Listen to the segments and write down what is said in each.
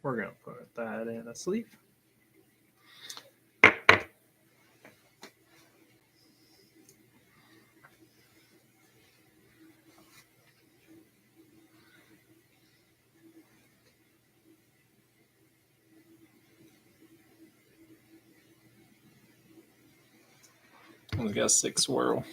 We're going to put that in a sleeve. We got 6 swirl.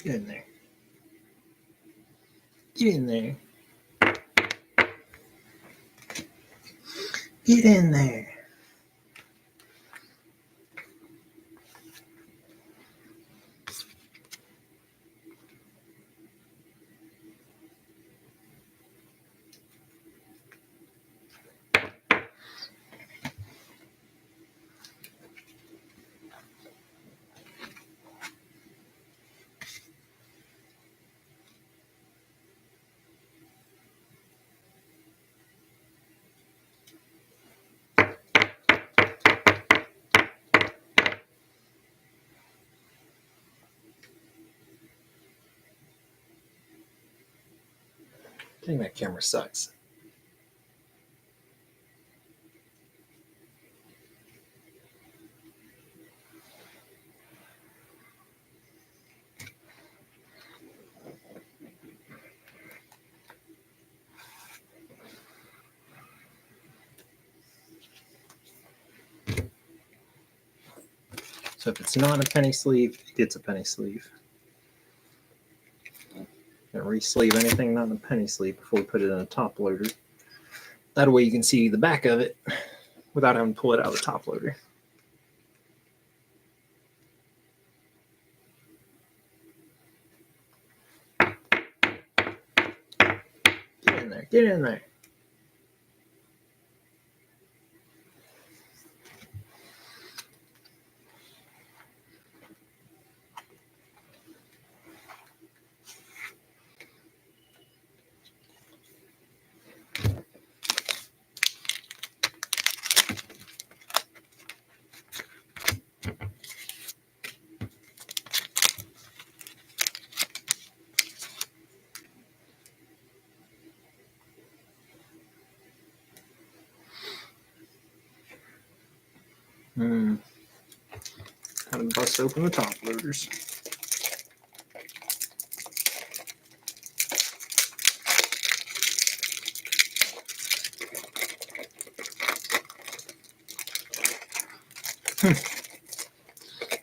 Get in there. Get in there. Get in there. I think that camera sucks. So if it's not a penny sleeve, it's a penny sleeve. And re-sleeve anything not in a penny sleeve before we put it in a top loader. That way you can see the back of it without having to pull it out of the top loader. Get in there, get in there. How to bust open the top loaders.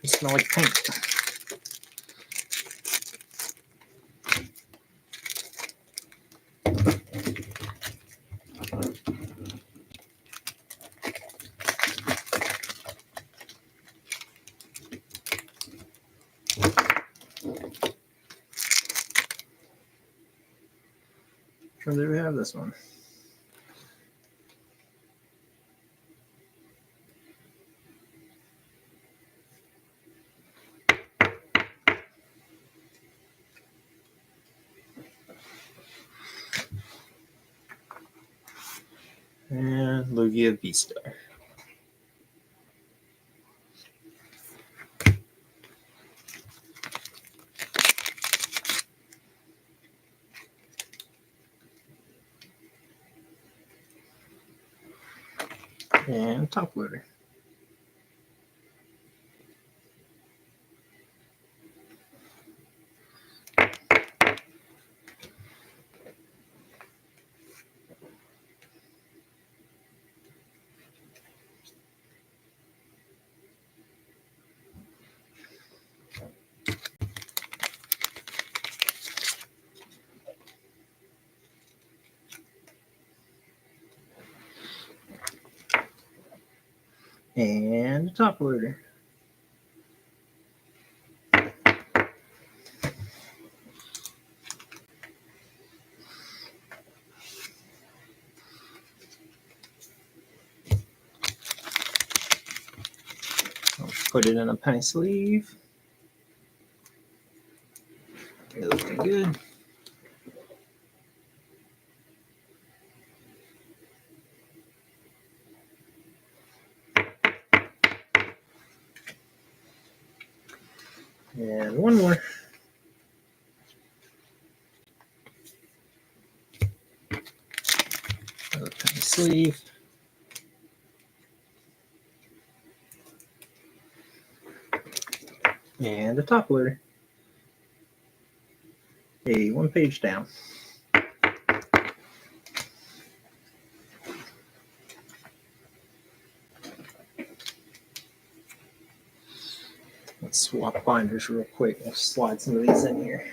It smells like paint. Where do we have this one? And Lugia V-Star. And top loader. and a top loader. I'll put it in a penny sleeve. It's looking good. And one more. Another penny sleeve. And a top loader. A one page down. Let's swap binders real quick. We'll slide some of these in here.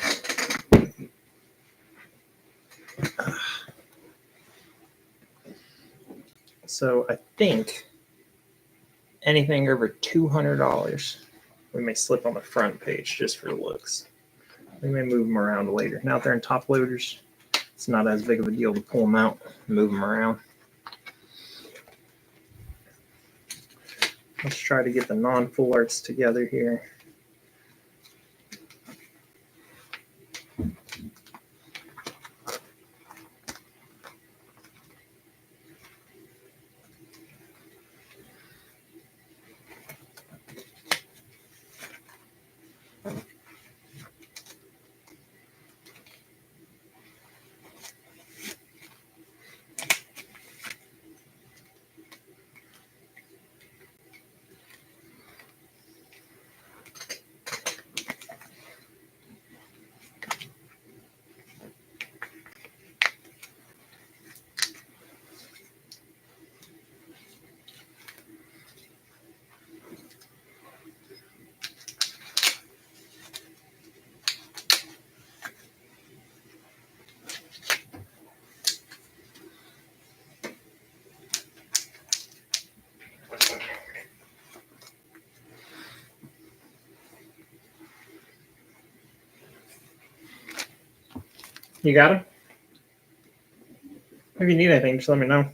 So I think anything over $200, we may slip on the front page just for looks. We may move them around later. Now they're in top loaders, it's not as big of a deal to pull them out and move them around. Let's try to get the non-full arts together here. You got them? If you need anything, just let me know.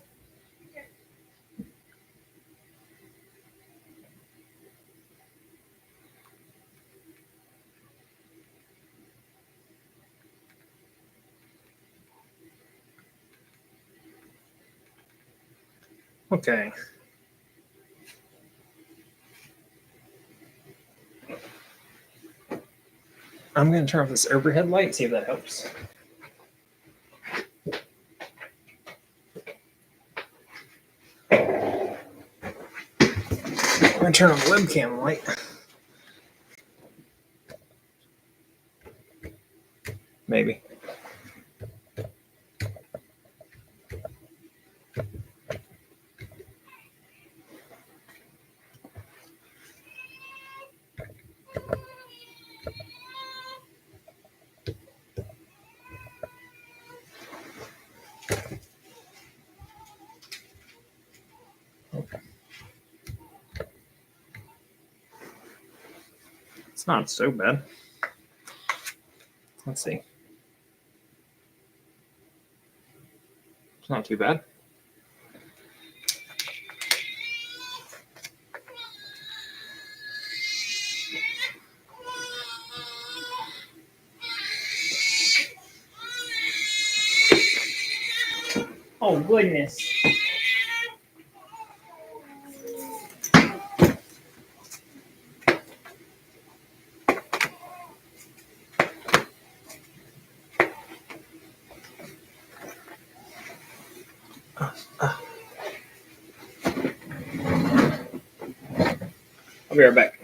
Okay. I'm going to turn off this overhead light, see if that helps. I'm going to turn on the webcam light. Maybe. Okay. It's not so bad. Let's see. It's not too bad. Oh, goodness. I'll be right back.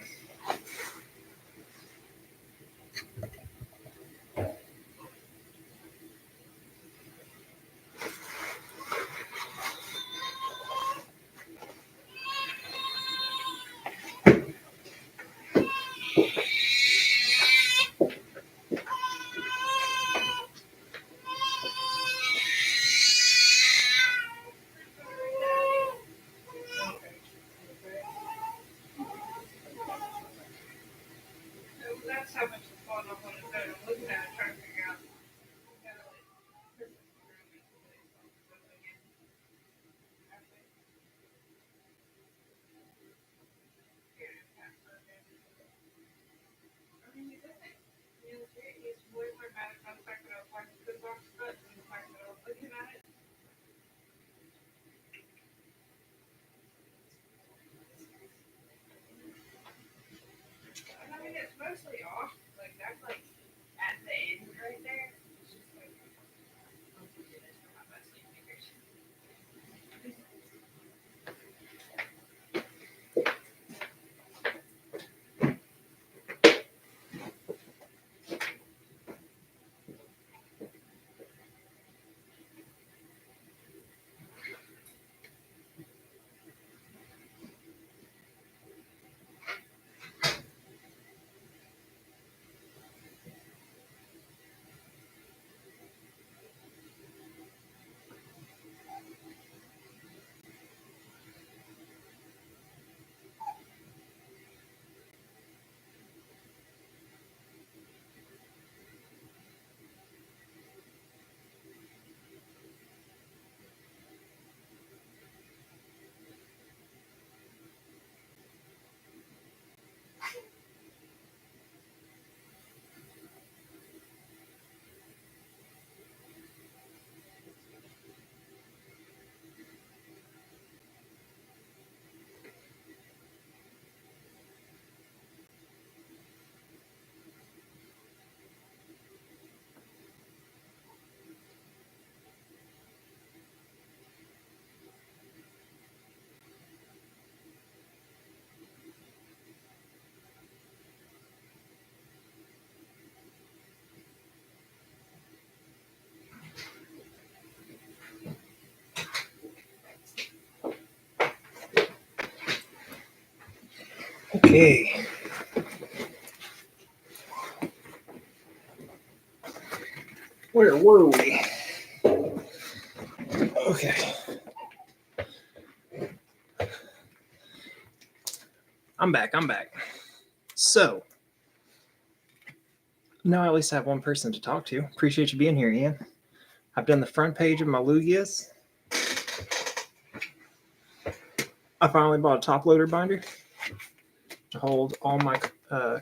Okay. Where were we? Okay. I'm back. So, now I at least have one person to talk to. Appreciate you being here, Ian. I've done the front page of my Lugias. I finally bought a top loader binder to hold all my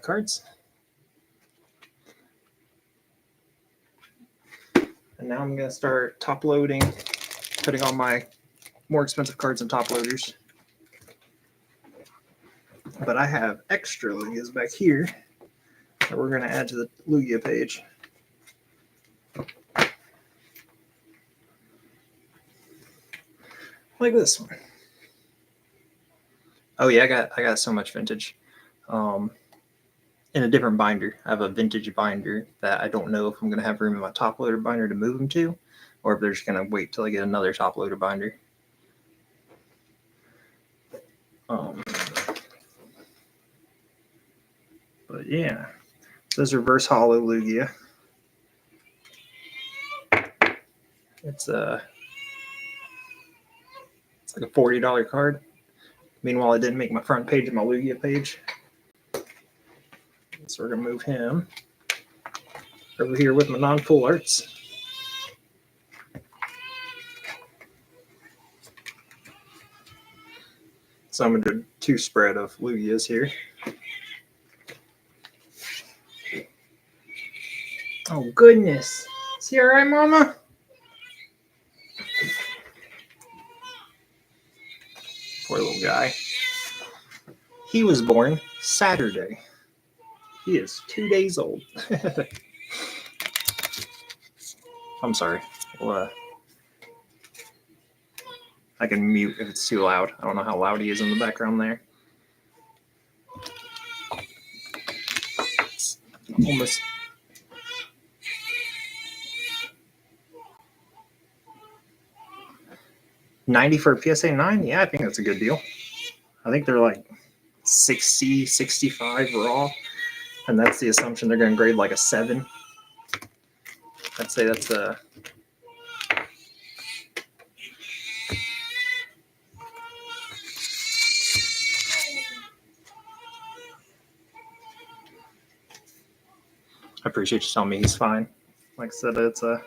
cards. And now I'm going to start top loading, putting all my more expensive cards in top loaders. But I have extra Lugias back here that we're going to add to the Lugia page. Like this one. Oh yeah, I got so much vintage. In a different binder. I have a vintage binder that I don't know if I'm going to have room in my top loader binder to move them to, or if they're just going to wait till I get another top loader binder. But yeah, this reverse hollow Lugia. It's like a $40 card. Meanwhile, I didn't make my front page of my Lugia page. So we're going to move him over here with my non-full arts. So I'm going to do 2 spread of Lugias here. Oh, goodness. Is he all right, Mama? Poor little guy. He was born Saturday. He is 2 days old. I'm sorry. Well, I can mute if it's too loud. I don't know how loud he is in the background there. It's almost $90 for a PSA 9. Yeah, I think that's a good deal. I think they're like 60, 65 raw, and that's the assumption they're going to grade like a 7. I'd say that's a I appreciate you telling me he's fine. Like I said, it's a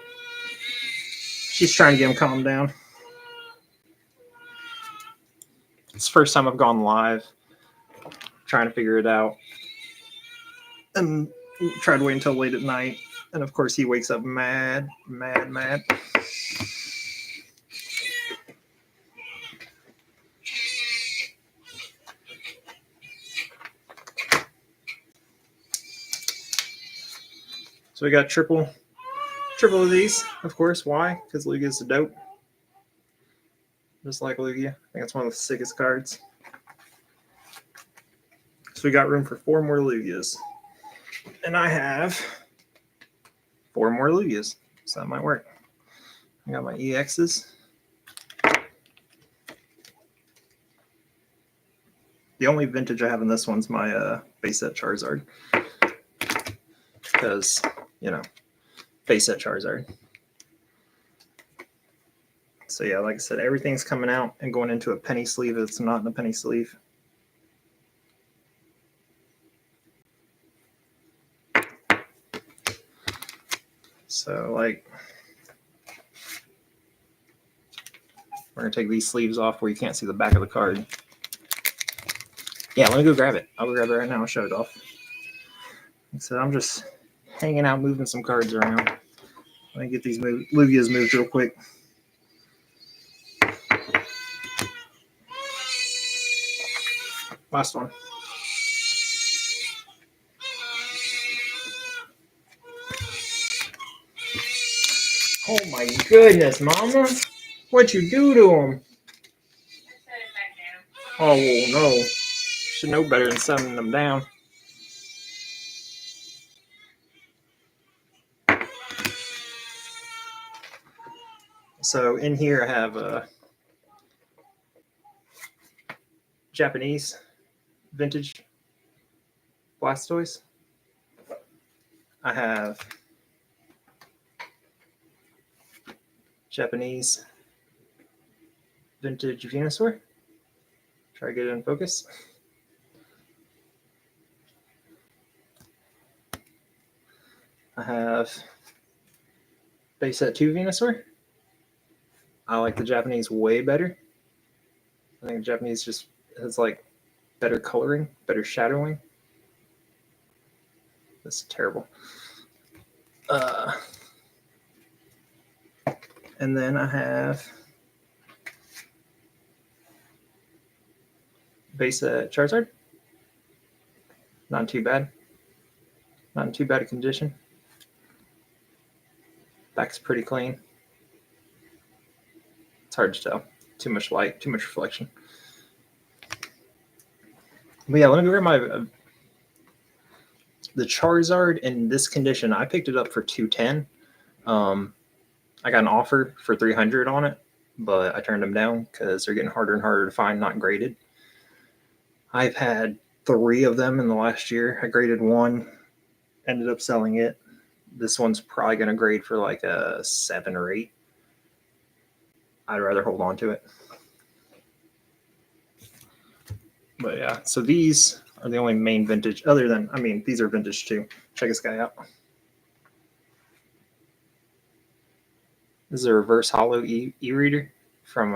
she's trying to get him calmed down. It's the first time I've gone live, trying to figure it out, and tried to wait until late at night. And of course, he wakes up mad. So we got triple of these, of course. Why? Because Lugia's a dope. Just like Lugia. I think it's one of the sickest cards. So we got room for 4 more Lugias. And I have 4 more Lugias. So that might work. I got my EXs. The only vintage I have in this one's my base set Charizard. Because, you know, base set Charizard. So yeah, like I said, everything's coming out and going into a penny sleeve. It's not in a penny sleeve. So like, we're gonna take these sleeves off where you can't see the back of the card. Yeah, let me go grab it. I'll go grab it right now and show it off. So I'm just hanging out, moving some cards around. Let me get these Lugias moved real quick. Last one. Oh my goodness, Mama. What'd you do to him? Oh, no. Should know better than setting them down. So in here I have a Japanese vintage Blastoise. I have Japanese vintage Venusaur. Try to get it in focus. I have base set 2 Venusaur. I like the Japanese way better. I think the Japanese just has like better coloring, better shadowing. This is terrible. And then I have base set Charizard. Not too bad. Not in too bad a condition. Back's pretty clean. It's hard to tell. Too much light, too much reflection. But yeah, let me grab my the Charizard in this condition. I picked it up for $210. I got an offer for $300 on it, but I turned them down because they're getting harder and harder to find, not graded. I've had 3 of them in the last year. I graded 1, ended up selling it. This one's probably going to grade for like a 7 or 8. I'd rather hold on to it. But yeah, so these are the only main vintage, other than, I mean, these are vintage too. Check this guy out. This is a reverse hollow e-reader from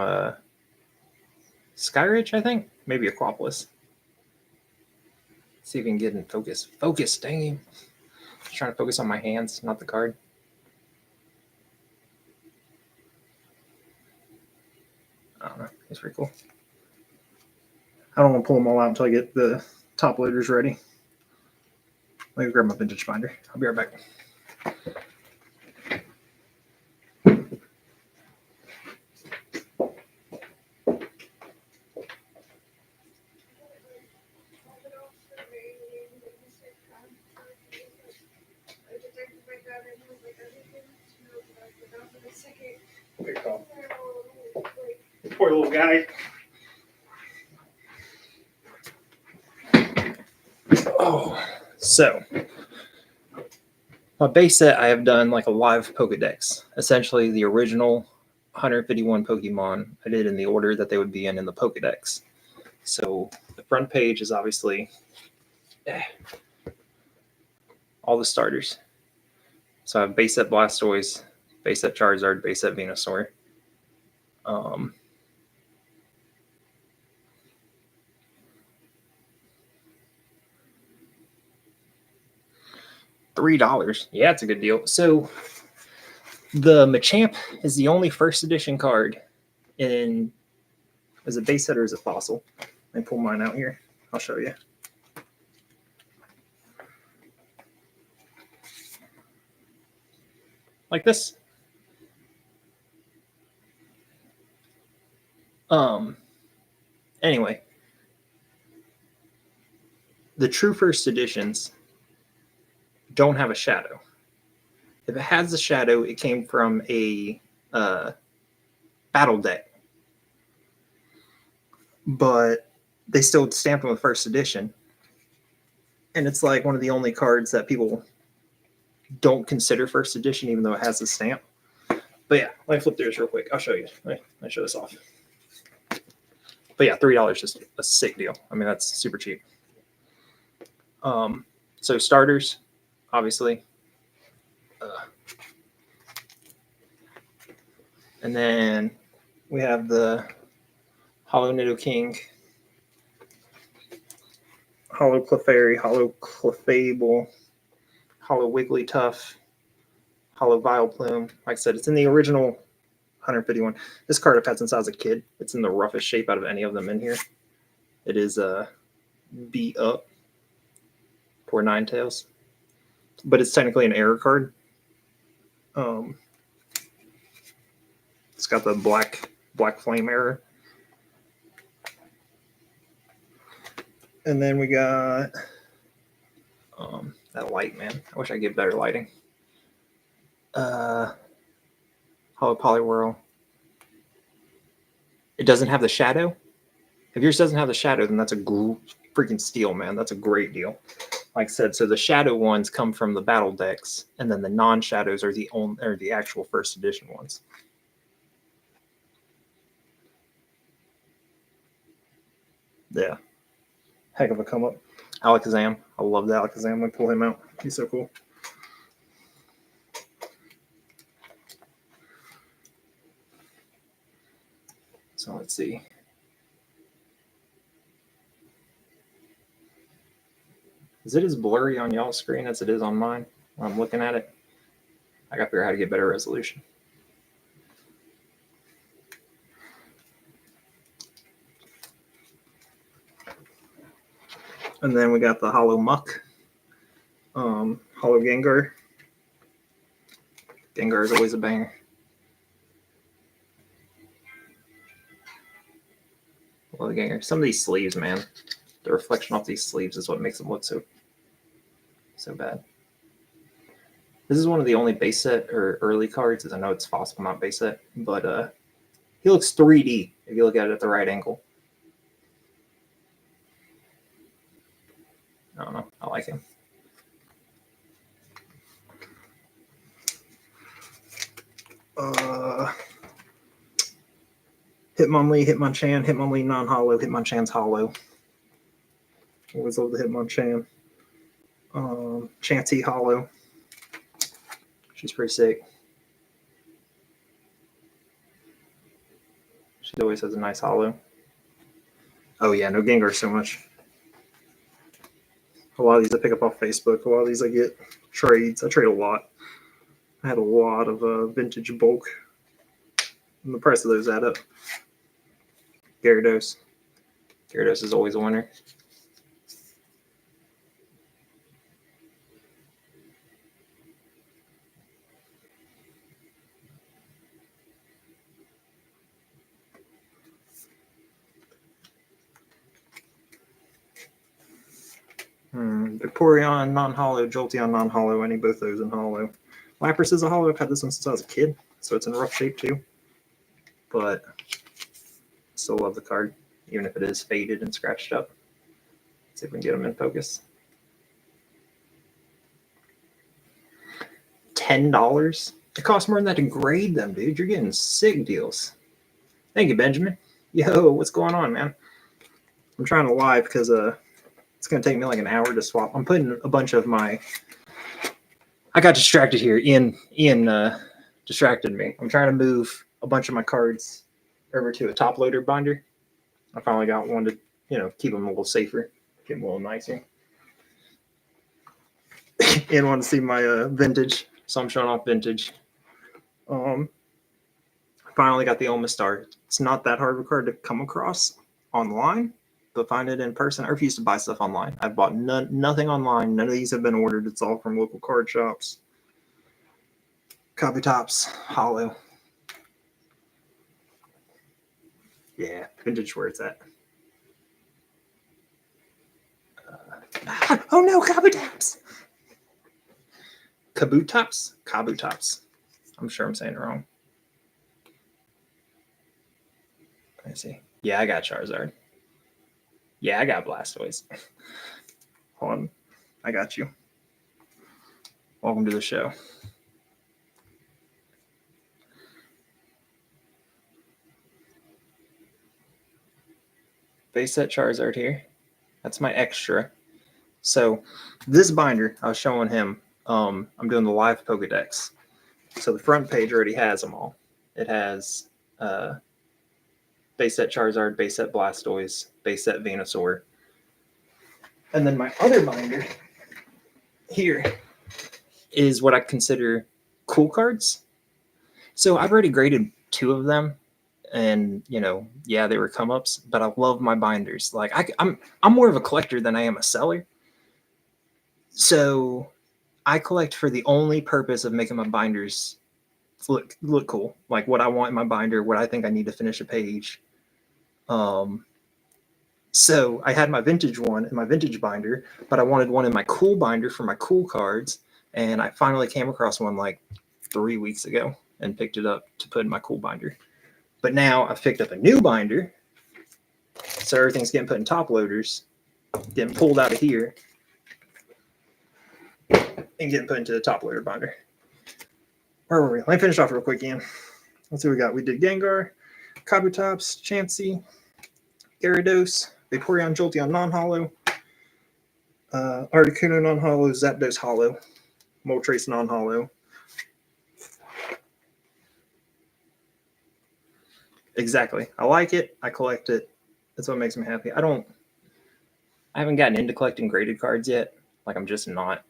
Skyridge, I think. Maybe Aquapolis. See if we can get in focus. Focus, dang him. Trying to focus on my hands, not the card. I don't know. It's pretty cool. I don't want to pull them all out until I get the top loaders ready. Let me grab my vintage binder. I'll be right back. Poor little guy. Oh, so my base set, I have done like a live Pokedex. Essentially, the original 151 Pokemon I did in the order that they would be in the Pokedex. So the front page is obviously all the starters. So I have base set Blastoise, base set Charizard, base set Venusaur. $3. Yeah, it's a good deal. So the Machamp is the only first edition card in, is it base set or is it fossil? Let me pull mine out here. I'll show you. Like this. Anyway, the true first editions don't have a shadow. If it has a shadow, it came from a battle deck. But they still stamped them with first edition. And it's like one of the only cards that people don't consider first edition, even though it has a stamp. But yeah, let me flip through this real quick. I'll show you. Let me show this off. But yeah, $3 is a sick deal. I mean, that's super cheap. So starters, obviously. And then we have the Hollow Nidoking, Hollow Clefairy, Hollow Clefable, Hollow Wigglytuff, Hollow Vileplume. Like I said, it's in the original 151. This card I've had since I was a kid. It's in the roughest shape out of any of them in here. It is beat up. Poor Ninetales. But it's technically an error card. It's got the black flame error. And then we got that light, man. I wish I could get better lighting. Hollow Poliwhirl. It doesn't have the shadow. If yours doesn't have the shadow, then that's a freaking steal, man. That's a great deal. like I said, so the shadow ones come from the battle decks, and then the non-shadows are the actual first edition ones. Yeah, heck of a come up. Alakazam, I love the Alakazam. We pull him out. He's so cool. So let's see. Is it as blurry on y'all's screen as it is on mine when I'm looking at it? I got to figure out how to get better resolution. And then we got the Hollow Muck, Hollow Gengar. Gengar is always a banger. Love the Gengar. Some of these sleeves, man, the reflection off these sleeves is what makes them look so bad. This is one of the only base set or early cards, as I know it's possible not base set, but he looks 3D if you look at it at the right angle. I don't know. I like him. Hitmonlee, Hitmonchan, Hitmonlee non-hollow, Hitmonchan's hollow. Always love the Hitmonchan. Chansey hollow. She's pretty sick. She always has a nice hollow. Oh yeah, no Gengar so much. A lot of these I pick up off Facebook. A lot of these I get trades. I trade a lot. I had a lot of vintage bulk. And the price of those add up. Gyarados. Gyarados is always a winner. Vaporeon non-hollow, Jolteon non-hollow. I need both those in hollow. Lapras is a hollow. I've had this one since I was a kid, so it's in rough shape too. But still love the card, even if it is faded and scratched up. Let's see if we can get them in focus. $10? It costs more than that to grade them, dude. You're getting sick deals. Thank you, Benjamin. Yo, what's going on, man? I'm trying to live because it's going to take me like an hour to swap. I'm putting a bunch of my... I got distracted here. Ian distracted me. I'm trying to move a bunch of my cards over to a top loader binder. I finally got one to, keep them a little safer, get them a little nicer. Ian wanted to see my vintage, so I'm showing off vintage. I finally got the Omastar. It's not that hard of a card to come across online, but find it in person. I refuse to buy stuff online. I've bought nothing online. None of these have been ordered. It's all from local card shops. Kabutops, hollow. Yeah, vintage where it's at. Oh no, Kabutops! Kabutops? Kabutops. I'm sure I'm saying it wrong. Let me see. Yeah, I got Charizard. Yeah, I got Blastoise. Hold on. I got you. Welcome to the show. Base set Charizard here. That's my extra. So this binder, I was showing him, I'm doing the live Pokedex. So the front page already has them all. It has base set Charizard, base set Blastoise, base set Venusaur. And then my other binder here is what I consider cool cards. So I've already graded 2 of them. And yeah, they were come ups, but I love my binders. Like I'm more of a collector than I am a seller. So I collect for the only purpose of making my binders look cool. Like what I want in my binder, what I think I need to finish a page. So I had my vintage one in my vintage binder, but I wanted one in my cool binder for my cool cards. And I finally came across one like 3 weeks ago and picked it up to put in my cool binder. But now I've picked up a new binder. So everything's getting put in top loaders, getting pulled out of here. and getting put into the top loader binder. Where were we? Let me finish off real quick, Ian. Let's see what we got. We did Gengar, Kabutops, Chansey, Gyarados, Vaporeon, Jolteon non-hollow, Articuno non-hollow, Zapdos hollow, Moltres non-hollow. Exactly. I like it. I collect it. That's what makes me happy. I haven't gotten into collecting graded cards yet. Like, I'm just not.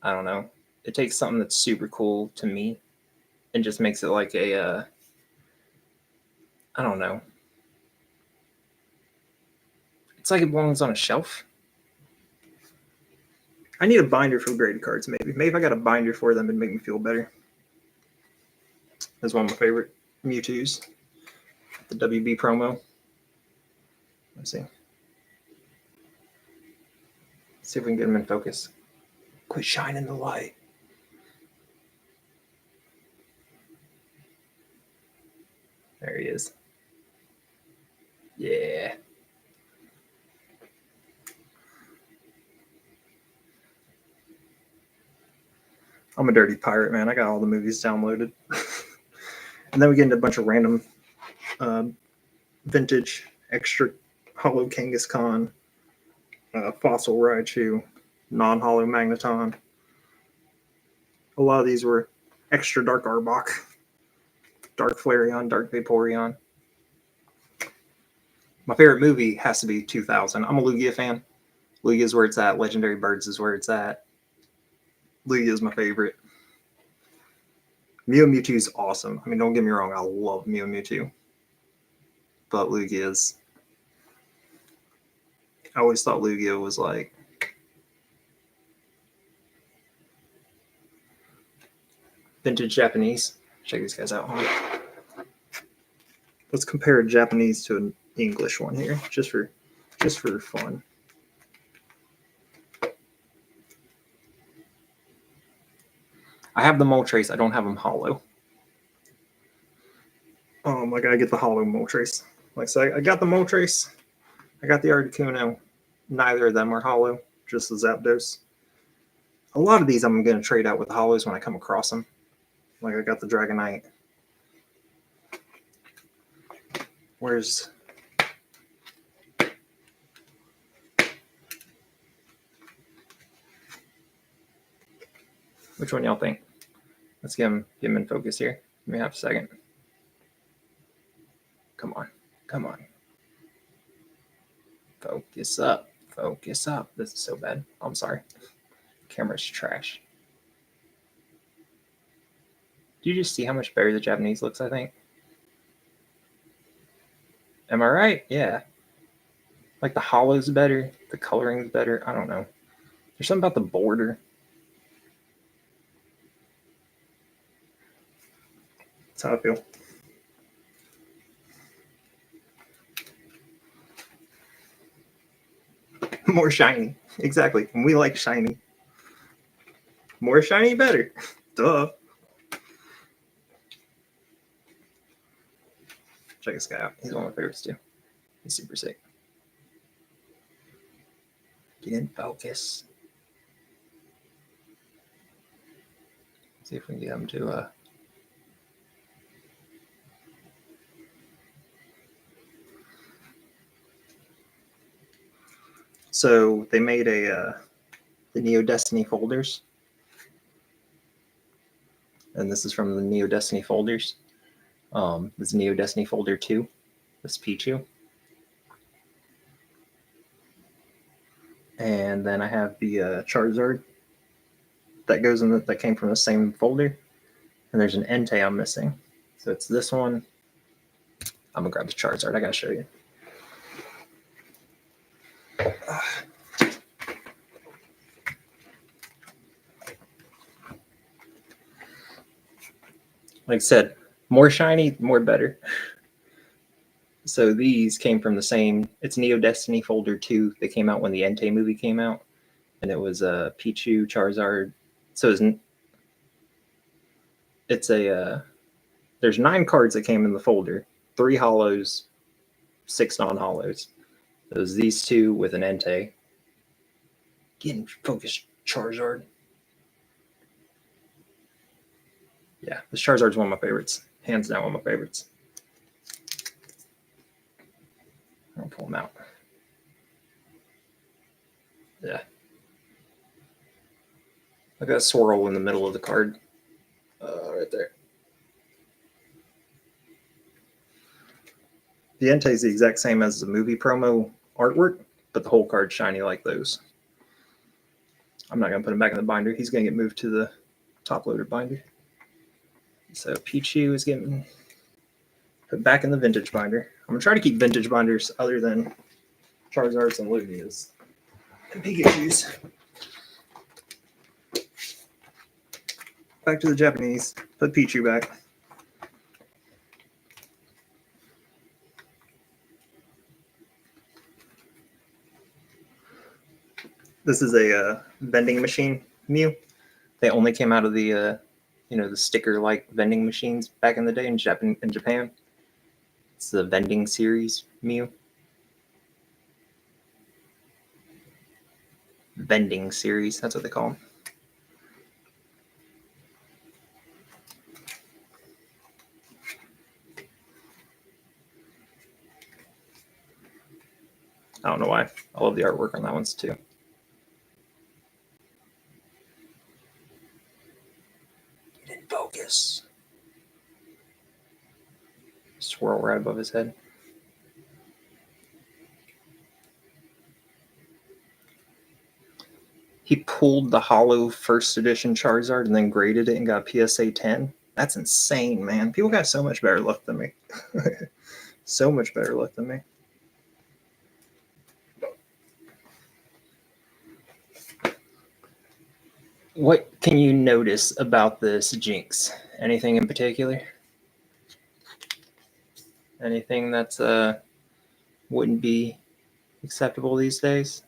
I don't know. It takes something that's super cool to me and just makes it like a, I don't know. It's like it belongs on a shelf. I need a binder for graded cards, maybe. Maybe if I got a binder for them, it'd make me feel better. That's one of my favorite Mewtwo's. The WB promo. Let's see. Let's see if we can get him in focus. Quit shining the light. There he is. Yeah. I'm a dirty pirate, man. I got all the movies downloaded. And then we get into a bunch of random vintage extra hollow Kangaskhan, fossil Raichu, non-hollow Magneton. A lot of these were extra dark Arbok, dark Flareon, dark Vaporeon. My favorite movie has to be 2000. I'm a Lugia fan. Lugia is where it's at. Legendary Birds is where it's at. Lugia is my favorite. Mew and Mewtwo is awesome. I mean, don't get me wrong. I love Mew and Mewtwo. But Lugia is... I always thought Lugia was like... vintage Japanese. Check these guys out. Let's compare a Japanese to an English one here, just for fun. I have the Moltres. I don't have them hollow. I gotta get the hollow Moltres. Like I said, I got the Moltres. I got the Articuno. Neither of them are hollow, just the Zapdos. A lot of these I'm going to trade out with the hollows when I come across them. Like I got the Dragonite. Where's... Which one y'all think? Let's get him in focus here. Give me half a second. Come on. Come on. Focus up. Focus up. This is so bad. I'm sorry. Camera's trash. Do you just see how much better the Japanese looks, I think? Am I right? Yeah. Like the hollow's better. The coloring's better. I don't know. There's something about the border. That's how I feel. More shiny. Exactly. And we like shiny. More shiny, better. Duh. Check this guy out. He's one of my favorites too. He's super sick. Get in focus. See if we can get him to So they made the Neo Destiny folders. And this is from the Neo Destiny folders. This is Neo Destiny folder 2. This Pichu. And then I have the Charizard that goes in that came from the same folder. And there's an Entei I'm missing. So it's this one. I'm gonna grab the Charizard. I gotta show you. Like I said, more shiny, more better. So these came from the same. It's Neo Destiny folder 2. They came out when the Entei movie came out, and it was Pichu, Charizard. So it's a. There's 9 cards that came in the folder. 3 hollows, 6 non-hollows. It was these 2 with an Entei. Getting focused, Charizard. Yeah, this Charizard's one of my favorites. Hands down, one of my favorites. I'll pull them out. Yeah. Look at that swirl in the middle of the card. Right there. The Entei is the exact same as the movie promo artwork, but the whole card's shiny like those. I'm not going to put him back in the binder. He's going to get moved to the top-loaded binder. So Pichu is getting put back in the vintage binder. I'm going to try to keep vintage binders other than Charizards and Lugias and Pikachus. Back to the Japanese. Put Pichu back. This is a vending machine Mew. They only came out of the the sticker-like vending machines back in the day in Japan. It's the vending series Mew. Vending series, that's what they call them. I don't know why. I love the artwork on that ones too. Get in focus. Swirl right above his head. He pulled the hollow first edition Charizard and then graded it and got PSA 10. That's insane, man. People got so much better luck than me. So much better luck than me. What can you notice about this Jinx? Anything in particular? Anything that's wouldn't be acceptable these days?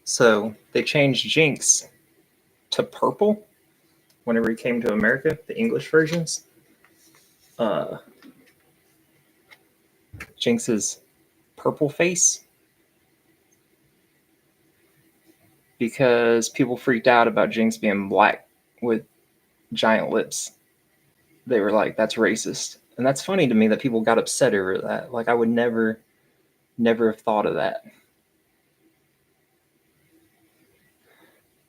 So they changed Jinx to purple whenever he came to America, the English versions. Jinx's purple face because people freaked out about Jinx being black with giant lips. They were like, that's racist. And that's funny to me that people got upset over that. Like, I would never have thought of that.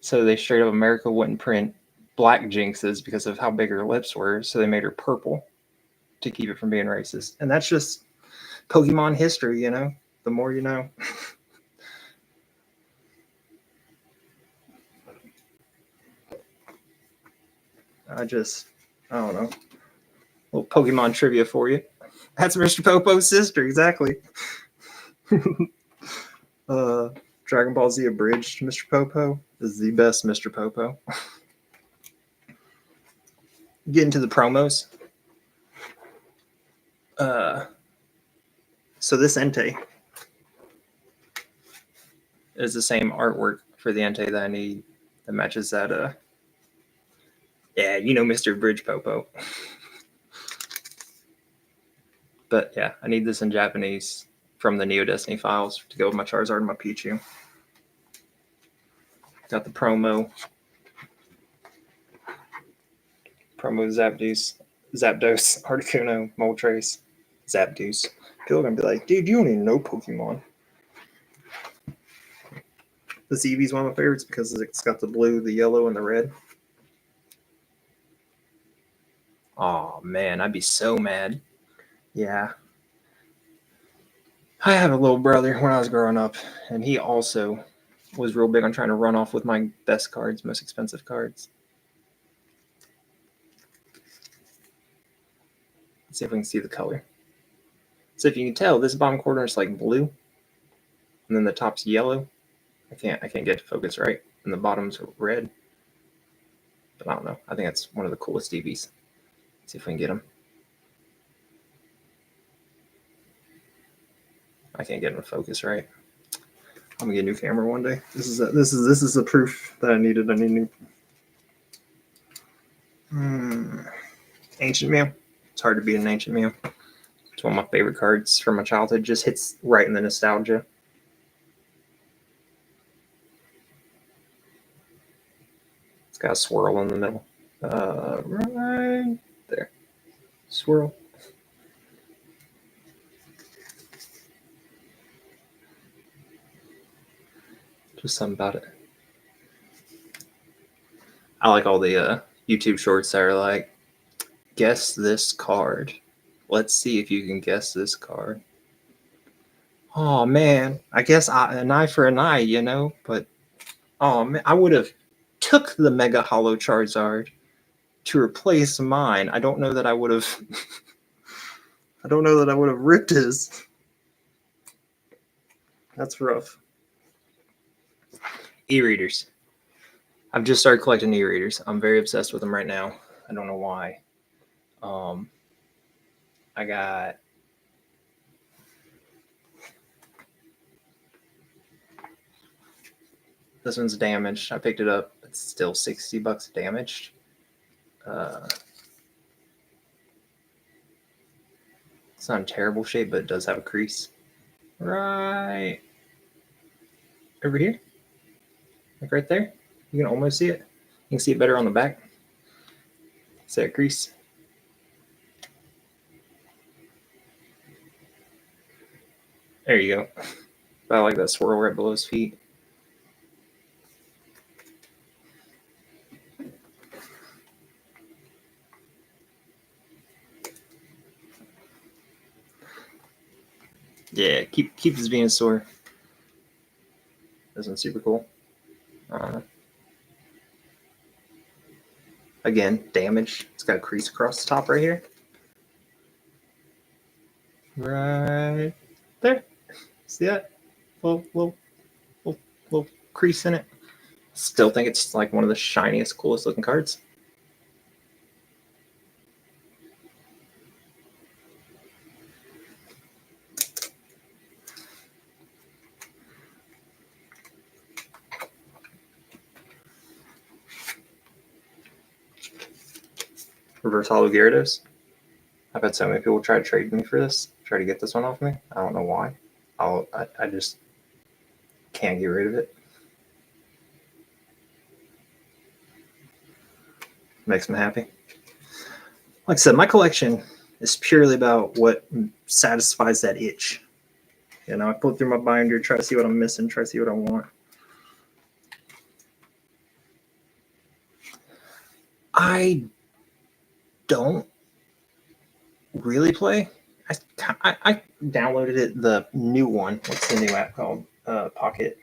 So they straight up America wouldn't print black Jinxes because of how big her lips were. So they made her purple to keep it from being racist. And that's just Pokemon history, you know? The more you know. I don't know. A little Pokemon trivia for you. That's Mr. Popo's sister, exactly. Dragon Ball Z Abridged Mr. Popo is the best Mr. Popo. Get into the promos. So this Entei is the same artwork for the Entei that I need that matches that. Yeah, you know Mr. Bridge Popo. But yeah, I need this in Japanese from the Neo Destiny files to go with my Charizard and my Pichu. Got the promo. Promo Zapdos, Articuno, Moltres, Zapdos. People are going to be like, dude, you don't even know Pokemon. This Eevee's one of my favorites because it's got the blue, the yellow, and the red. Oh, man, I'd be so mad. Yeah. I have a little brother when I was growing up, and he also was real big on trying to run off with my best cards, most expensive cards. Let's see if we can see the color. So if you can tell, this bottom corner is like blue, and then the top's yellow. I can't get to focus right, and the bottom's red. But I don't know. I think that's one of the coolest Eevees. Let's see if we can get him. I can't get him to focus right. I'm gonna get a new camera one day. This is the proof that I need new. Ancient Mew. It's hard to beat an Ancient Mew. It's one of my favorite cards from my childhood. Just hits right in the nostalgia. It's got a swirl in the middle. Right there. Swirl. Just something about it. I like all the YouTube shorts that are like, guess this card. Let's see if you can guess this card. Oh man, I guess an eye for an eye, you know. But oh man, I would have took the Mega Hollow Charizard to replace mine. I don't know that I would have. I don't know that I would have ripped his. That's rough. E-readers. I've just started collecting e-readers. I'm very obsessed with them right now. I don't know why. I got this one's damaged. I picked it up. It's still $60 damaged. It's not in terrible shape, but it does have a crease. Right over here. Like right there. You can almost see it. You can see it better on the back. See that crease? There you go. I like that swirl right below his feet. Yeah, keep this Venusaur. This one's super cool. Again, damage. It's got a crease across the top right here. Right there. See that? Little crease in it. Still think it's like one of the shiniest, coolest looking cards. Reverse Hollow Gyarados. I've had so many people try to trade me for this, try to get this one off me. I don't know why. I just can't get rid of it. Makes me happy. Like I said, my collection is purely about what satisfies that itch. You know, I pull through my binder, try to see what I'm missing, try to see what I want. I don't really play. I downloaded it, the new one. What's the new app called? Pocket.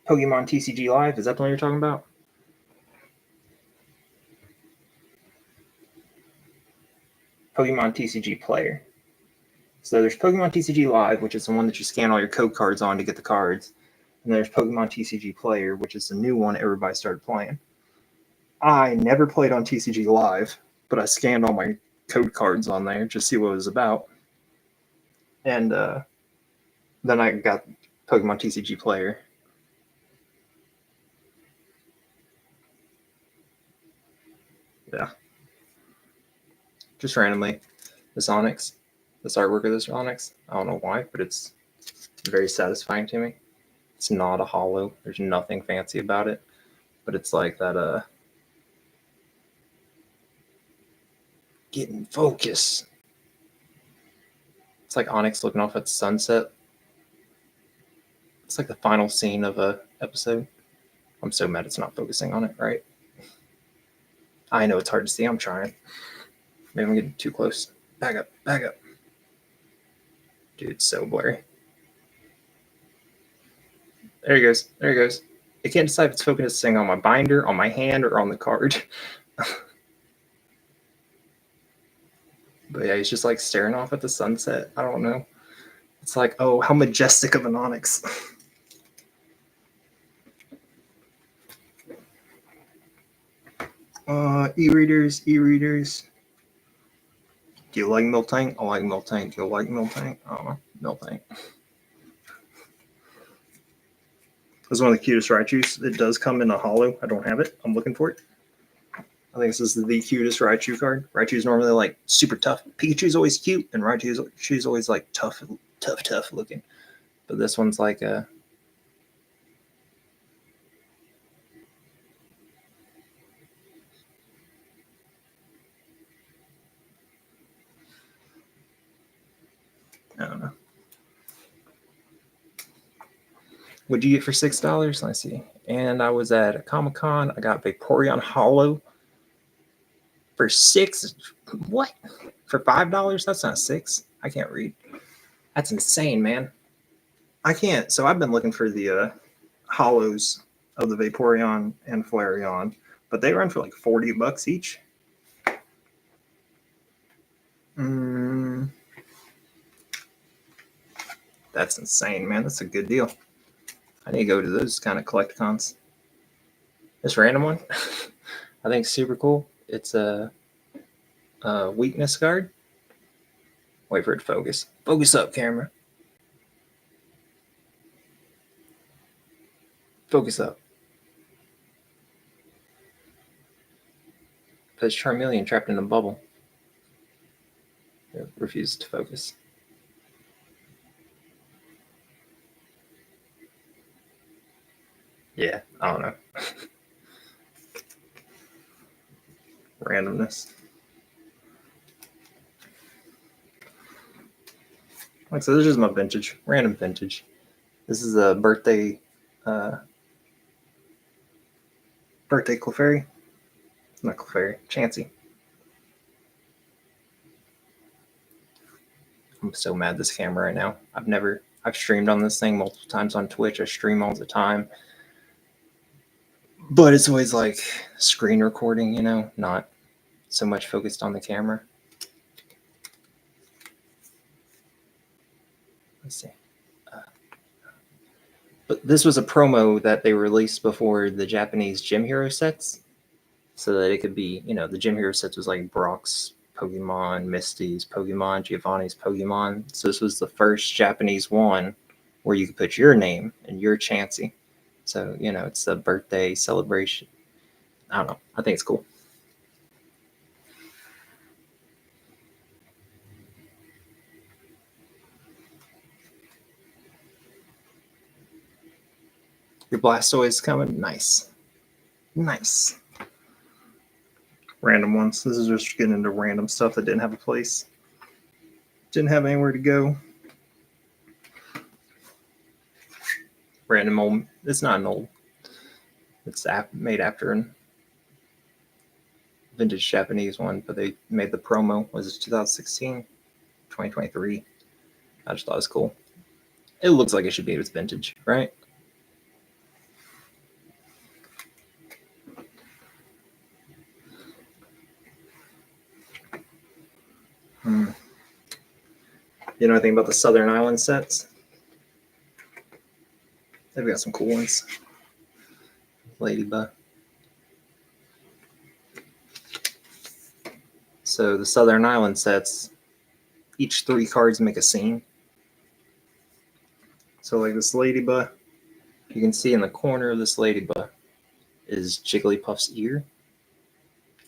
Pokemon TCG Live. Is that the one you're talking about? Pokemon TCG Player. So there's Pokemon TCG Live, which is the one that you scan all your code cards on to get the cards. And there's Pokemon TCG Player, which is the new one everybody started playing. I never played on TCG Live, but I scanned all my code cards on there just to see what it was about. And then I got Pokemon TCG Player. Yeah. Just randomly. This Onyx. This artwork of this Onyx. I don't know why, but it's very satisfying to me. It's not a hollow. There's nothing fancy about it. But it's like that getting focus. It's like Onyx looking off at sunset. It's like the final scene of a episode. I'm so mad it's not focusing on it, right? I know it's hard to see. I'm trying. Maybe I'm getting too close. Back up, back up. Dude, it's so blurry. There he goes. There he goes. I can't decide if it's focusing on my binder, on my hand, or on the card. But yeah, he's just like staring off at the sunset. I don't know. It's like, oh, how majestic of an Onyx. E-readers, e-readers. Do you like Miltank? I like Miltank. Do you like Miltank? I don't know. No thank. This is one of the cutest Raichus. It does come in a hollow. I don't have it. I'm looking for it. I think this is the cutest Raichu card. Raichu's normally like super tough. Pikachu's always cute, and Raichu's always like tough looking. But this one's like a. I don't know. What'd you get for $6? Let's see. And I was at a Comic-Con. I got Vaporeon Hollow for $6. What? For $5? That's not 6. I can't read. That's insane, man. I can't. So I've been looking for the hollows of the Vaporeon and Flareon, but they run for like $40 each. That's insane, man. That's a good deal. I need to go to those kind of collecticons. This random one, I think super cool. It's a weakness card. Wait for it to focus. Focus up, camera. Focus up. There's Charmeleon trapped in a bubble. It refuses to focus. Yeah, I don't know. Randomness. Like so, this is my vintage, random vintage. This is a birthday Clefairy. Not Clefairy, Chansey. I'm so mad at this camera right now. I've streamed on this thing multiple times on Twitch. I stream all the time. But it's always like screen recording, not so much focused on the camera. Let's see. But this was a promo that they released before the Japanese Gym Hero sets, so that it could be, the Gym Hero sets was like Brock's Pokemon, Misty's Pokemon, Giovanni's Pokemon. So this was the first Japanese one where you could put your name and your Chansey. So, it's a birthday celebration. I don't know. I think it's cool. Your Blastoise coming. Nice. Nice. Random ones. This is just getting into random stuff that didn't have a place. Didn't have anywhere to go. Random old. It's not an old. It's made after an vintage Japanese one, but they made the promo. Was it 2016? 2023? I just thought it was cool. It looks like it should be its vintage, right? You know anything about the Southern Island sets? They've got some cool ones. Ladybug. So the Southern Island sets, each 3 cards make a scene. So like this Ladybug, you can see in the corner of this Ladybug is Jigglypuff's ear.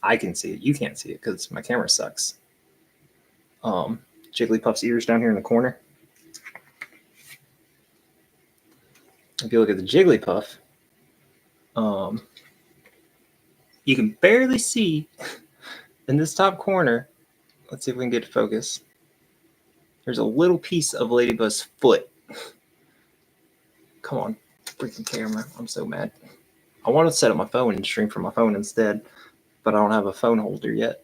I can see it. You can't see it because my camera sucks. Jigglypuff's ears down here in the corner. If you look at the Jigglypuff, you can barely see in this top corner. Let's see if we can get to focus. There's a little piece of Ladybug's foot. Come on, freaking camera. I'm so mad. I want to set up my phone and stream from my phone instead, but I don't have a phone holder yet.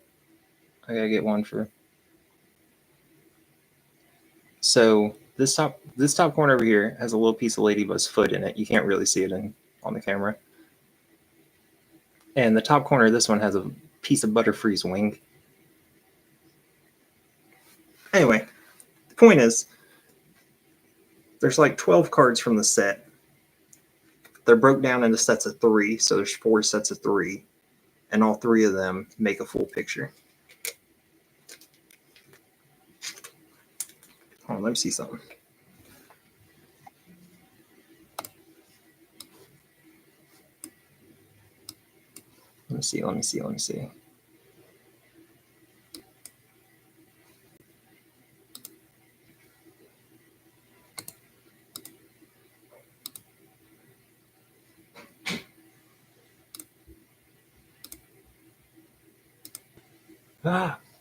I gotta get one for. So this top corner over here has a little piece of Ladybug's foot in it. You can't really see it on the camera. And the top corner of this one has a piece of Butterfree's wing. Anyway, the point is, there's like 12 cards from the set. They're broke down into sets of 3, so there's 4 sets of 3, and all 3 of them make a full picture. Hold on, let me see something. Let me see.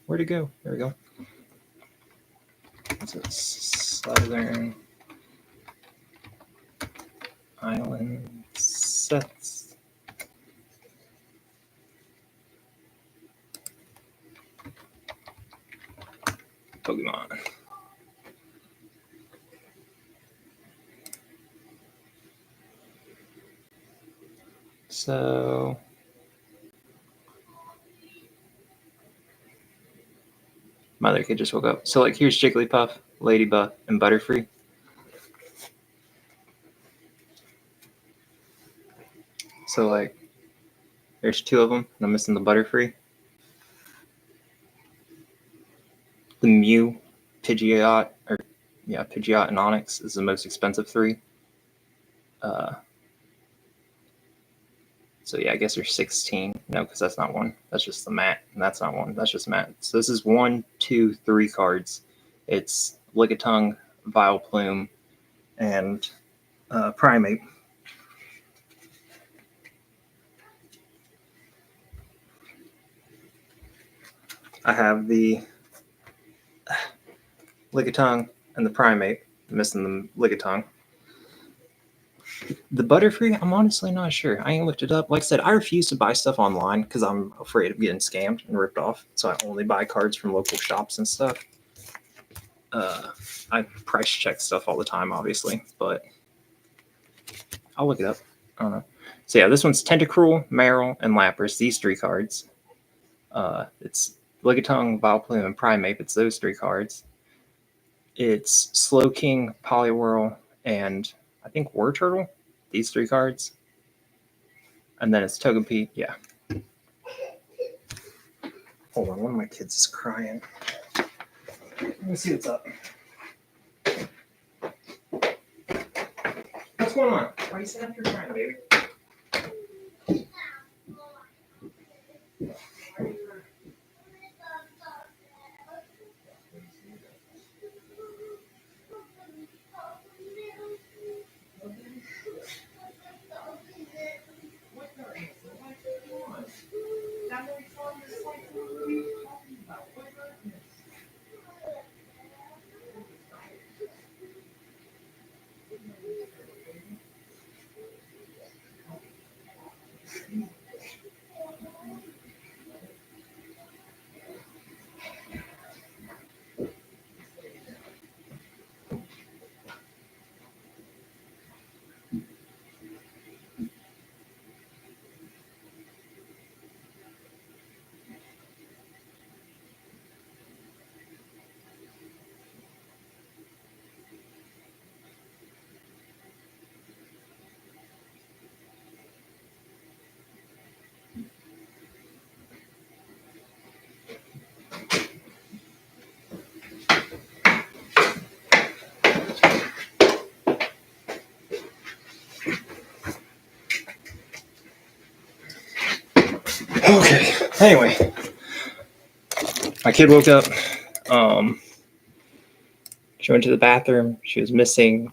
Where'd it go? There we go. So Southern Island sets. Pokemon. So my other kid just woke up. So like here's Jigglypuff, Ladybug, and Butterfree. So like there's two of them, and I'm missing the Butterfree. The Mew, Pidgeot, Pidgeot and Onix is the most expensive three. So yeah, I guess there's 16. No, because that's not one. That's just the mat. And that's not one. That's just mat. So this is 1, 2, 3 cards. It's Lickitung, Vileplume, and Primate. I have the Lickitung and the Primate. I'm missing the Lickitung. The Butterfree, I'm honestly not sure. I ain't looked it up. Like I said, I refuse to buy stuff online because I'm afraid of getting scammed and ripped off. So I only buy cards from local shops and stuff. I price check stuff all the time, obviously, but I'll look it up. I don't know. So yeah, this one's Tentacruel, Marill, and Lapras. These 3 cards. It's Lickitung, Vileplume, and Primeape. It's those 3 cards. It's Slowking, Poliwhirl, and I think Wartortle. These 3 cards. And then it's Togepi. Yeah. Hold on, one of my kids is crying. Let me see what's up. What's going on? Why are you sitting up here crying, baby? Okay. Anyway, my kid woke up. She went to the bathroom. She was missing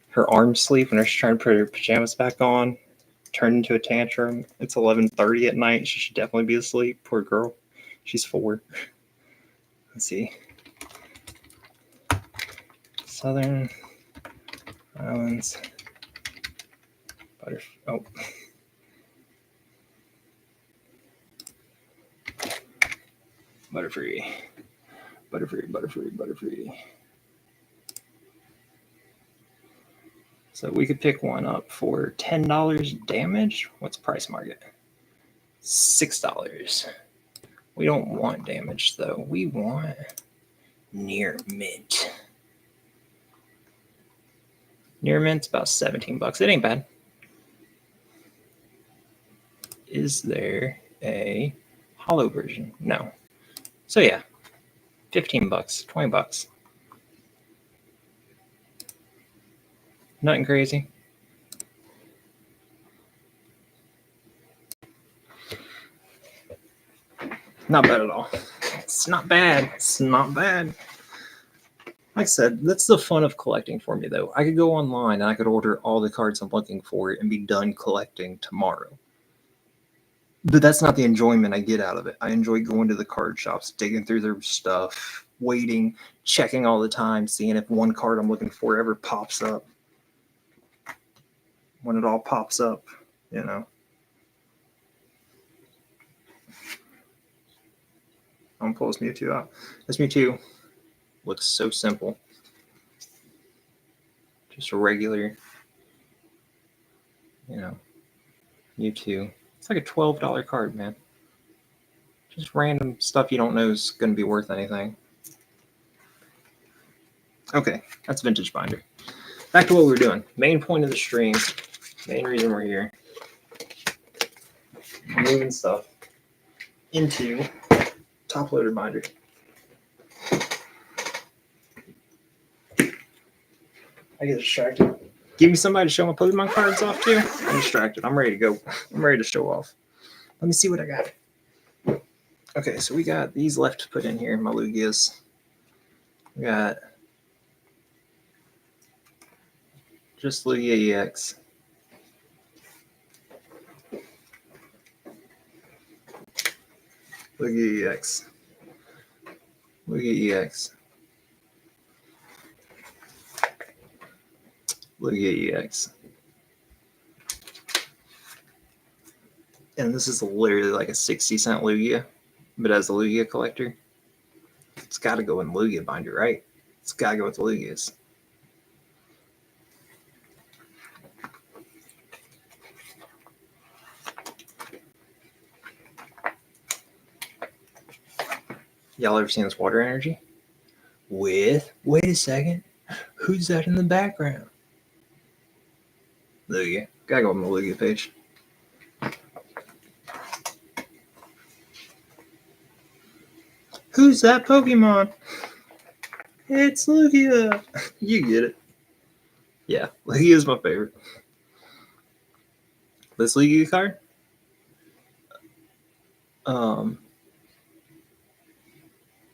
her arm sleeve, and she's trying to put her pajamas back on. Turned into a tantrum. It's 11:30 at night. She should definitely be asleep. Poor girl. She's 4. Let's see. Southern Islands. Butterfree. So we could pick one up for $10 damage. What's price market? $6. We don't want damage though. We want near mint. Near mint's about $17. It ain't bad. Is there a hollow version? No. So yeah, $15, $20. Nothing crazy. Not bad at all. It's not bad. It's not bad. Like I said, that's the fun of collecting for me, though. I could go online and I could order all the cards I'm looking for and be done collecting tomorrow. But that's not the enjoyment I get out of it. I enjoy going to the card shops, digging through their stuff, waiting, checking all the time, seeing if one card I'm looking for ever pops up. When it all pops up, you know. I'm gonna pull this Mewtwo out. This Mewtwo looks so simple. Just a regular, Mewtwo. It's like a $12 card, man. Just random stuff you don't know is going to be worth anything. Okay, that's vintage binder. Back to what we were doing. Main point of the stream. Main reason we're here. Moving stuff into top loader binder. I get distracted. Give me somebody to show my Pokemon cards off to. I'm distracted. I'm ready to go. I'm ready to show off. Let me see what I got. Okay, so we got these left to put in here, my Lugias. We got just Lugia EX. Lugia EX. Lugia EX. Lugia EX. And this is literally like a 60-cent Lugia, but as a Lugia collector, it's got to go in Lugia binder, right? It's got to go with the Lugias. Y'all ever seen this water energy? Wait a second. Who's that in the background? Lugia. Gotta go on the Lugia page. Who's that Pokemon? It's Lugia. You get it. Yeah, Lugia is my favorite. This Lugia card?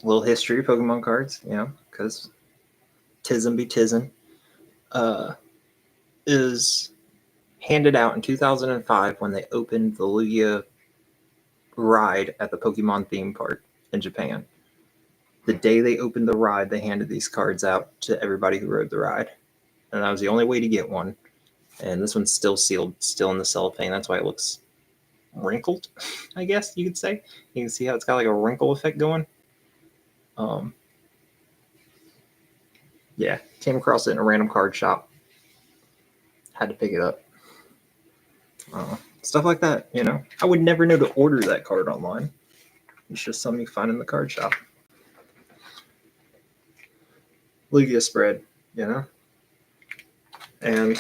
Little history of Pokemon cards, because Tism be Tizzin. Is handed out in 2005 when they opened the Lugia ride at the Pokemon theme park in Japan. The day they opened the ride, they handed these cards out to everybody who rode the ride. And that was the only way to get one. And this one's still sealed, still in the cellophane. That's why it looks wrinkled, I guess you could say. You can see how it's got like a wrinkle effect going. Yeah, came across it in a random card shop. Had to pick it up. Stuff like that, I would never know to order that card online. It's just something you find in the card shop. Lugia spread, And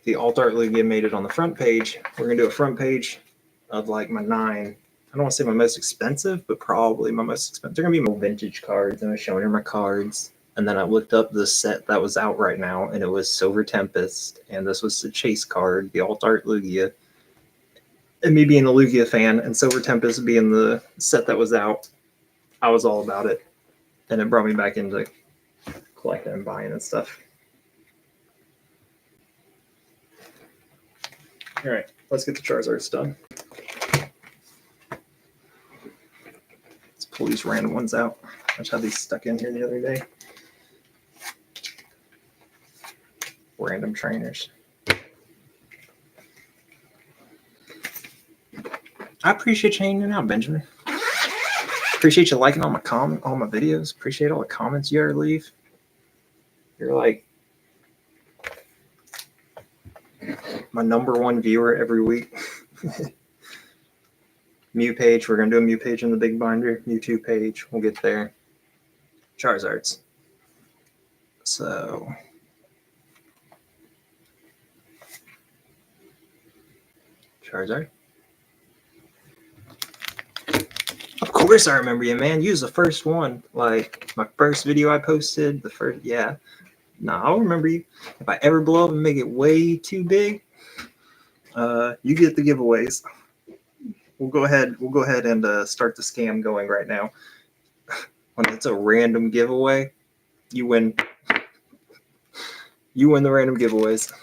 the alt art Lugia made it on the front page. We're going to do a front page of like my 9. I don't want to say my most expensive, but probably my most expensive. They're going to be my vintage cards. And I was showing her my cards. And then I looked up the set that was out right now, and it was Silver Tempest. And this was the chase card, the alt art Lugia. And me being a Lugia fan and Silver Tempest being the set that was out, I was all about it. And it brought me back into collecting and buying and stuff. All right, let's get the Charizards done. Let's pull these random ones out. I just had these stuck in here the other day. Random trainers. I appreciate you hanging out, Benjamin. Appreciate you liking all my videos. Appreciate all the comments you ever leave. You're like my #1 viewer every week. Mew page. We're gonna do a Mew page in the big binder. Mewtwo page. We'll get there. Charizards. So Charizard. Of course I remember you, man. You was the first one. Like my first video I posted. Yeah. Nah, I'll remember you. If I ever blow up and make it way too big, you get the giveaways. We'll go ahead and start the scam going right now. When it's a random giveaway, you win. You win the random giveaways.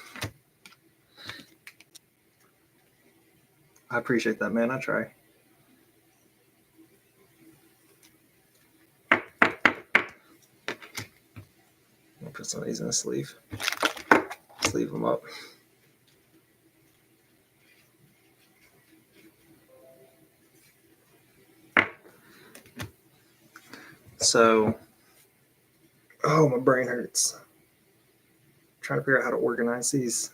I appreciate that, man. I try. I'll put some of these in a sleeve. Sleeve them up. So, oh, my brain hurts. I'm trying to figure out how to organize these.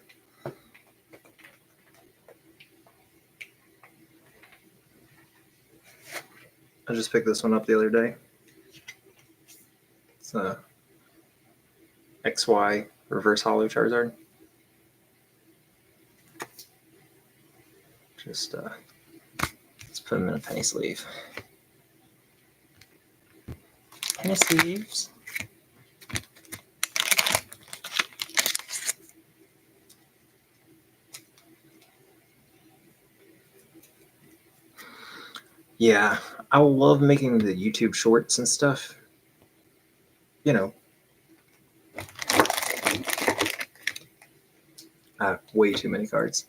I just picked this one up the other day. It's a XY reverse hollow Charizard. Just let's put them in a penny sleeve. Penny sleeves. Yeah, I love making the YouTube shorts and stuff. You know, I have way too many cards.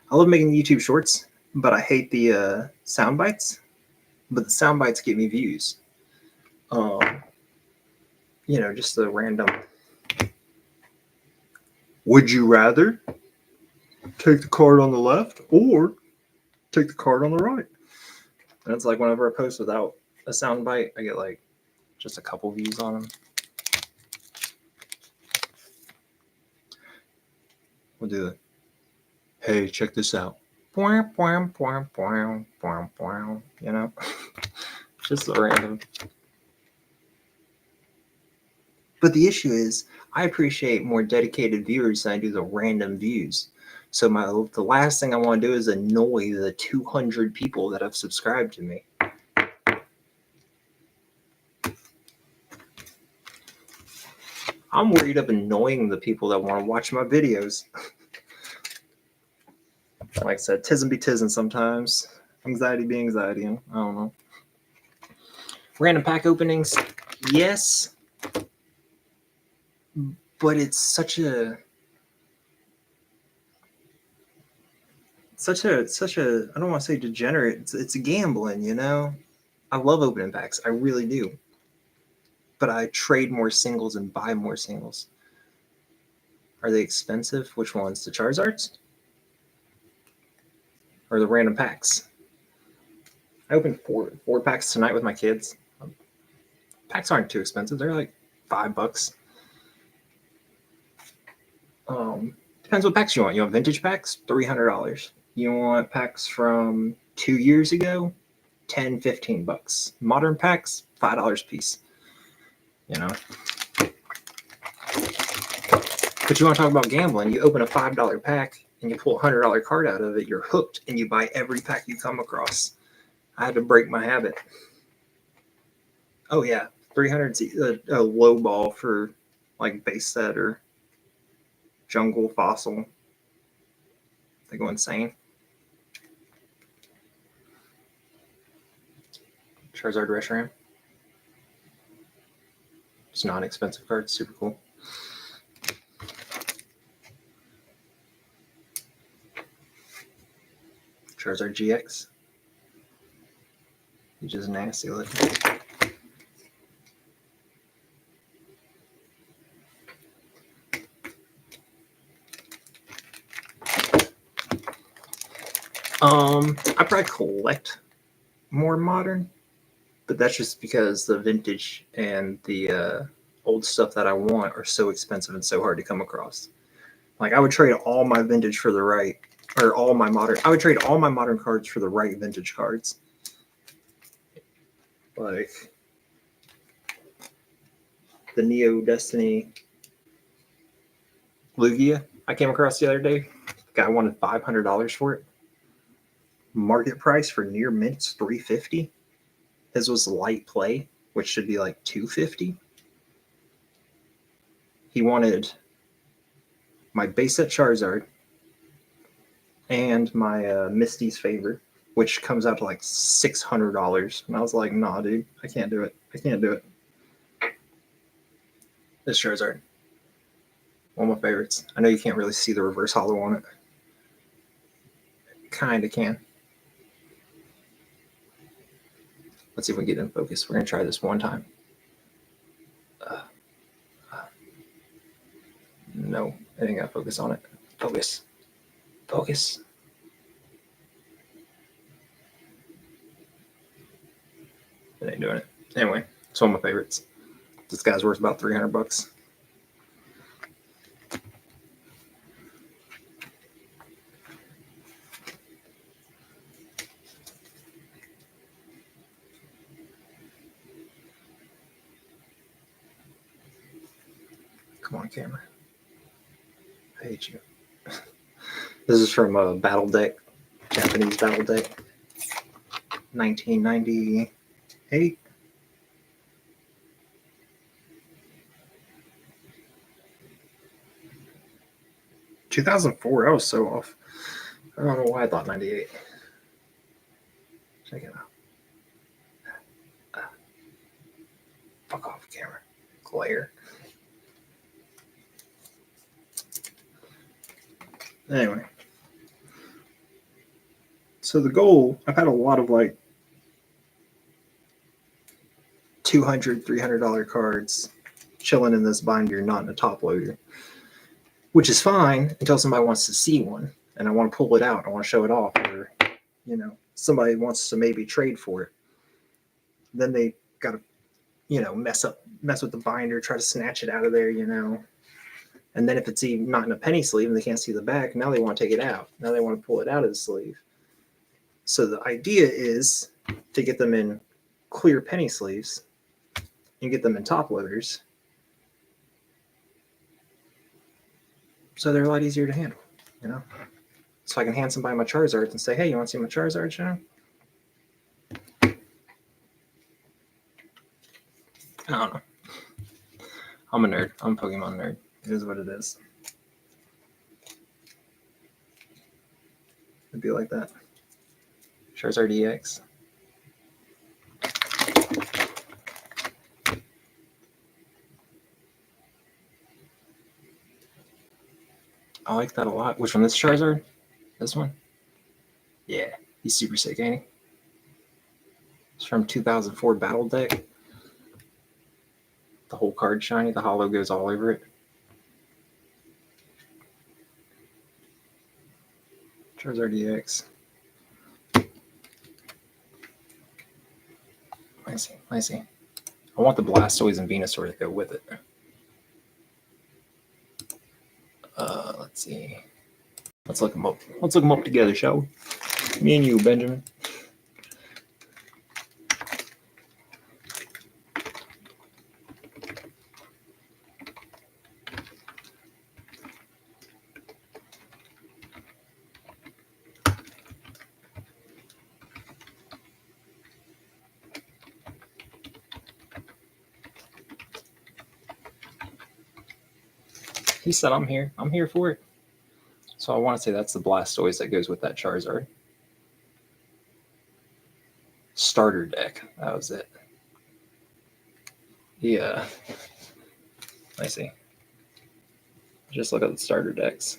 I love making YouTube shorts, but I hate the sound bites. But the sound bites get me views. You know, just the random. Would you rather take the card on the left or take the card on the right? And it's like whenever I post without a sound bite, I get like just a couple views on them. We'll do it. Hey, check this out. You know, just a random. But the issue is, I appreciate more dedicated viewers than I do the random views. So the last thing I want to do is annoy the 200 people that have subscribed to me. I'm worried of annoying the people that want to watch my videos. Like I said, tism be tism sometimes. Anxiety be anxiety. I don't know. Random pack openings, yes. But it's such a I don't want to say degenerate. It's gambling, you know. I love opening packs. I really do. But I trade more singles and buy more singles. Are they expensive? Which ones? The Charizards? Or the random packs? I opened four packs tonight with my kids. Packs aren't too expensive. They're like $5. Depends what packs you want. You want vintage packs? $300. You want packs from 2 years ago? $10-15. Modern packs? $5 a piece. You know. But you want to talk about gambling? You open a $5 pack and you pull a $100 card out of it. You're hooked, and you buy every pack you come across. I had to break my habit. Oh yeah, 300's a low ball for like base set or jungle fossil. They go insane. Charizard Reshiram. It's not an expensive card. Super cool. Charizard GX. He's just nasty looking. I probably collect more modern, but that's just because the vintage and the old stuff that I want are so expensive and so hard to come across. Like I would trade all my vintage for the right, or all my modern. I would trade all my modern cards for the right vintage cards. Like the Neo Destiny Lugia I came across the other day. The guy wanted $500 for it. Market price for near mint's $350. His was light play, which should be like $250. He wanted my base set Charizard and my Misty's Favor. which comes out to like $600. And I was like, nah, dude, I can't do it. I can't do it. This Charizard, one of my favorites. I know you can't really see the reverse holo on it. Kind of can. Let's see if we can get in focus. We're going to try this one time. No, I ain't got to focus on it. Focus. Focus. It ain't doing it. Anyway, it's one of my favorites. This guy's worth about $300. Come on, camera. I hate you. This is from a battle deck, Japanese battle deck, 1998. $2004. I was so off. I don't know why I thought 98. Check it out. Fuck off, camera. Glare. Anyway. So the goal, I've had a lot of like $200, $300 cards chilling in this binder, not in a top loader, which is fine until somebody wants to see one and I want to pull it out. I want to show it off, or, you know, somebody wants to maybe trade for it. Then they got to, you know, mess with the binder, try to snatch it out of there, you know. And then if it's even not in a penny sleeve and they can't see the back, now they want to take it out. Now they want to pull it out of the sleeve. So the idea is to get them in clear penny sleeves and get them in top loaders, so they're a lot easier to handle, you know? So I can hand somebody my Charizards and say, hey, you want to see my Charizard show? I don't know. I'm a nerd. I'm a Pokemon nerd. It is what it is. It'd be like that. Charizard EX. I like that a lot. Which one? This Charizard? This one? Yeah, he's super sick, ain't he? It's from 2004 Battle Deck. The whole card shiny. The holo goes all over it. Charizard EX. I see. I see. I want the Blastoise and Venusaur to go with it. Let's see. Let's look them up. Let's look them up together, shall we? Me and you, Benjamin. He said, I'm here. I'm here for it. So I want to say that's the Blastoise that goes with that Charizard. Starter deck. That was it. Yeah. I see. Just look at the starter decks.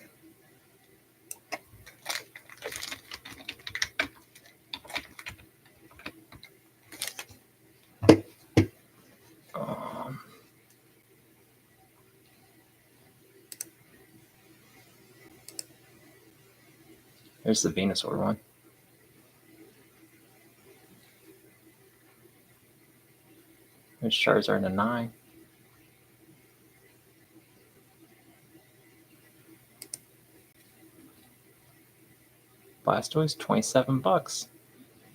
There's the Venusaur one. There's Charizard in a 9. Blastoise, $27.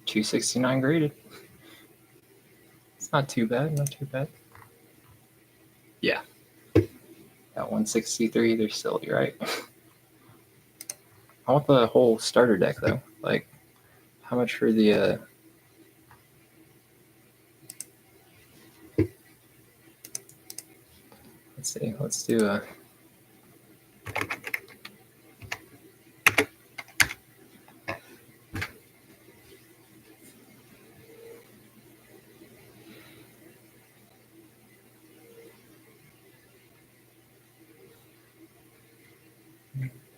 $269 graded. It's not too bad, not too bad. Yeah. Got 163, they're silly, right? I want the whole starter deck though. Like, how much for the let's see, let's do a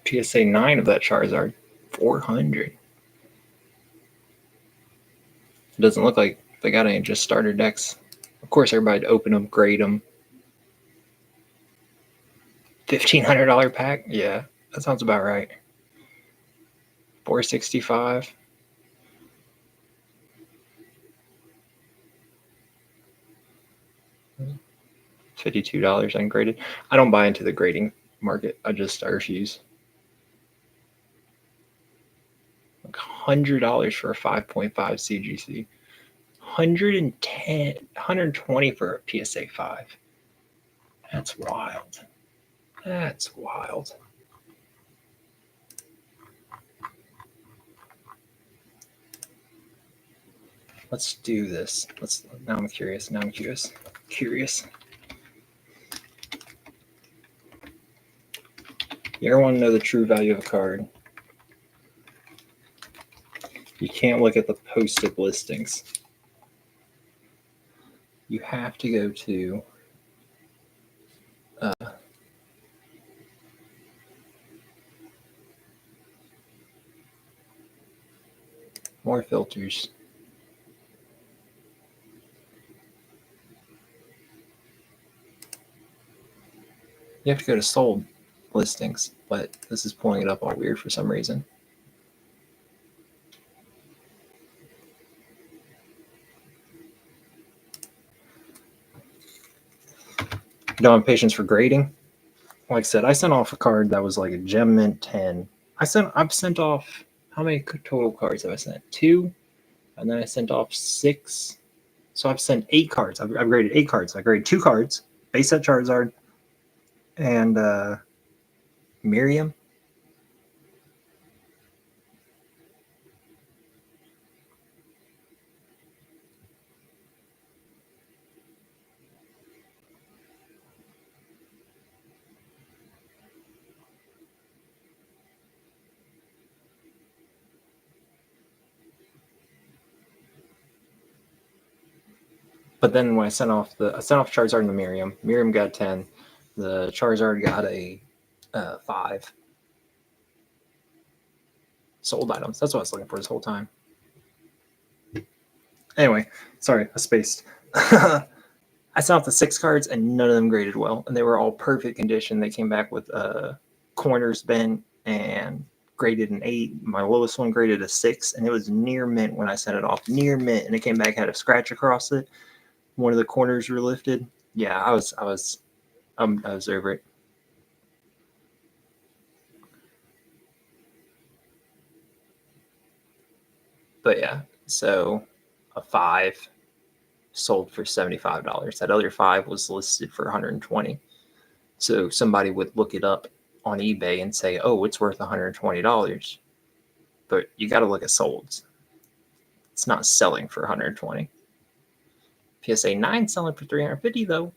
PSA 9 of that Charizard, 400. It doesn't look like they got any just starter decks. Of course, everybody'd open them, grade them. $1,500 pack? Yeah, that sounds about right. 465. $52 ungraded. I don't buy into the grading market. I refuse. Like $100 for a 5.5 CGC. 110, 120 for a PSA 5. That's wild. That's wild. Let's do this. Now I'm curious. Curious. You ever want to know the true value of a card? You can't look at the posted listings. You have to go to more filters. You have to go to sold listings, but this is pulling it up all weird for some reason. You don't have patience for grading? Like I said, I sent off a card that was like a gem mint 10. I've sent off, how many total cards have I sent? 2, and then I sent off 6. So I've sent 8 cards. I've graded 8 cards. I graded 2 cards, base set Charizard and Miriam. But then when I sent off Charizard and the Miriam. Miriam got 10. The Charizard got a 5. Sold items. That's what I was looking for this whole time. Anyway, sorry, I spaced. I sent off the 6 cards and none of them graded well, and they were all perfect condition. They came back with corners bent and graded an 8. My lowest one graded a 6, and it was near mint when I sent it off. Near mint, and it came back, had a scratch across it. One of the corners were lifted. Yeah, I was over it. But yeah, so a 5 sold for $75. That other 5 was listed for $120. So somebody would look it up on eBay and say, "Oh, it's worth $120." But you got to look at solds. It's not selling for $120. PSA 9 selling for $350 though.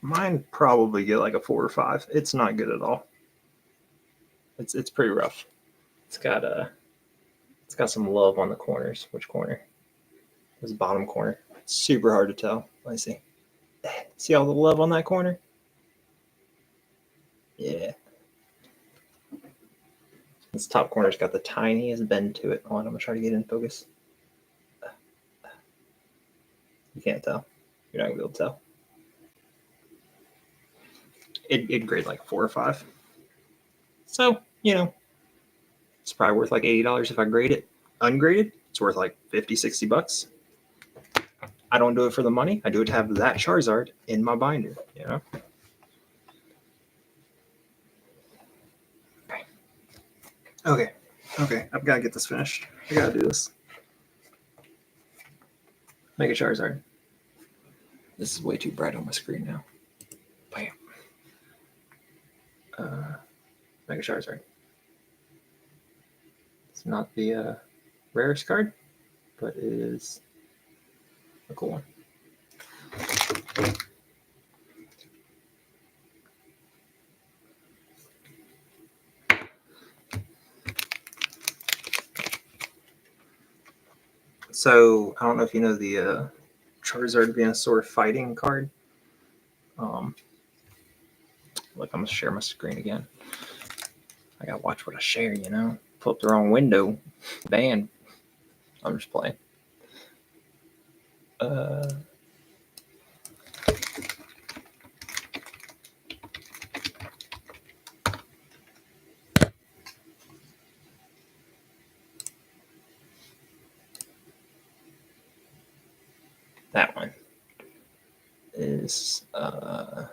Mine probably get like a 4 or 5. It's not good at all. It's pretty rough. It's got some love on the corners. Which corner? This bottom corner. It's super hard to tell. Let me see. See all the love on that corner? Yeah. This top corner's got the tiniest bend to it. Hold on, I'm gonna try to get in focus. You can't tell. You're not gonna be able to tell. It'd grade like 4 or 5. So, it's probably worth like $80 if I grade it. Ungraded, it's worth like $50-$60. I don't do it for the money. I do it to have that Charizard in my binder, Okay. I've got to get this finished. I got to do this. Make a Charizard. This is way too bright on my screen now. Bam. Mega Charizard. It's not the rarest card, but it is a cool one. So I don't know if you know the Charizard Venusaur fighting card. Look, I'm gonna share my screen again. I gotta watch what I share, you know. Pull up the wrong window. Ban. I'm just playing. That one is there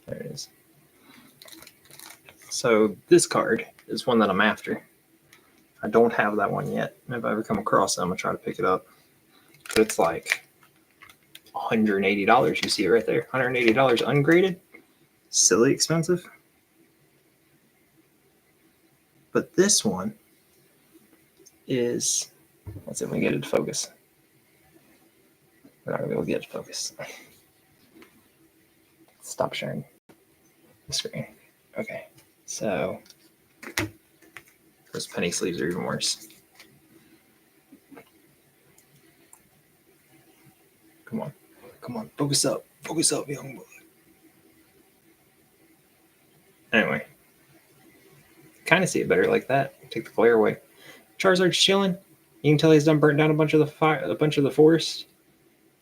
it is. So this card is one that I'm after. I don't have that one yet. If I ever come across it, I'm gonna try to pick it up. But it's like $180. You see it right there. $180 ungraded. Silly expensive. But this one is, let's see if we can get it to focus. We're not gonna be able to get it to focus. Stop sharing the screen. Okay, so those penny sleeves are even worse. Come on, come on, focus up, young boy. Anyway, kind of see it better like that. Take the glare away. Charizard's chilling. You can tell he's done burnt down a bunch of the forest.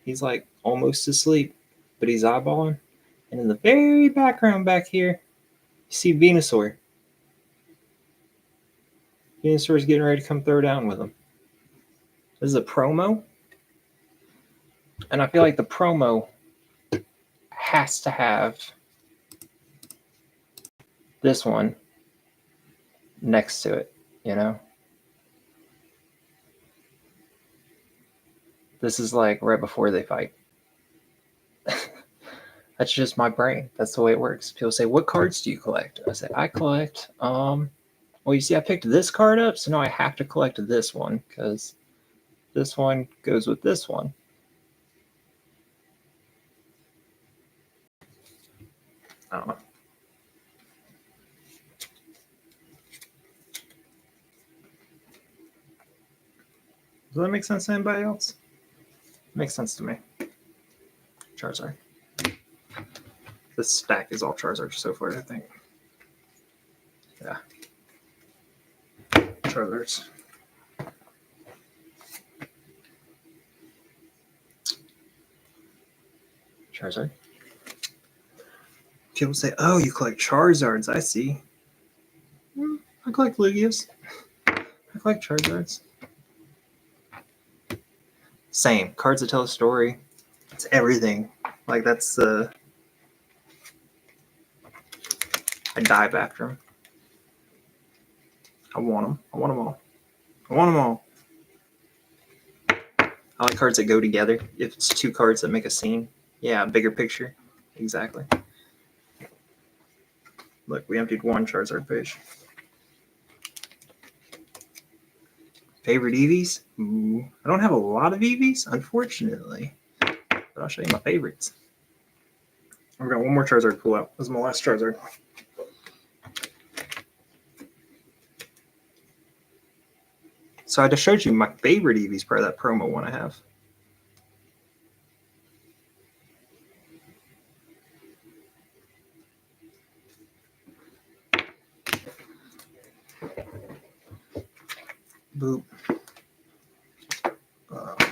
He's like almost asleep, but he's eyeballing. And in the very background back here, you see Venusaur. Venusaur's getting ready to come throw down with him. This is a promo. And I feel like the promo has to have this one next to it, you know? This is like right before they fight. That's just my brain. That's the way it works. People say, what cards do you collect? I say, I collect, well, you see, I picked this card up, so now I have to collect this one because this one goes with this one. I don't know. Does that make sense to anybody else? It makes sense to me. Charizard. This stack is all Charizard so far, I think. Yeah. Charizards. Charizard. People say, oh, you collect Charizards. I see. I collect Lugias. I collect Charizards. Same. Cards that tell a story. It's everything. Like, that's the... I dive after them. I want them. I want them all. I want them all. I like cards that go together. If it's two cards that make a scene. Yeah, bigger picture. Exactly. Look, we emptied one Charizard page. Favorite EVs? Ooh, I don't have a lot of EVs, unfortunately. But I'll show you my favorites. I've got one more Charizard to pull out. This is my last Charizard. So I just showed you my favorite EVs part of that promo one I have. Boop.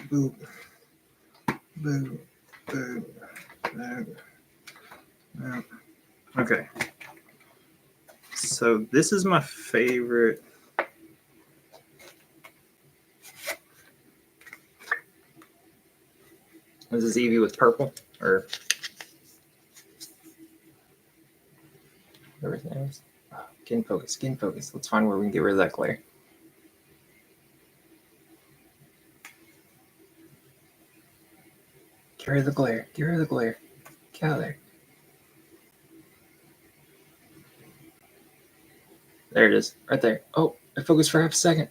Boop. Boop. Boop. Boop. Boop. Okay. So this is my favorite. This is Eevee with purple, or whatever his name is. Get in focus, get in focus. Let's find where we can get rid of that glare. Get rid of the glare, get rid of the glare. Get out of there. There it is, right there. Oh, I focused for half a second.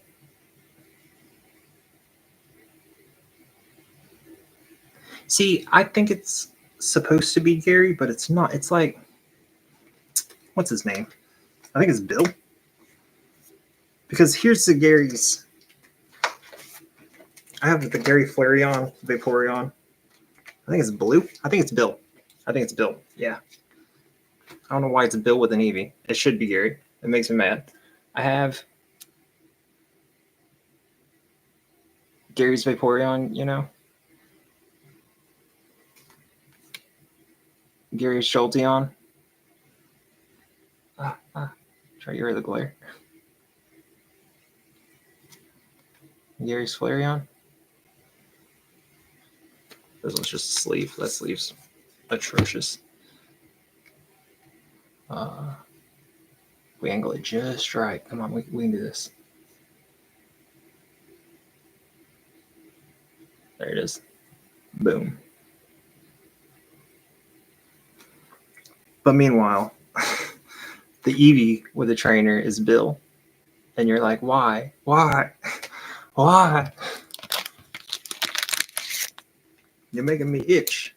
See, I think it's supposed to be Gary, but it's not. It's like, what's his name? I think it's Bill. Because here's the Gary's. I have the Gary Flareon, Vaporeon. I think it's blue. I think it's Bill. Yeah. I don't know why it's a Bill with an Eevee. It should be Gary. It makes me mad. I have Gary's Vaporeon, you know. Gary's Jolteon. Try to hear the glare. Gary's Flareon. This one's just a sleeve. That sleeve's atrocious. We angle it just right. Come on, we can do this. There it is. Boom. But meanwhile, the Eevee with the trainer is Bill. And you're like, why? Why? Why? You're making me itch.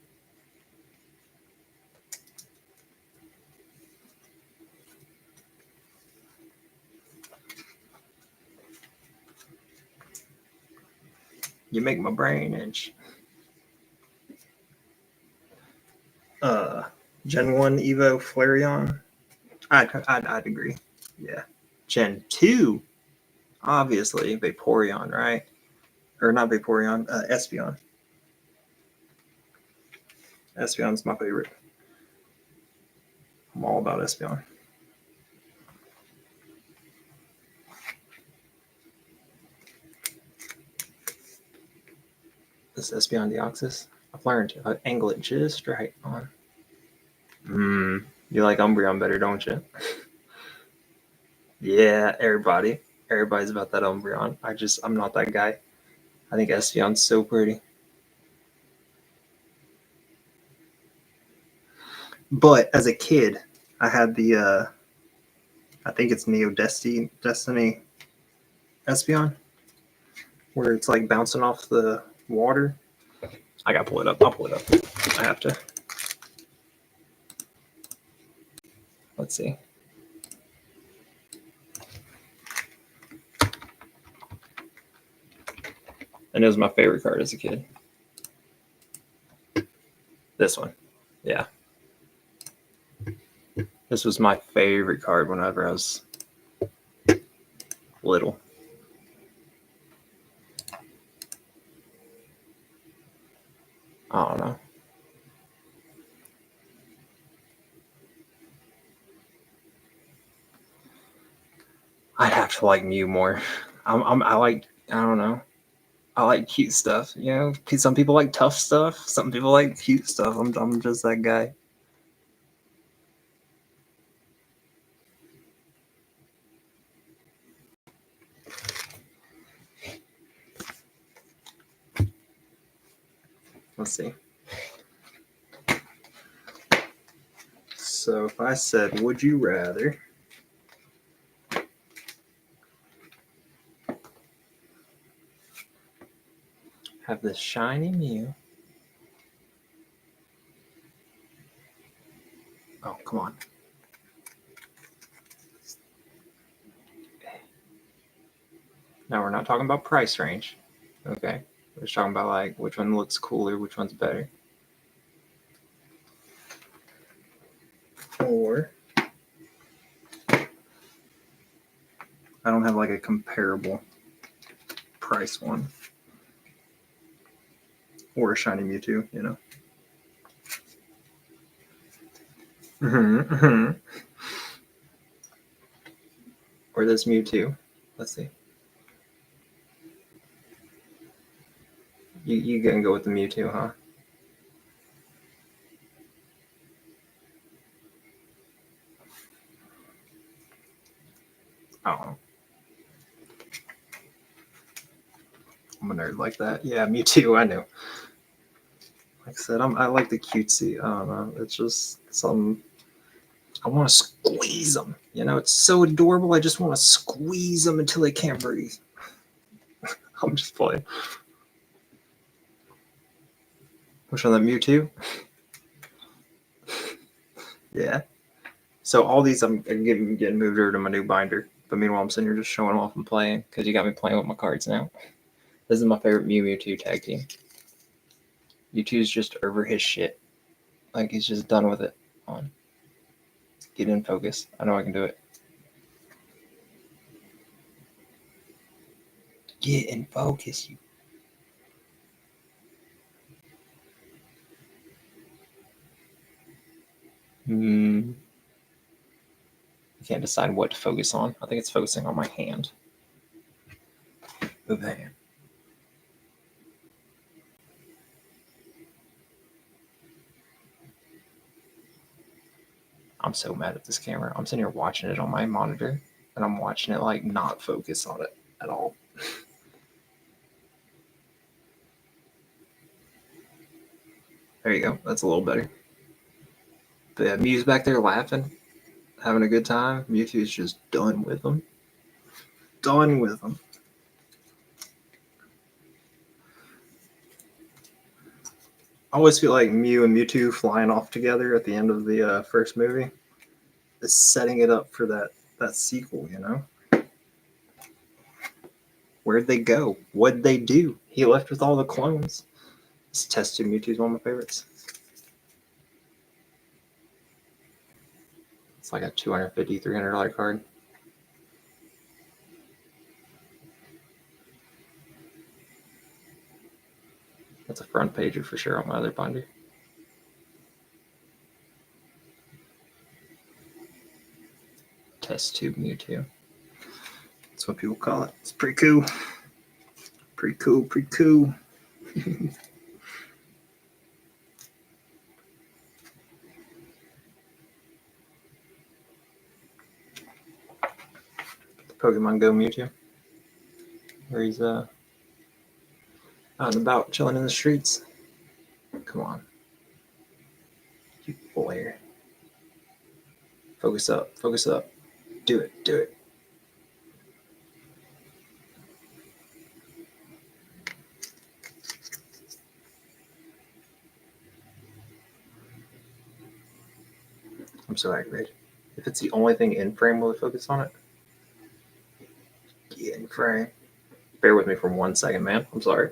You make my brain itch. Gen 1 Evo Flareon. I'd agree. Yeah. Gen 2, obviously, Vaporeon, right? Or not Vaporeon, Espeon. Espeon's my favorite. I'm all about Espeon. This Espeon Deoxys, I've learned to angle it just right on. You like Umbreon better, don't you? Yeah, everybody's about that Umbreon. I'm not that guy. I think Espeon's so pretty. But as a kid, I had the I think it's Neo Destiny Espeon, where it's like bouncing off the water. I gotta pull it up. I'll pull it up. I have to. Let's see. And it was my favorite card as a kid. This one. Yeah. This was my favorite card whenever I was little. I don't know. I'd have to like Mew more. I don't know. I like cute stuff, you know. Some people like tough stuff. Some people like cute stuff. I'm just that guy. Let's see. So if I said, would you rather have this shiny Mew? Oh, come on. Now we're not talking about price range. Okay. We're just talking about like which one looks cooler, which one's better. Or I don't have like a comparable price one. Or a shiny Mewtwo, you know. Or this Mewtwo. Let's see. You gonna go with the Mewtwo, huh? I don't know. I'm a nerd like that. Yeah, Mewtwo, I know. Like I said, I like the cutesy. I don't know. It's just something. I want to squeeze them. You know, it's so adorable. I just want to squeeze them until they can't breathe. I'm just playing. Which one, the Mewtwo? Yeah. So all these I'm getting moved over to my new binder. But meanwhile, I'm sitting here just showing off and playing because you got me playing with my cards now. This is my favorite Mewtwo tag team. Mewtwo's just over his shit. Like, he's just done with it. On. Get in focus. I know I can do it. Get in focus, you. I can't decide what to focus on. I think it's focusing on my hand. Move the hand. I'm so mad at this camera. I'm sitting here watching it on my monitor, and I'm watching it like not focus on it at all. There you go. That's a little better. But yeah, Mew's back there laughing, having a good time. Mewtwo's just done with them. Done with them. I always feel like Mew and Mewtwo flying off together at the end of the first movie is setting it up for that sequel, you know? Where'd they go? What'd they do? He left with all the clones. This Test Tube Mewtwo is one of my favorites. It's like a $250, $300 card. That's a front pager for sure on my other binder. Test Tube Mewtwo. That's what people call it. It's pretty cool. Pretty cool, pretty cool. Pokemon Go Mewtwo. Where he's out and about chilling in the streets. Come on. You boy. Focus up, focus up. Do it, do it. I'm so aggravated. If it's the only thing in frame, will it focus on it? Get in frame. Bear with me for 1 second, man. I'm sorry.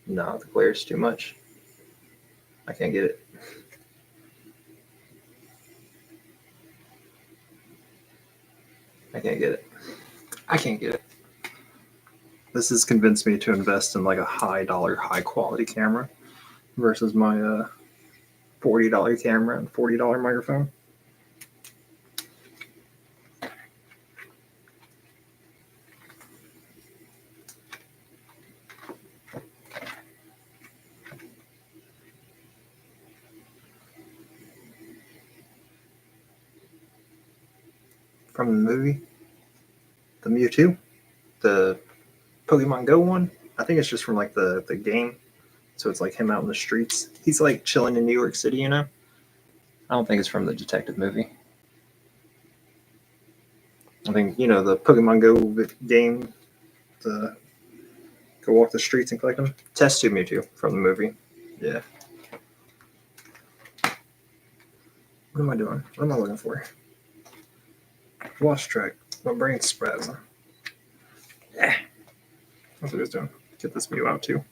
No, the glare's too much. I can't get it. I can't get it. I can't get it. This has convinced me to invest in like a high quality camera versus my $40 camera and $40 microphone. From the movie, the Mewtwo, the Pokemon Go one. I think it's just from like the game. So it's like him out in the streets. He's like chilling in New York City, you know? I don't think it's from the detective movie. I think, you know, the Pokemon Go game, the go walk the streets and collect them. Test Tube Mewtwo from the movie. Yeah. What am I doing? What am I looking for? Lost track. My brain's spazzing. Yeah. That's what he's doing. Get this Mew out too.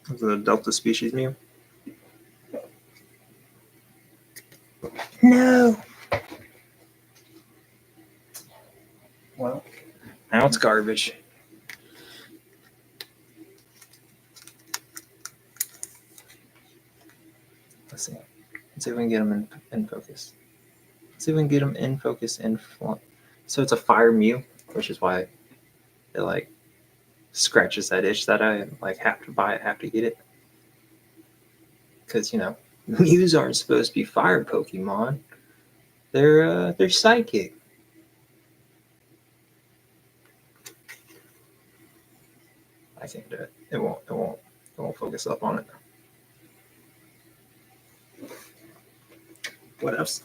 This is a Delta species Mew. No. Well, now it's garbage. Let's see. Let's see if we can get him in focus. Let's see if we can get him in focus in front. So it's a fire Mew, which is why it like scratches that itch that I like have to buy it, have to get it. Because, you know, Mews aren't supposed to be fire Pokemon. They're psychic. I can't do it. It won't focus up on it. What else?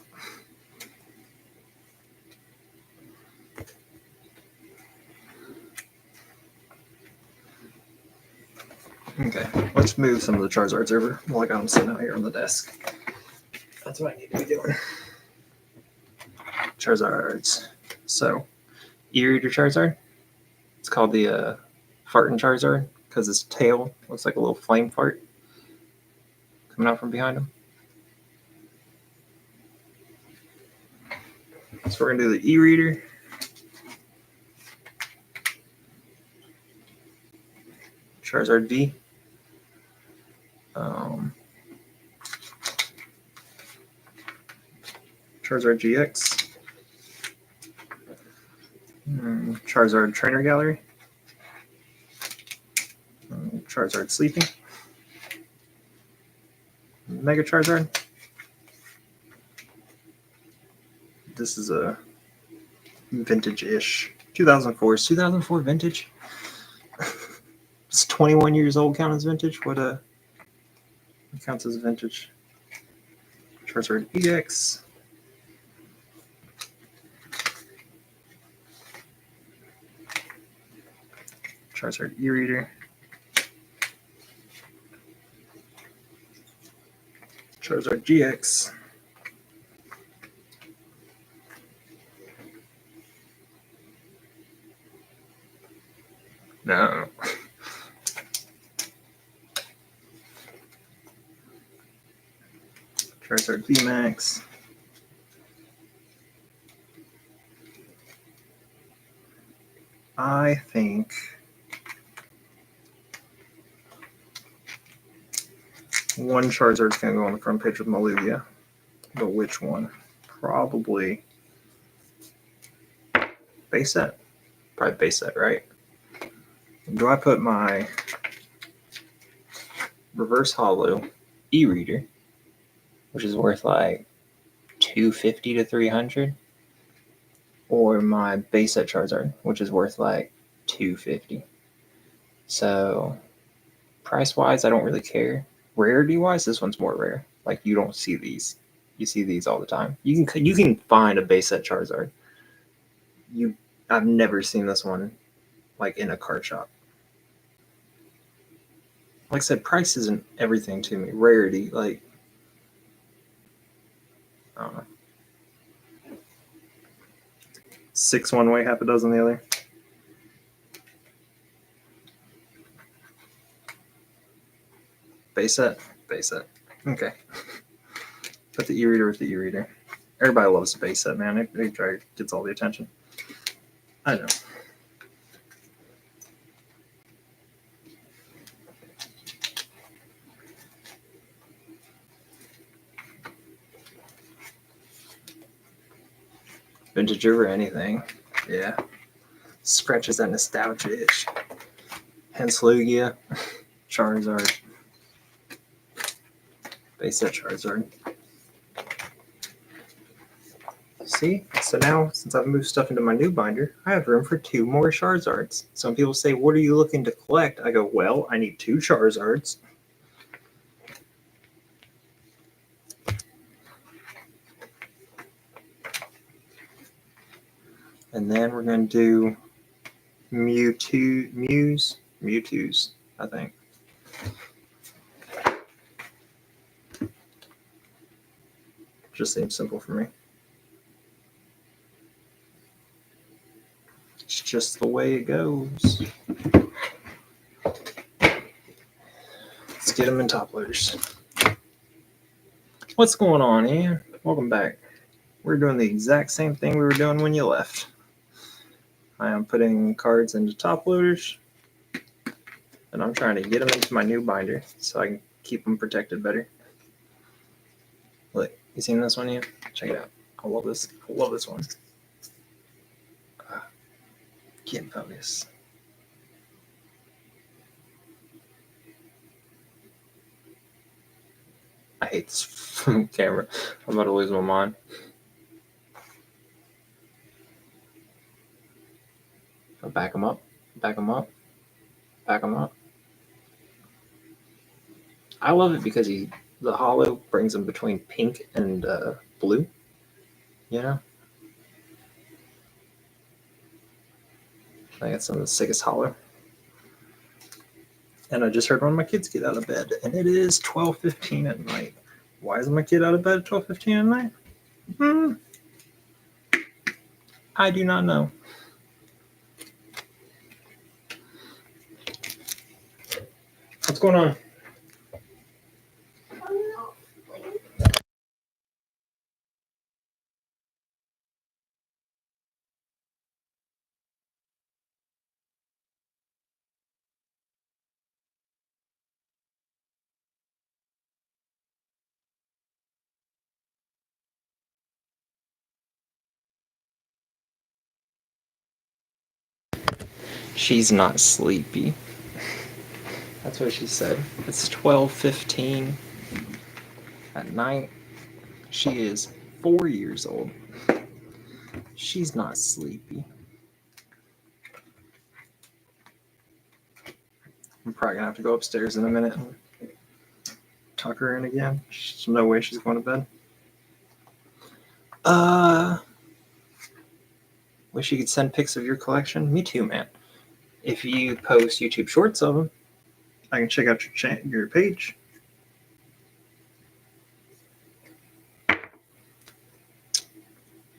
Let's move some of the Charizards over while I got them sitting out here on the desk. That's what I need to be doing. Charizards. So, E-Reader Charizard. It's called the Fartin' Charizard because his tail looks like a little flame fart coming out from behind him. So we're going to do the E-Reader. Charizard V. Charizard GX. Charizard Trainer Gallery. Charizard Sleeping. Mega Charizard. This is a vintage-ish. 2004. Is 2004 vintage? It's 21 years old count as vintage? What counts as vintage? Charizard EX. Charizard E-Reader. Charizard GX. No. Charizard VMAX. I think one Charizard's going to go on the front page with Malugia. But which one? Probably base set. Probably base set, right? Do I put my reverse holo e-reader, which is worth like $250 to $300, or my base set Charizard, which is worth like $250? So price wise, I don't really care. Rarity wise, this one's more rare. Like, you don't see these. You see these all the time. You can find a base set Charizard. I've never seen this one like in a card shop. Like I said, price isn't everything to me. Rarity, like, I don't know. 6 one way, half a dozen the other. Base set. Okay. Put the e-reader with the e-reader. Everybody loves the base set, man. It gets all the attention. I know. Vintage over anything. Yeah. Scratches that nostalgia itch. Hence Lugia. Charizard. Base set Charizard. See? So now, since I've moved stuff into my new binder, I have room for 2 more Charizards. Some people say, what are you looking to collect? I go, well, I need 2 Charizards. And then we're going to do Mewtwo's, I think. Just seems simple for me. It's just the way it goes. Let's get them in top loaders. What's going on, Ian? Welcome back. We're doing the exact same thing we were doing when you left. I am putting cards into top loaders, and I'm trying to get them into my new binder so I can keep them protected better. Look, you seen this one yet? Check it out. I love this. I love this one. Can't focus. I hate this camera. I'm about to lose my mind. I'll back him up. Back him up. Back him up. I love it because the holo brings him between pink and blue. You know? I think it's some of the sickest holo. And I just heard one of my kids get out of bed, and it is 12:15 at night. Why is my kid out of bed at 12:15 at night? I do not know. What's going on? She's not sleepy. That's what she said. It's 12:15 at night. She is 4 years old. She's not sleepy. I'm probably gonna have to go upstairs in a minute and tuck her in again. There's no way she's going to bed. Wish you could send pics of your collection. Me too, man. If you post YouTube shorts of them, I can check out your page.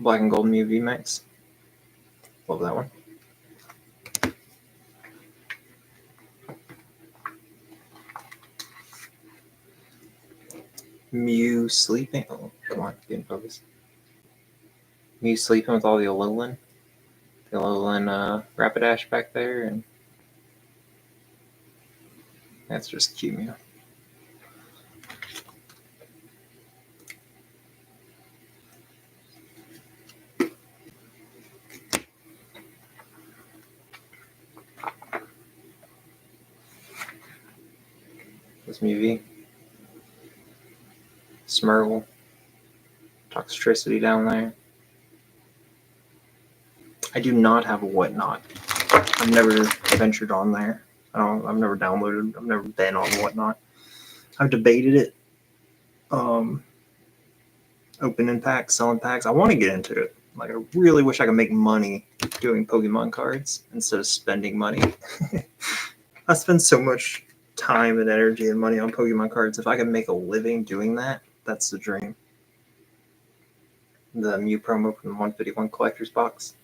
Black and gold Mew VMAX. Love that one. Mew sleeping. Oh, come on, get in focus. Mew sleeping with all the Alolan. The Alolan Rapidash back there, and that's just cute, Mew. This Mew V. Smurgle. Toxtricity down there. I do not have a Whatnot. I've never ventured on there. I've never downloaded. I've never been on Whatnot. I've debated it. Opening packs, selling packs. I want to get into it. Like, I really wish I could make money doing Pokemon cards instead of spending money. I spend so much time and energy and money on Pokemon cards. If I could make a living doing that, that's the dream. The Mew promo from the 151 collector's box.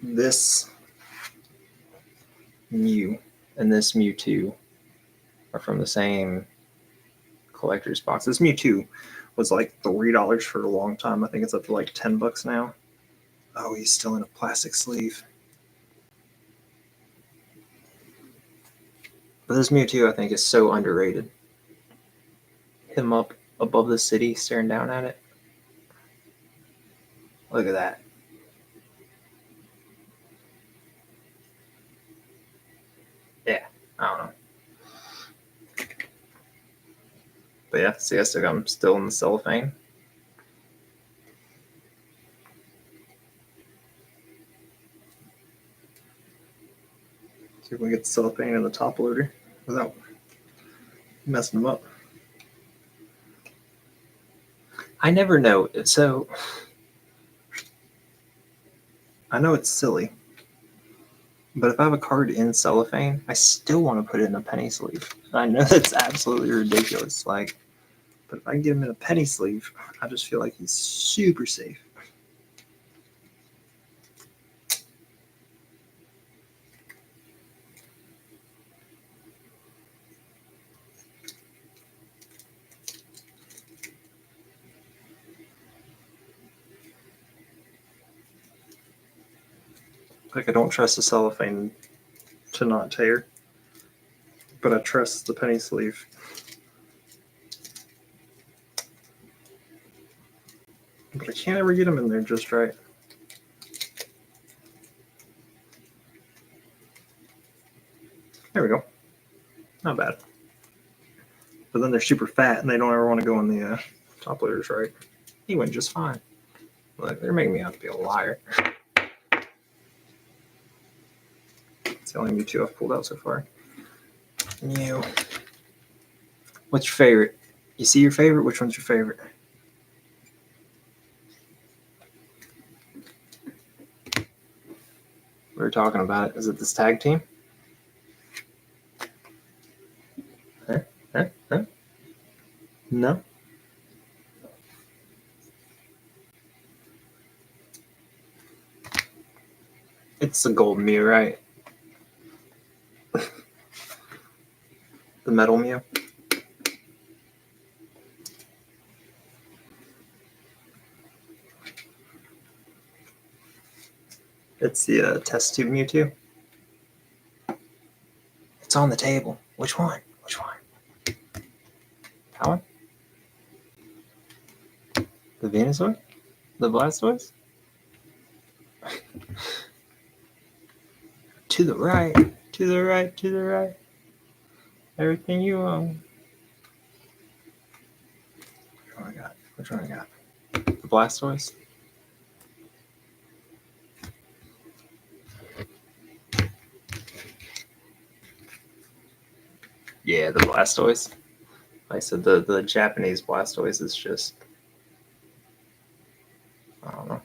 This Mew and this Mewtwo are from the same collector's box. This Mewtwo was like $3 for a long time. I think it's up to like $10 now. Oh, he's still in a plastic sleeve. But this Mewtwo, I think, is so underrated. Him up above the city, staring down at it. Look at that. Yeah, I don't know. But yeah, see, I'm still in the cellophane. See if we can get the cellophane in the top loader without messing them up. I never know. So I know it's silly, but if I have a card in cellophane, I still want to put it in a penny sleeve. And I know that's absolutely ridiculous. Like, but if I can get him in a penny sleeve, I just feel like he's super safe. Like, I don't trust the cellophane to not tear, but I trust the penny sleeve. But I can't ever get them in there just right. There we go. Not bad. But then they're super fat and they don't ever want to go in the top loaders right. He went just fine. Look, they're making me out to be a liar. It's the only Mewtwo I've pulled out so far. Mew. What's your favorite? You see your favorite? Which one's your favorite? We were talking about it. Is it this tag team? No. It's the gold Mew, right? The metal Mew. It's the test tube Mewtwo. It's on the table. Which one? Which one? That one? The Venusaur? The Blastoise? To the right. To the right. To the right. Everything you own. Which one I got? Which one I got? The Blastoise? Yeah, the Blastoise. Like I said, the Japanese Blastoise is just, I don't know.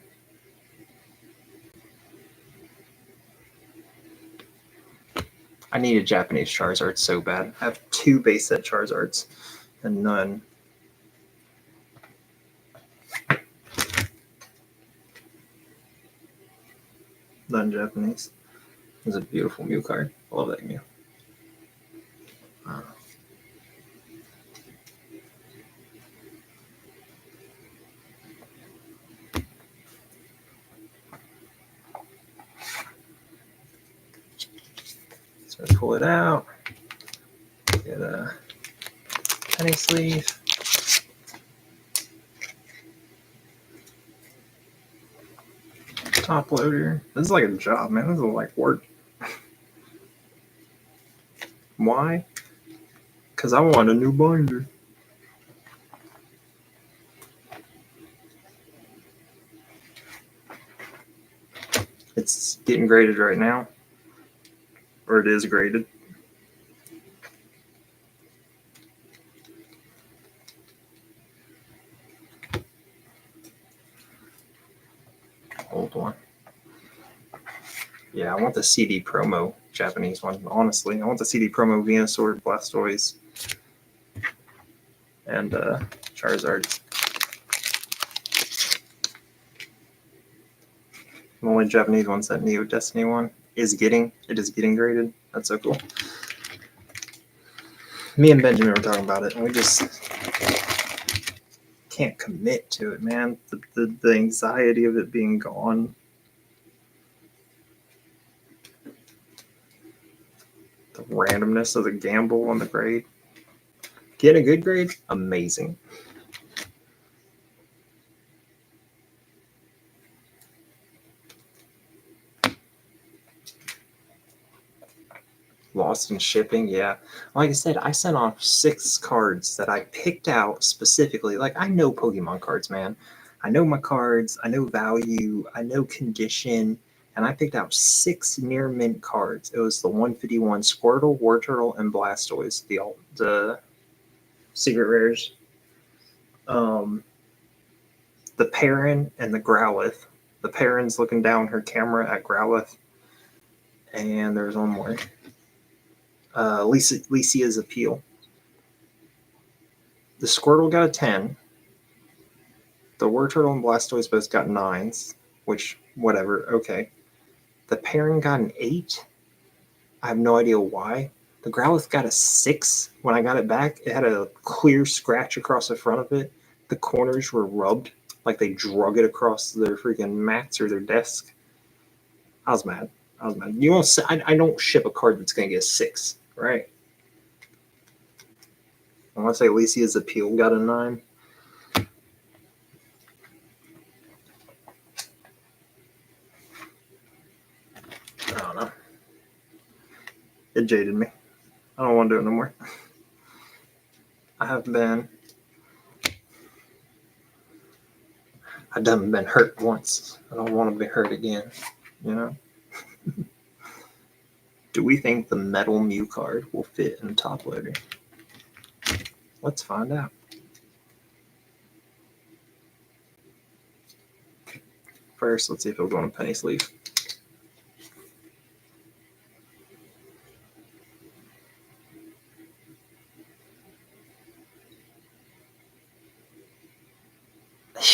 I need a Japanese Charizard so bad. I have 2 base set Charizards and none. None Japanese. It's a beautiful Mew card. I love that Mew. So I pull it out. Get a penny sleeve. Top loader. This is like a job, man. This is like work. Why? Because I want a new binder. It's getting graded right now. Or it is graded. Old one. Yeah, I want the CD promo Japanese one. Honestly, I want the CD promo Venusaur, Blastoise, and Charizard. The only Japanese one's that Neo Destiny one is getting graded. That's so cool. Me and Benjamin were talking about it, and we just can't commit to it, man. The anxiety of it being gone. The randomness of the gamble on the grade. Get a good grade, amazing. Lost in shipping, yeah. Like I said, I sent off 6 cards that I picked out specifically. Like, I know Pokemon cards, man. I know my cards, I know value, I know condition, and I picked out 6 near mint cards. It was the 151 Squirtle, Wartortle, and Blastoise, the secret rares. The Perrin and the Growlithe. The Perrin's looking down her camera at Growlithe. And there's one more. Lisia's Appeal. The Squirtle got a 10. The Wartortle and Blastoise both got 9s, which, whatever, okay. The Perrin got an 8. I have no idea why. The Growlithe got a 6. When I got it back, it had a clear scratch across the front of it. The corners were rubbed, like they drug it across their freaking mats or their desk. I was mad. You won't say, I don't ship a card that's going to get a 6, right? I want to say Alicia's Appeal got a 9. I don't know. It jaded me. I don't want to do it no more. I have been. I've done been hurt once. I don't want to be hurt again. You know? Do we think the metal Mew card will fit in the top loader? Let's find out. First, let's see if it'll go on a penny sleeve.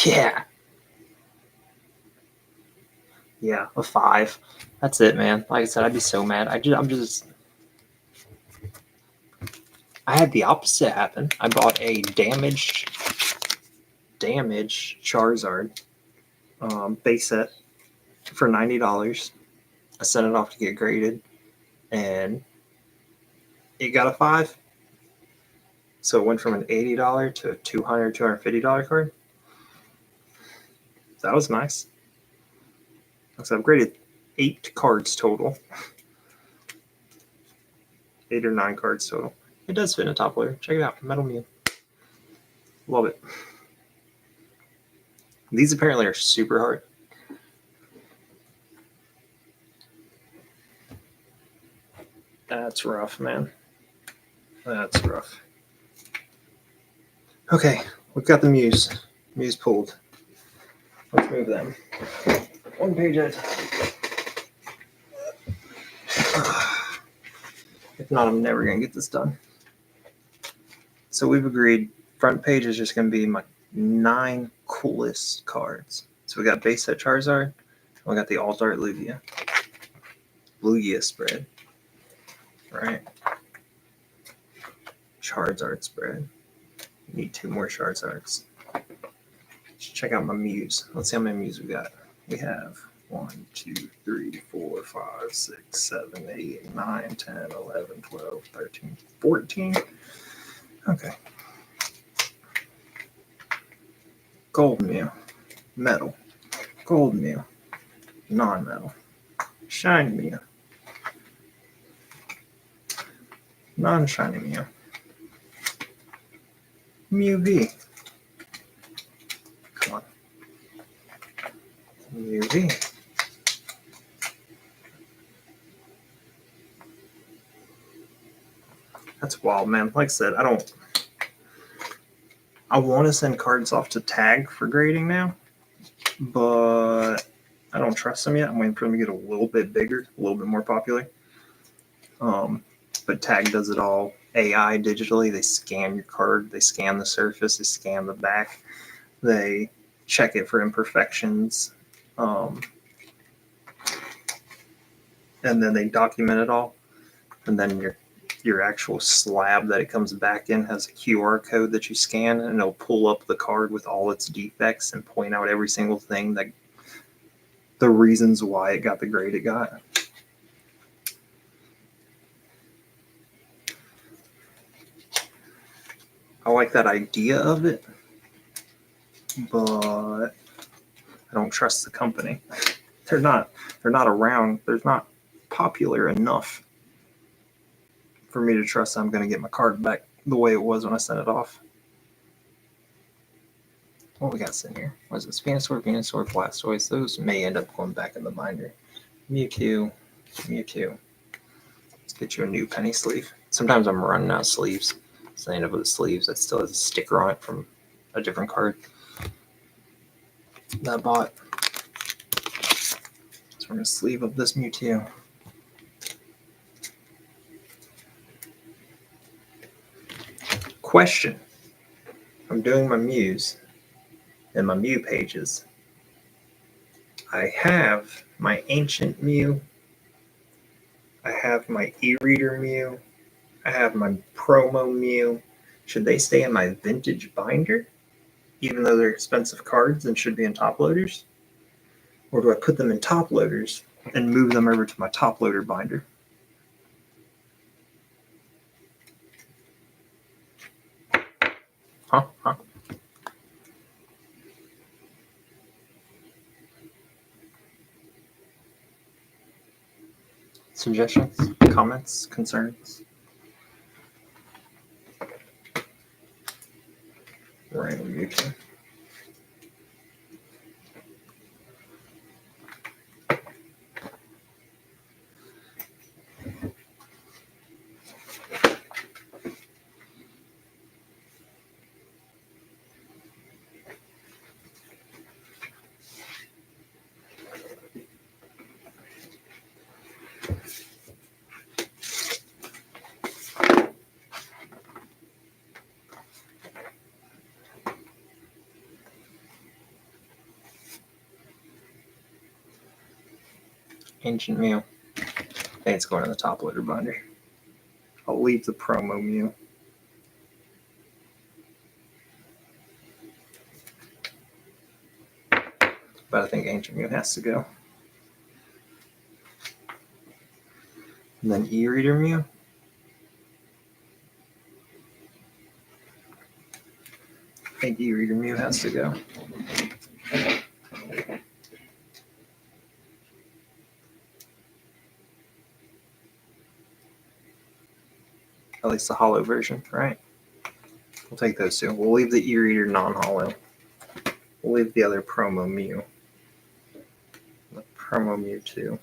Yeah. Yeah, a 5. That's it, man. Like I said, I'd be so mad. I had the opposite happen. I bought a damaged Charizard base set for $90. I sent it off to get graded, and it got a 5. So it went from an $80 to a $250 card. That was nice. So I've graded 8 cards total. 8 or 9 cards total. It does fit in a top loader. Check it out. Metal Mew. Love it. These apparently are super hard. That's rough, man. That's rough. Okay, we've got the Mews. Mews pulled. Let's move them. One page at a time. If not, I'm never going to get this done. So we've agreed front page is just going to be my 9 coolest cards. So we got base set Charizard. We got the Alt Art Lugia. Lugia spread. Right. Charizard spread. Need 2 more Charizards. Let's check out my Mews. Let's see how many Mews we got. We have 1, 2, 3, 4, 5, 6, 7, 8, 9, 10, 11, 12, 13, 14. Okay. Gold Mew. Metal. Gold Mew. Non-metal. Shiny Mew. Non-shiny Mew. Mew V. Come on. Mew V. That's wild, man. Like I said, I want to send cards off to Tag for grading now, but I don't trust them yet. I'm waiting for them to get a little bit bigger, a little bit more popular. But Tag does it all AI digitally. They scan your card, they scan the surface, they scan the back, they check it for imperfections, and then they document it all. And then your actual slab that it comes back in has a QR code that you scan, and it'll pull up the card with all its defects and point out every single thing, that the reasons why it got the grade it got. I like that idea of it, but I don't trust the company. They're not around. They're not popular enough for me to trust I'm going to get my card back the way it was when I sent it off. What we got sitting here? Was it Spinosaur, Venusaur, Blastoise? Those may end up going back in the binder. Mewtwo. Let's get you a new penny sleeve. Sometimes I'm running out of sleeves. So I end up with the sleeves that still has a sticker on it from a different card that I bought. So we're going to sleeve up this Mewtwo. Question. I'm doing my Mews and my Mew pages. I have my Ancient Mew. I have my e-reader Mew. I have my promo Mew. Should they stay in my vintage binder, even though they're expensive cards and should be in top loaders? Or do I put them in top loaders and move them over to my top loader binder? Huh? Suggestions, comments, concerns? Random YouTube. Ancient Mew. I think it's going in the top loader binder. I'll leave the promo Mew. But I think Ancient Mew has to go. And then E-Reader Mew. I think E-Reader Mew has to go. At least the hollow version, right? We'll take those two. We'll leave the E-Reader non-hollow. We'll leave the other promo Mew. The promo Mew 2.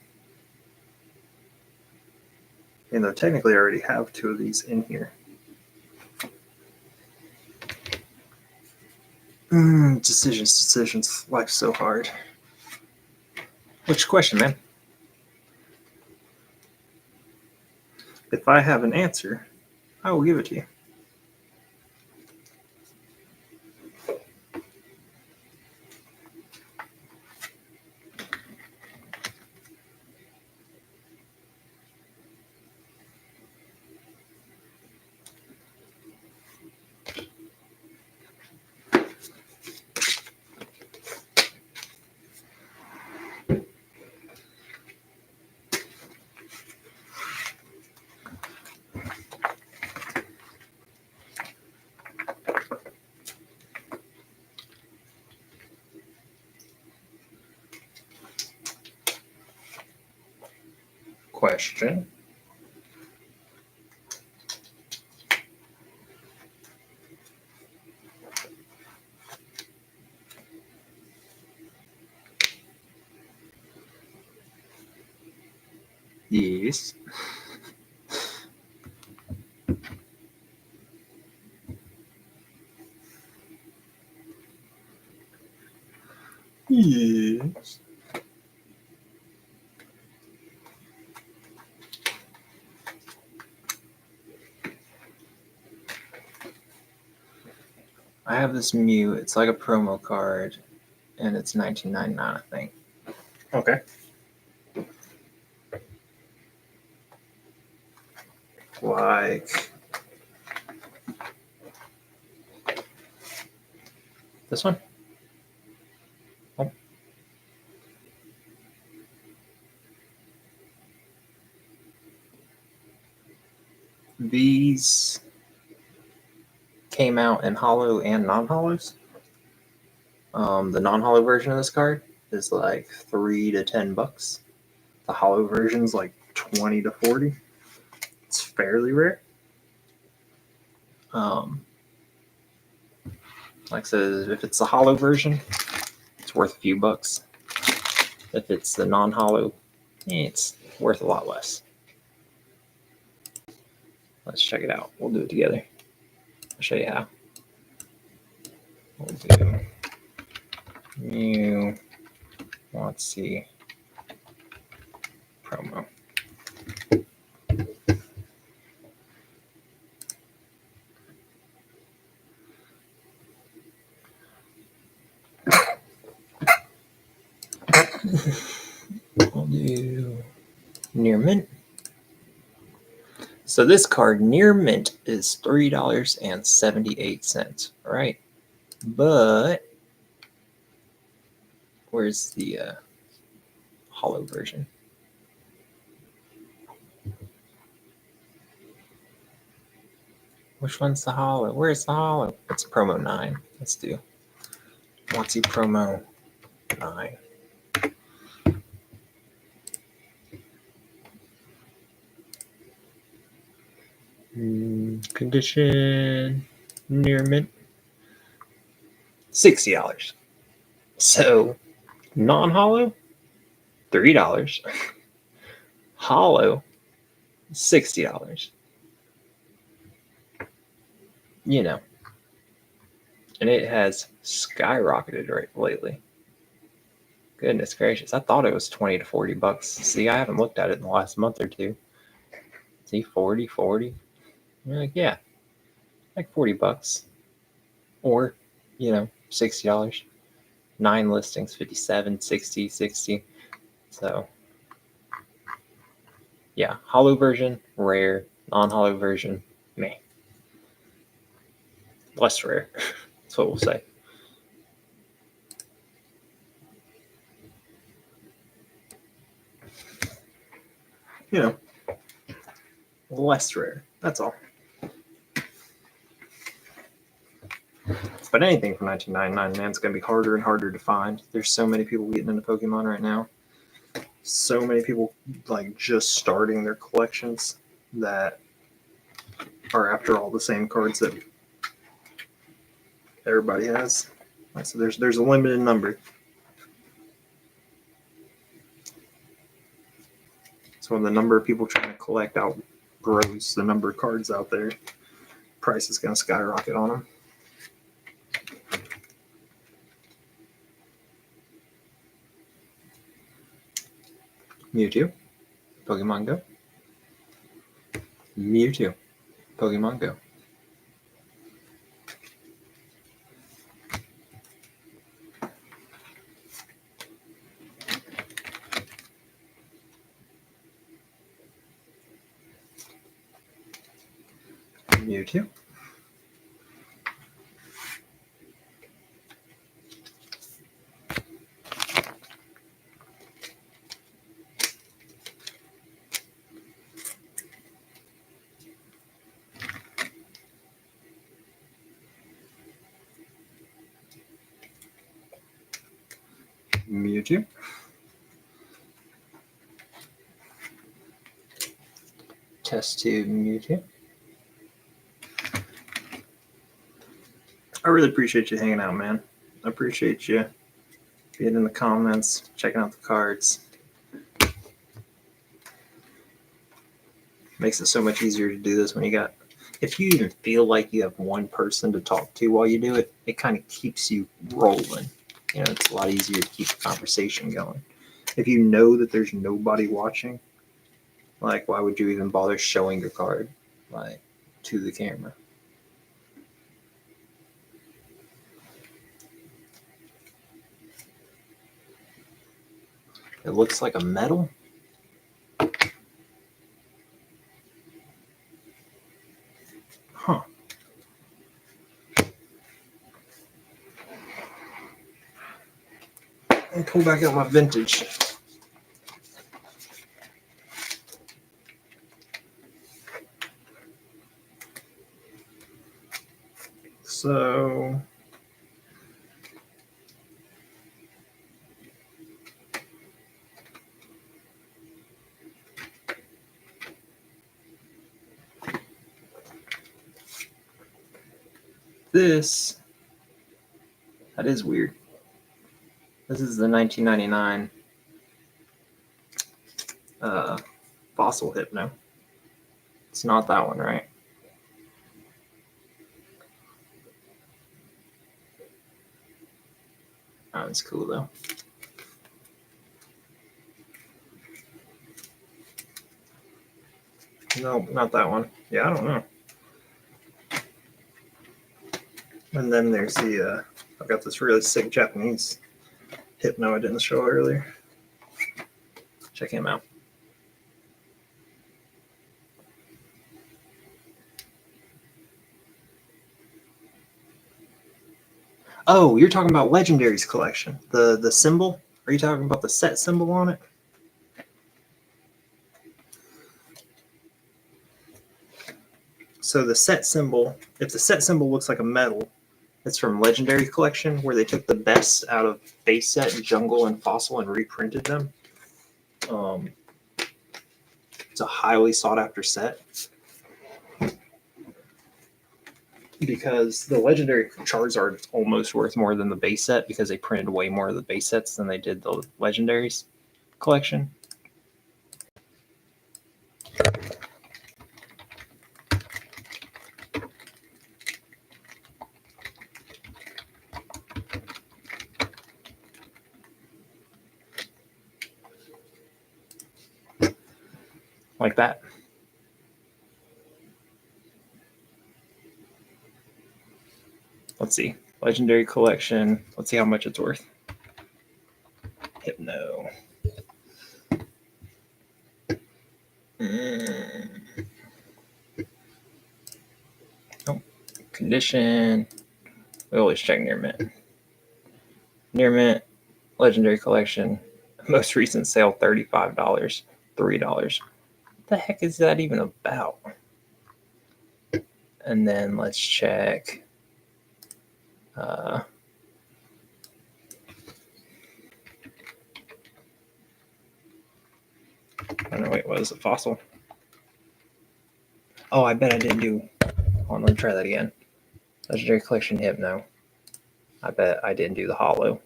And though technically I already have 2 of these in here. Decisions. Life's so hard. Which question, man? If I have an answer, I will give it to you. Question. Yes. Yes. I have this Mew. It's like a promo card, and it's $19.99, I think. Okay. Like this one. Oh. These came out in hollow and non-hollows. The non-hollow version of this card is like $3 to $10. The hollow version's like 20 to 40. It's fairly rare. Like I said, if it's the hollow version, it's worth a few bucks. If it's the non-hollow, it's worth a lot less. Let's check it out. We'll do it together. I'll show you how. We'll do Mew. Let's see. Promo. We'll do Near Mint. So this card, Near Mint, is $3.78, right? But where's the hollow version? Which one's the hollow? Where's the hollow? It's promo 9. Let's do Watsy promo 9. Condition Near Mint. $60. So non-hollow, $3. Hollow, $60. You know. And it has skyrocketed right lately. Goodness gracious. I thought it was 20 to 40 bucks. See, I haven't looked at it in the last month or two. See, 40. You're like, yeah, like 40 bucks. Or, $60. 9 listings, 57, 60. So Yeah, hollow version, rare. Non-hollow version, meh. Less rare. That's what we'll say. You know, less rare. That's all. But anything from 1999, man, it's going to be harder and harder to find. There's so many people getting into Pokemon right now. So many people like just starting their collections that are after all the same cards that everybody has. So there's a limited number. So when the number of people trying to collect outgrows the number of cards out there, price is going to skyrocket on them. Mewtwo, Pokemon Go. Mewtwo, Pokemon Go. Mewtwo. Mewtwo. Test tube Mewtwo. I really appreciate you hanging out, man. I appreciate you being in the comments, checking out the cards. Makes it so much easier to do this when you got, if you even feel like you have one person to talk to while you do it, it kind of keeps you rolling. You know, it's a lot easier to keep the conversation going. If you know that there's nobody watching, like, why would you even bother showing your card, like, to the camera? It looks like a metal. Huh. And pull back out my vintage. So this, that is weird. This is the 1999 Fossil Hypno. It's not that one, right? Oh, it's cool though. No, not that one. Yeah, I don't know. And then there's the, I've got this really sick Japanese Hypno I didn't show earlier. Check him out. Oh, you're talking about Legendary's collection. The symbol? Are you talking about the set symbol on it? So the set symbol, if the set symbol looks like a medal, it's from Legendary collection, where they took the best out of base set, jungle, and fossil and reprinted them. It's a highly sought after set because the Legendary Charizard is almost worth more than the base set because they printed way more of the base sets than they did the Legendaries collection. Like that. Let's see. Legendary collection. Let's see how much it's worth. Hypno. Oh, condition. We always check near mint. Near mint, legendary collection, most recent sale $35, $3. What the heck is that even about? And then let's check. Oh no, wait, what is a fossil? Oh, I bet I didn't do. Hold on, let me try that again. Legendary collection Hypno. I bet I didn't do the hollow.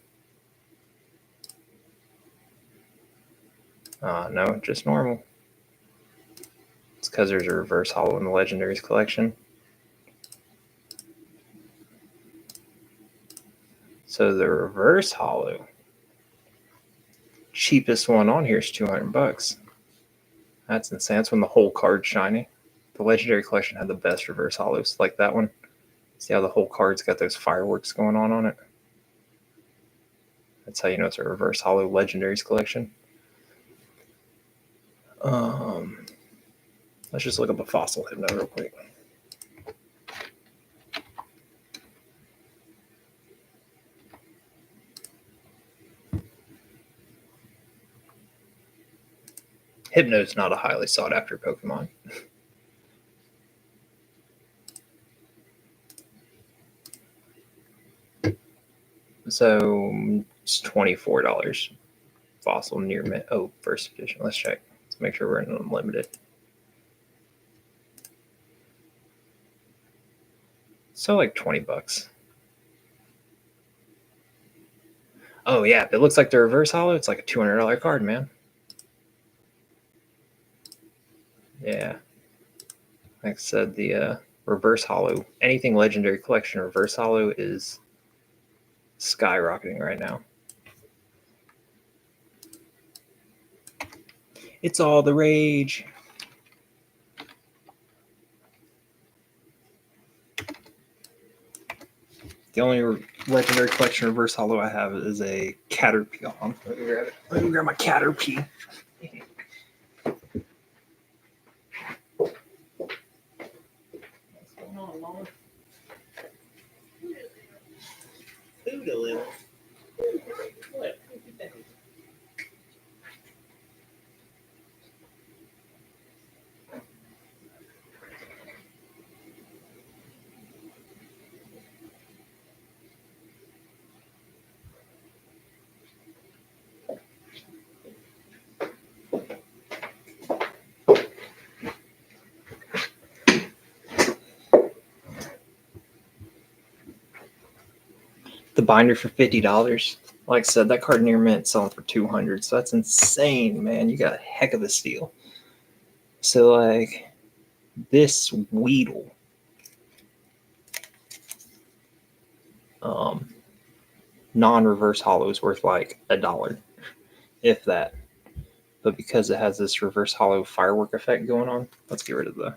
No, just normal. It's because there's a reverse hollow in the legendaries collection. So the reverse hollow, cheapest one on here is $200. That's insane. That's when the whole card's shiny. The legendary collection had the best reverse hollows, like that one. See how the whole card's got those fireworks going on it? That's how you know it's a reverse hollow legendaries collection. Let's just look up a fossil Hypno real quick. Hypno's not a highly sought after Pokemon. So it's $24. Fossil near mint. Oh, first edition. Let's check. Let's make sure we're in unlimited. So like $20. Oh yeah, if it looks like the reverse hollow, it's like a $200 card, man. Yeah. Like I said, the reverse hollow, anything legendary collection reverse hollow is skyrocketing right now. It's all the rage. The only legendary collection reverse hollow I have is a Caterpie. Let me grab it. Let me grab my Caterpie. What's going on, Mama? Food a little. What? The binder for $50. Like I said, that card near mint selling for $200, so that's insane, man. You got a heck of a steal. So like this Weedle, non-reverse hollow is worth like $1, if that. But because it has this reverse hollow firework effect going on, let's get rid of the.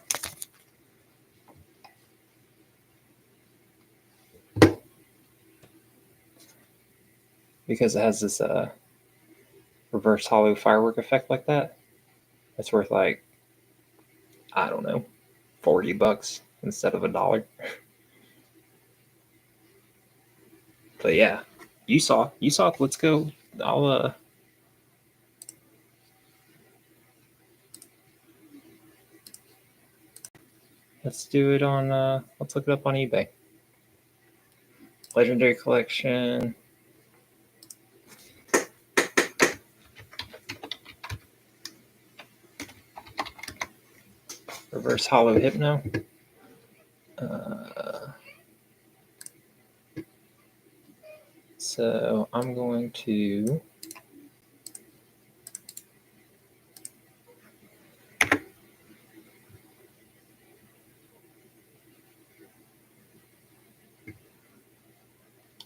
Because it has this reverse hollow firework effect like that, it's worth like, I don't know, $40 instead of $1. But yeah, you saw. Let's go. I'll let's do it on. Let's look it up on eBay. Legendary collection. Reverse hollow Hypno. So I'm going to.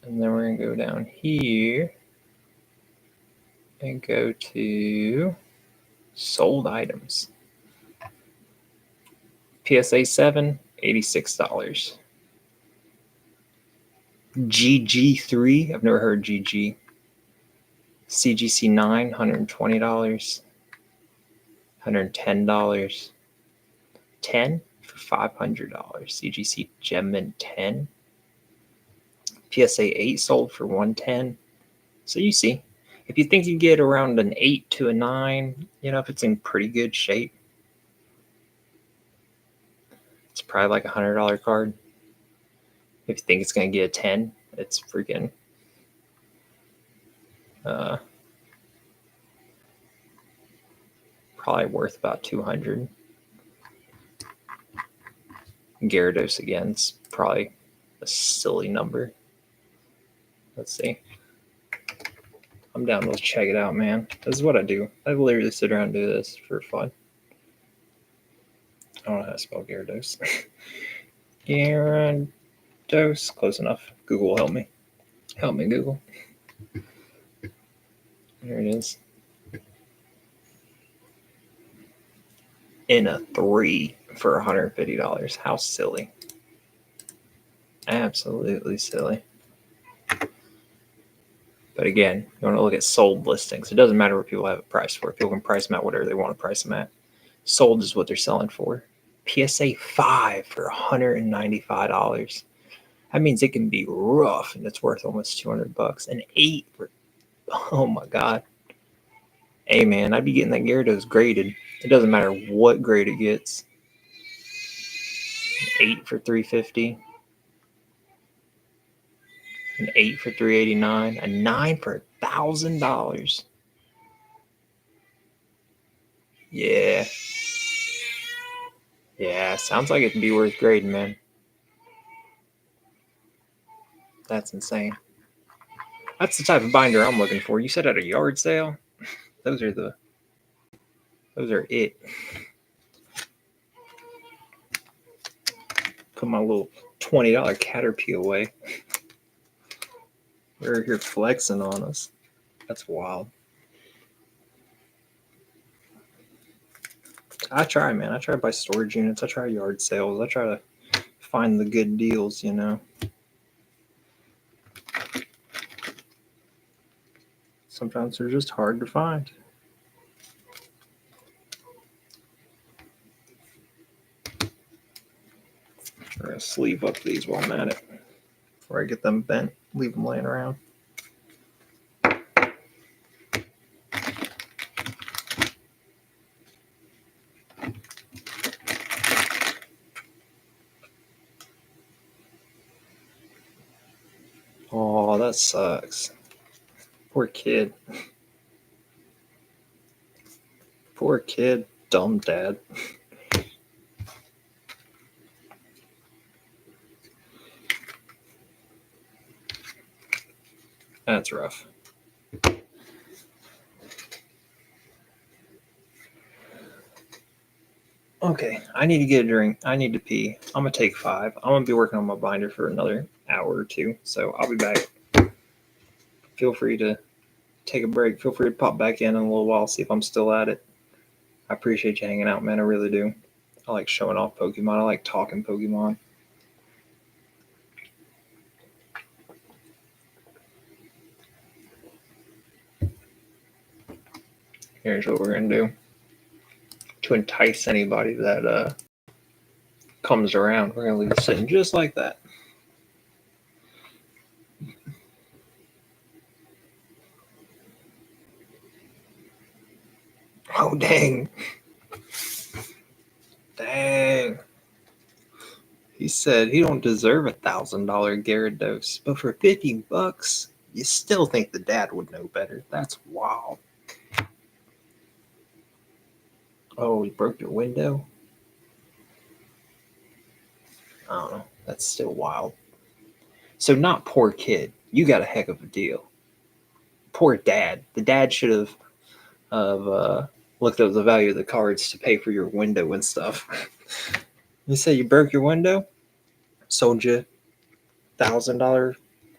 And then we're going to go down here and go to sold items. PSA 7, $86. GG3, I've never heard GG. CGC 9, $120. $110. 10 for $500. CGC Gemmin 10. PSA 8 sold for 110. So you see, if you think you get around an 8 to a 9, if it's in pretty good shape, it's probably like $100 card. If you think it's going to get a 10, it's freaking probably worth about 200. Gyarados again is probably a silly number. Let's see. I'm down to check it out, man. This is what I do. I literally sit around and do this for fun. I don't know how to spell Gyarados. Gyarados. Close enough. Google will help me. Help me, Google. There it is. In a 3 for $150. How silly. Absolutely silly. But again, you want to look at sold listings. It doesn't matter what people have it priced for. People can price them at whatever they want to price them at. Sold is what they're selling for. PSA 5 for $195. That means it can be rough and it's worth almost $200. An 8 for, oh my God. Hey man, I'd be getting that Gyarados graded. It doesn't matter what grade it gets. An 8 for $350. An 8 for $389. A 9 for $1,000. Yeah. Yeah, sounds like it'd be worth grading, man. That's insane. That's the type of binder I'm looking for. You said at a yard sale? Those are it. Put my little $20 Caterpie away. They're here flexing on us. That's wild. I try, man. I try to buy storage units. I try yard sales. I try to find the good deals, Sometimes they're just hard to find. We're going to sleeve up these while I'm at it. Before I get them bent, leave them laying around. Oh, that sucks. Poor kid. Poor kid. Dumb dad. That's rough. Okay, I need to get a drink. I need to pee. I'm going to take 5. I'm going to be working on my binder for another hour or 2, so I'll be back. Feel free to take a break. Feel free to pop back in a little while, see if I'm still at it. I appreciate you hanging out, man. I really do. I like showing off Pokemon. I like talking Pokemon. Here's what we're going to do. To entice anybody that comes around, we're going to leave it sitting just like that. Oh, dang. Dang. He said he don't deserve $1,000 Gyarados, but for $50, you still think the dad would know better. That's wild. Oh, he broke your window? I don't know. That's still wild. So not poor kid. You got a heck of a deal. Poor dad. The dad should have looked up the value of the cards to pay for your window and stuff. You say you broke your window? Sold you $1,000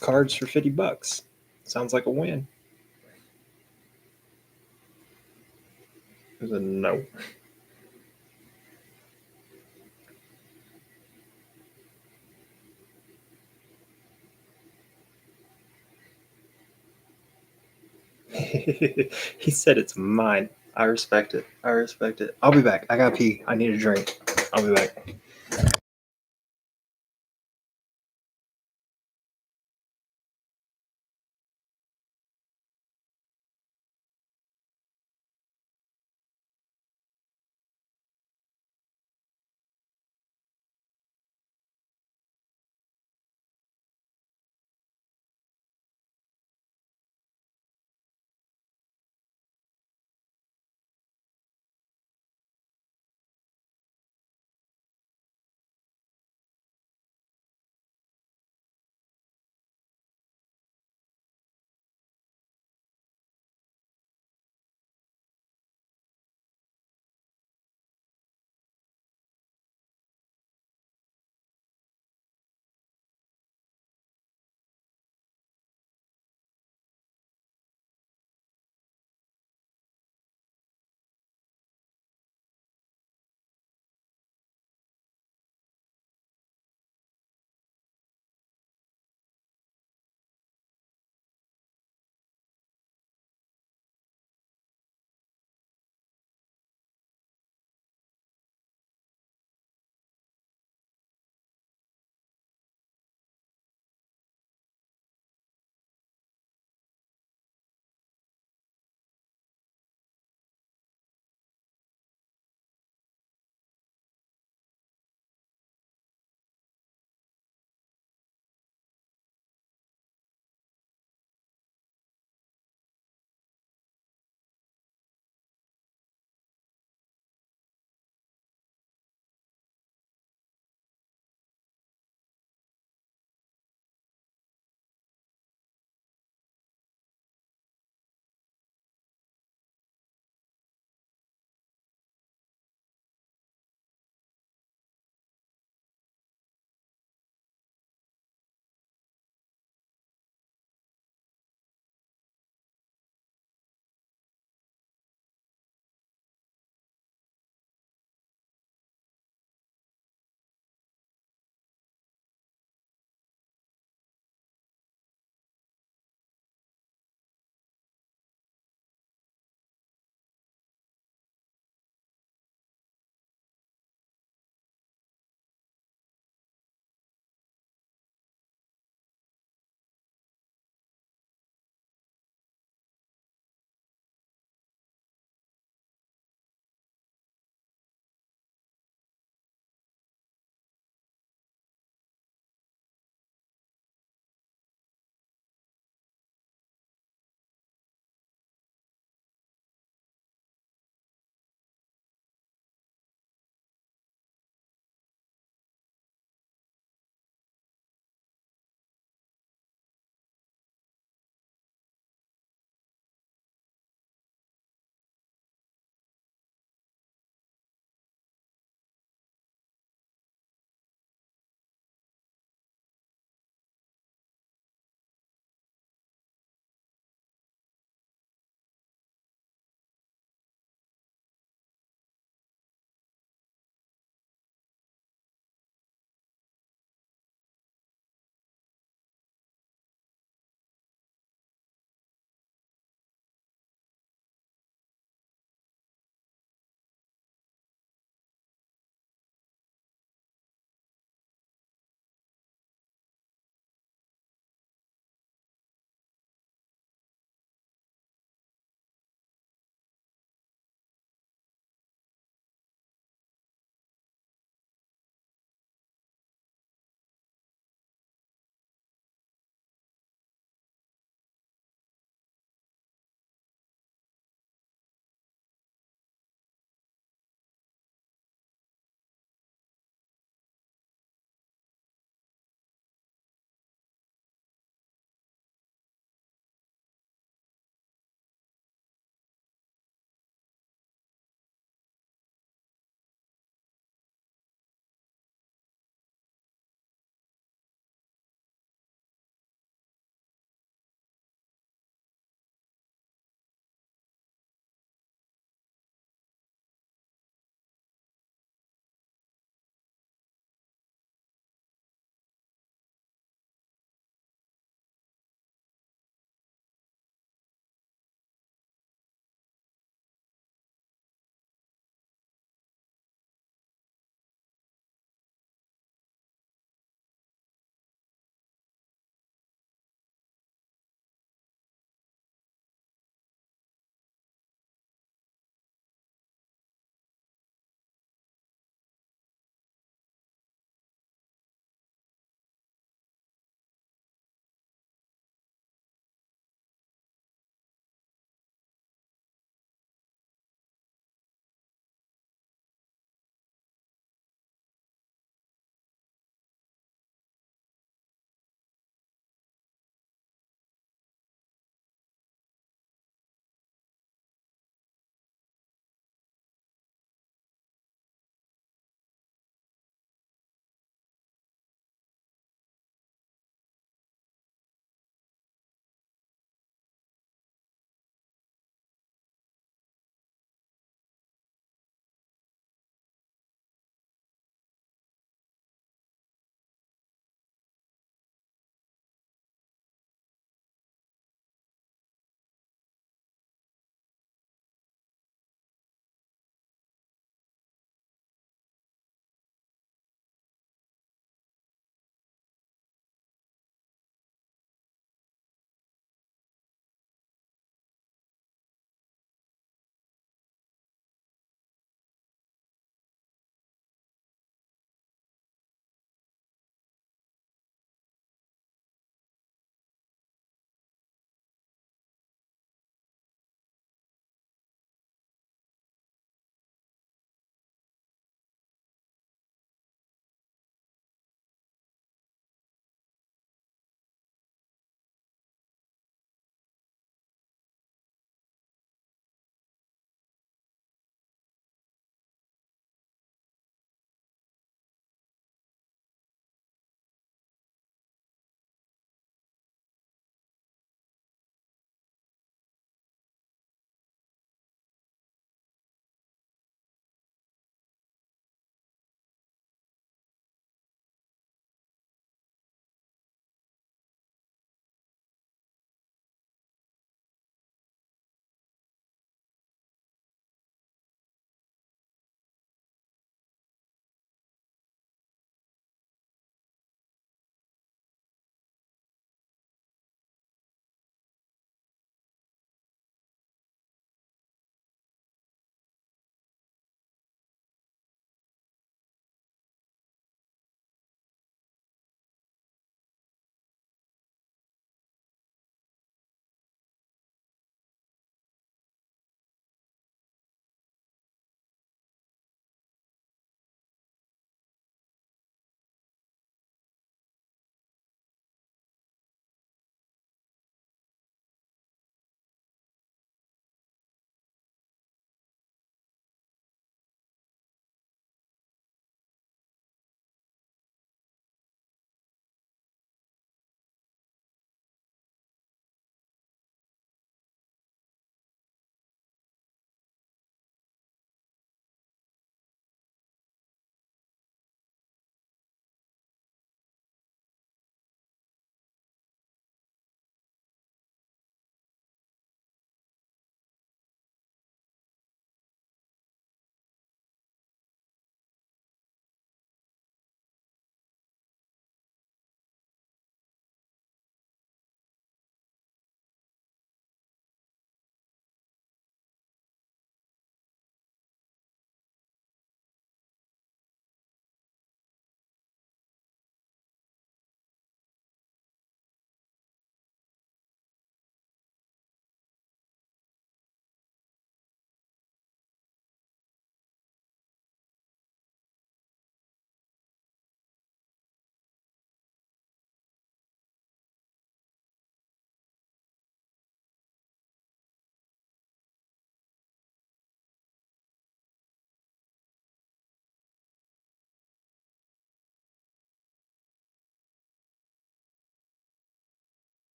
cards for $50. Sounds like a win. It was a no. He said it's mine. I respect it. I respect it. I'll be back. I gotta pee. I need a drink. I'll be back.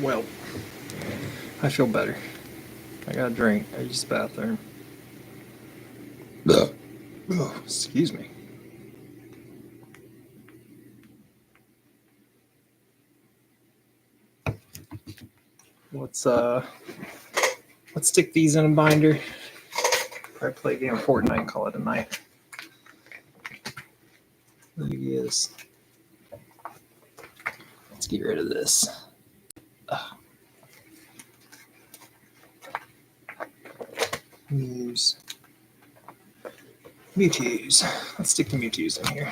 Well, I feel better. I got a drink. I used the bathroom. Oh, excuse me. Let's stick these in a binder. Probably play a game of Fortnite and call it a night. There he is. Let's get rid of this. Mewtwo's. Let's stick the Mewtwo's in here.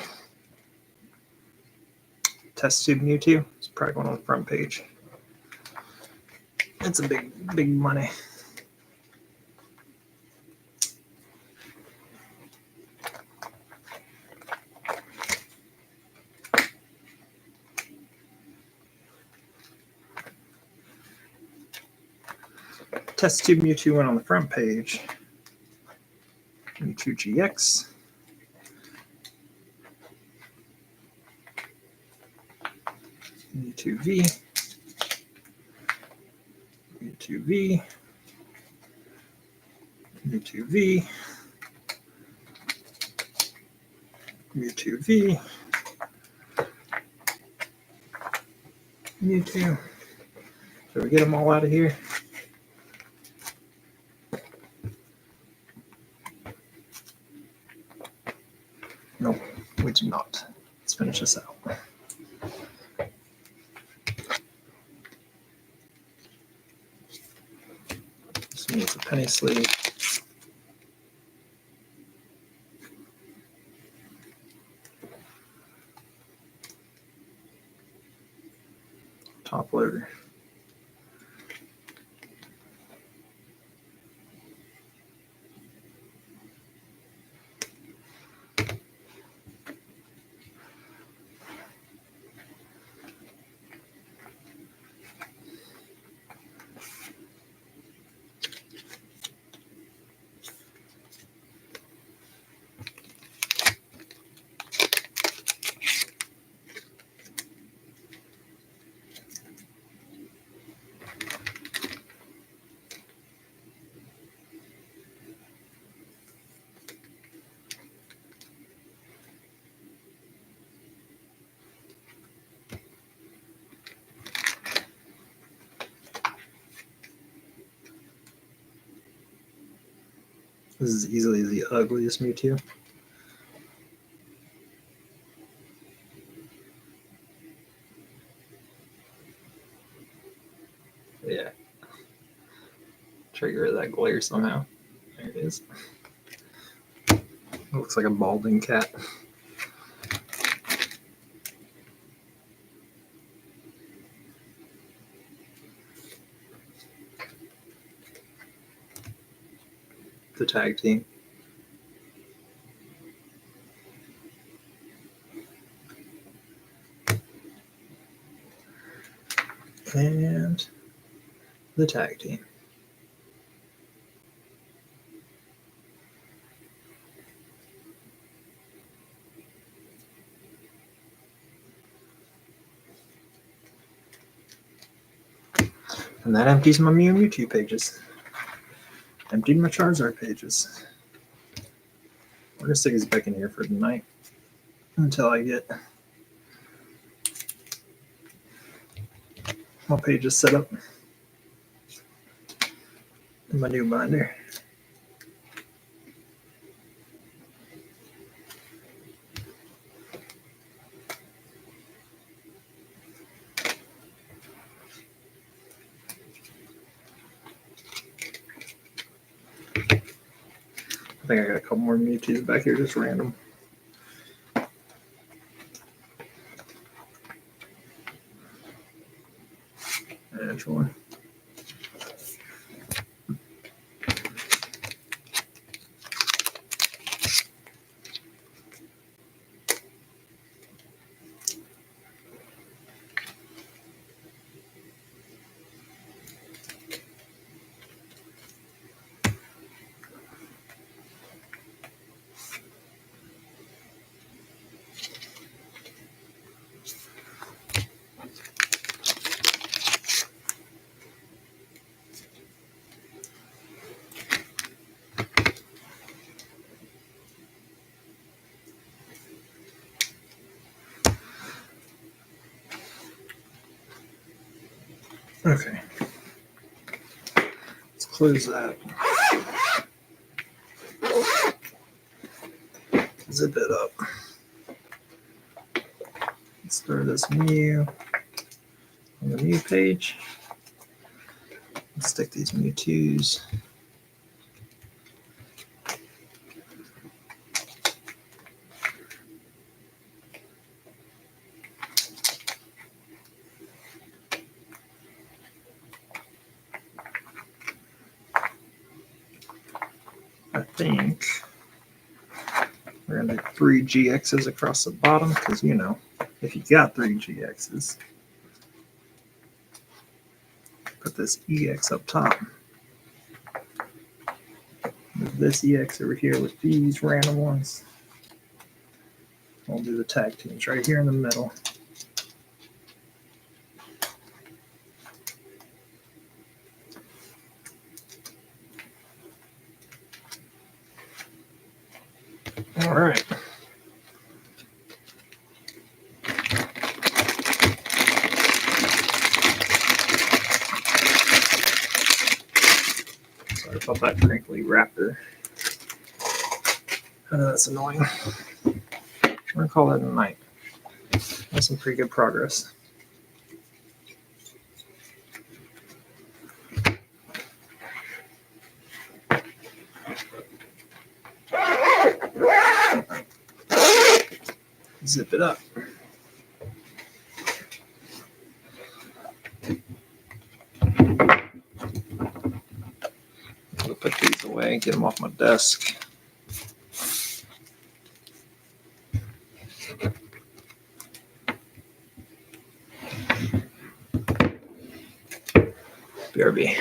Test tube Mewtwo. It's probably going on the front page. It's a big money. Test tube Mewtwo went on the front page. Mewtwo GX. Mewtwo V. Mewtwo V. Mewtwo V. Mewtwo V. Mewtwo. Did we get them all out of here? Nope, we did not. Let's finish this out. This needs a penny sleeve. Top loader. This is easily the ugliest Mewtwo. Yeah. Try to get rid of that glare somehow. There it is. It looks like a balding cat. The tag team. And the tag team. And that empties my Mew Mewtwo pages. Emptied my Charizard pages. We're gonna stick these back in here for tonight until I get my pages set up in my new binder. I think I got a couple more Mewtwo's back here, just random. Actually. Okay. Let's close that. Zip it up. Let's throw this new on the new page. Let's stick these new twos. I think we're going to do 3 GXs across the bottom because, you know, if you got 3 GXs, put this EX up top. Move this EX over here with these random ones. We'll do the tag teams right here in the middle. All right. Sorry about that crinkly wrapper. I know that's annoying. We're gonna call that a night. That's some pretty good progress. Zip it up. I'll put these away, get them off my desk. BRB.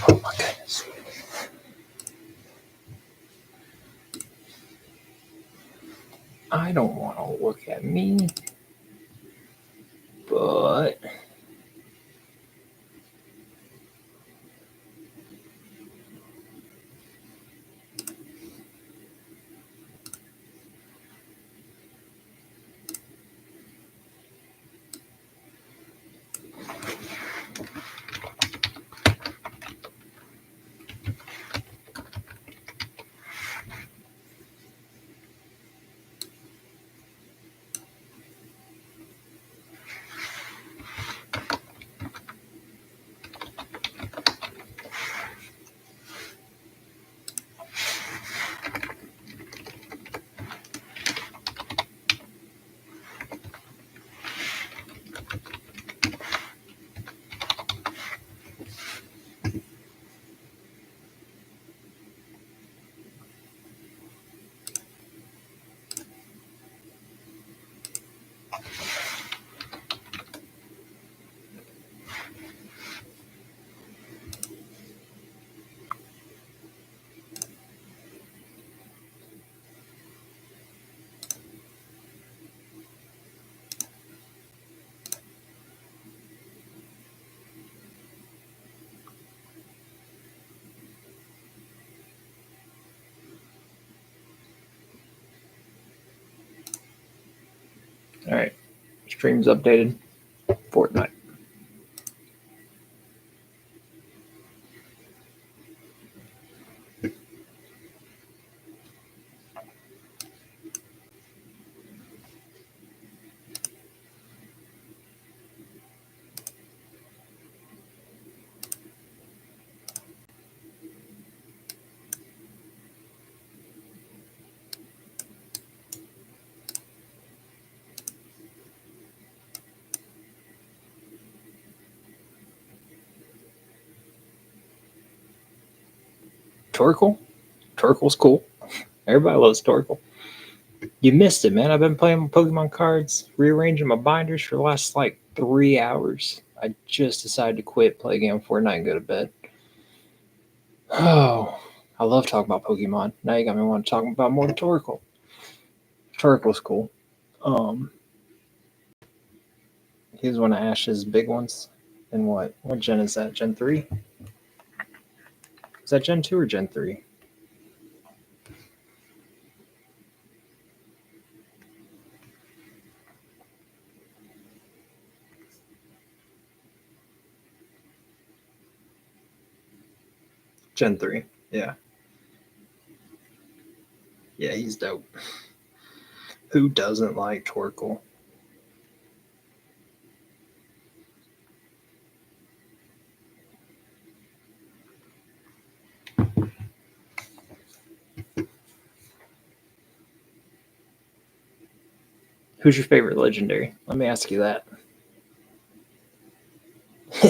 Oh my goodness. I don't want to look at me, but all right. Stream's updated. Fortnite. Torkoal? Torkoal's cool. Everybody loves Torkoal. You missed it, man. I've been playing Pokemon cards, rearranging my binders for the last like 3 hours. I just decided to quit, play a game of Fortnite, and go to bed. Oh, I love talking about Pokemon. Now you got me want to talk about more Torkoal. Torkoal's cool. He was one of Ash's big ones. And what gen is that? Gen 3? Is that Gen 2 or Gen 3? Gen 3. Yeah. Yeah, he's dope. Who doesn't like Torkoal? Who's your favorite legendary? Let me ask you that.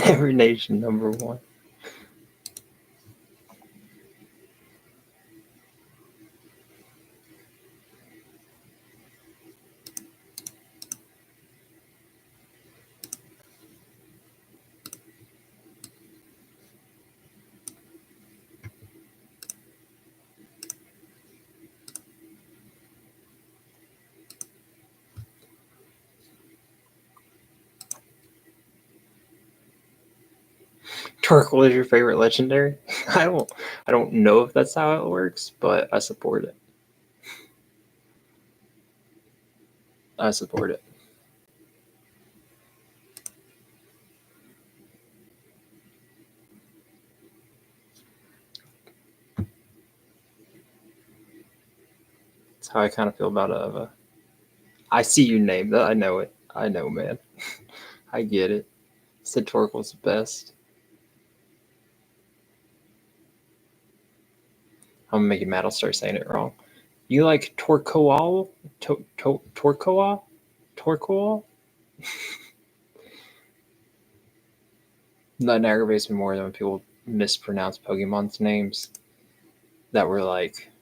Every nation number one. Torkoal is your favorite legendary? I don't know if that's how it works, but I support it. I support it. That's how I kind of feel about I see you named that. I know it. I know, man. I get it. Said Torkoal's the best. I'm gonna make you mad. I'll start saying it wrong. You like Torkoal? Torkoal? Torkoal? That aggravates me more than when people mispronounce Pokemon's names that were like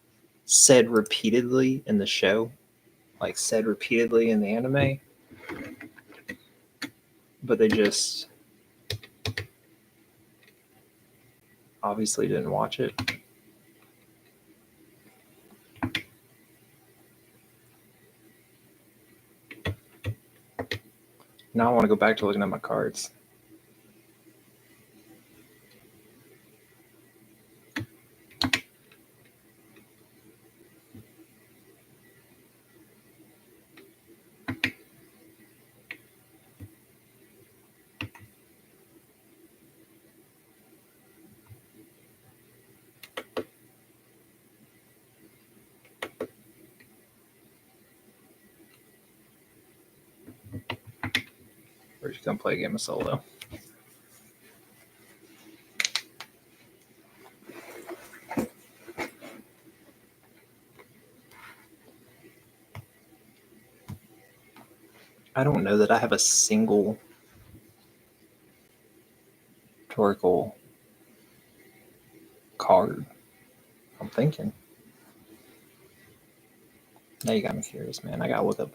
said repeatedly in the show, like said repeatedly in the anime, but they just obviously didn't watch it. Now I want to go back to looking at my cards. We're just gonna play a game of Solo. I don't know that I have a single Torkoal card. I'm thinking. Now you got me curious, man. I gotta look up.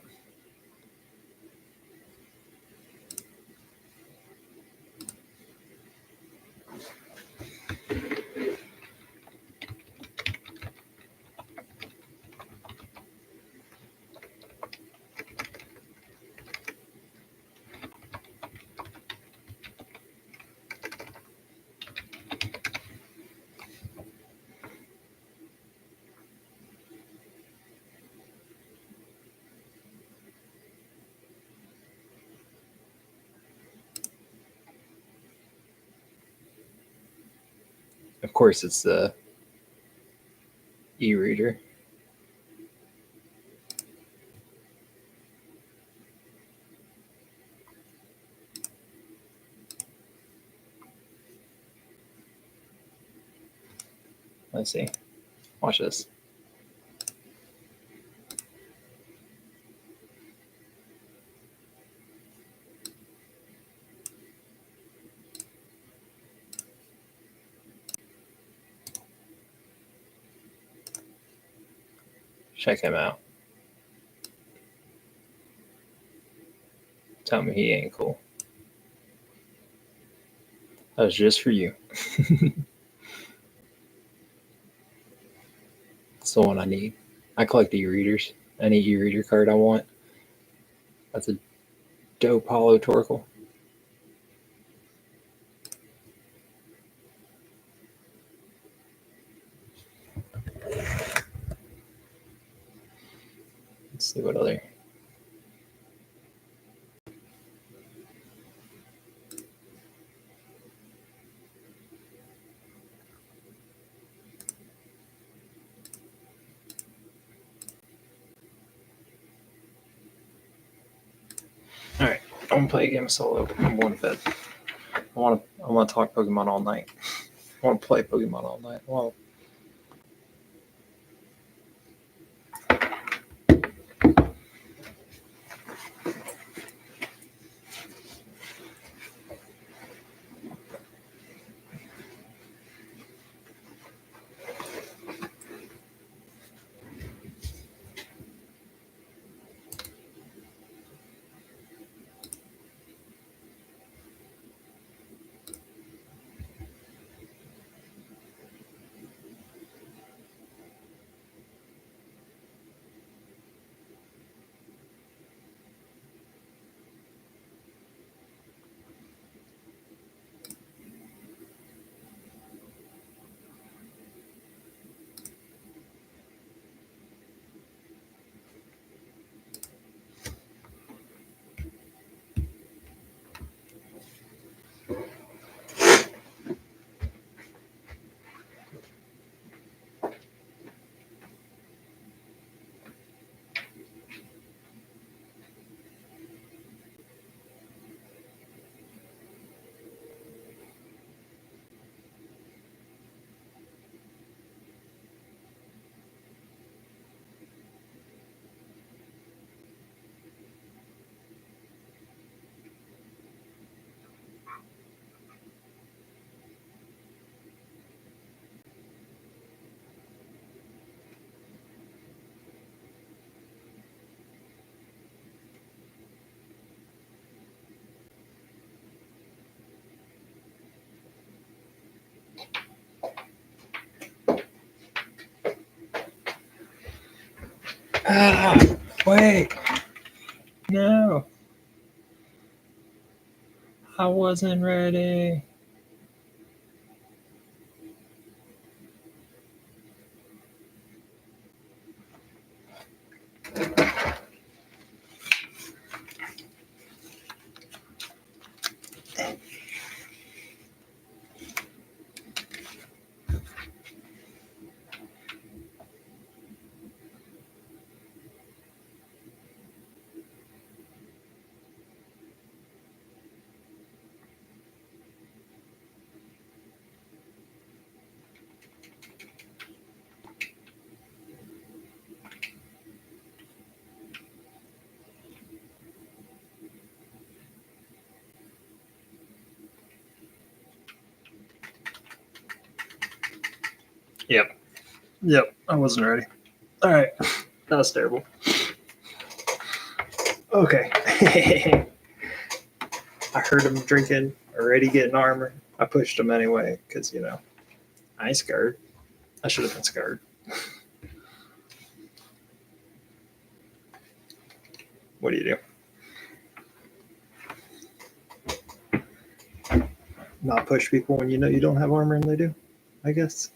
Of course, it's the e-reader. Let's see. Watch this. Check him out. Tell me he ain't cool. That was just for you. That's the one I need. I collect e-readers. Any e-reader card I want. That's a dope hollow Torkoal. Let's see what other. All right, I'm gonna play a game of Solo. I'm going to bed. I want to talk Pokemon all night. I want to play Pokemon all night. Well, wait. No. I wasn't ready. Yep. I wasn't ready. All right. That was terrible. Okay. I heard him drinking, already getting armor. I pushed him anyway because, I ain't scared. I should have been scared. What do you do? Not push people when you know you don't have armor and they do, I guess.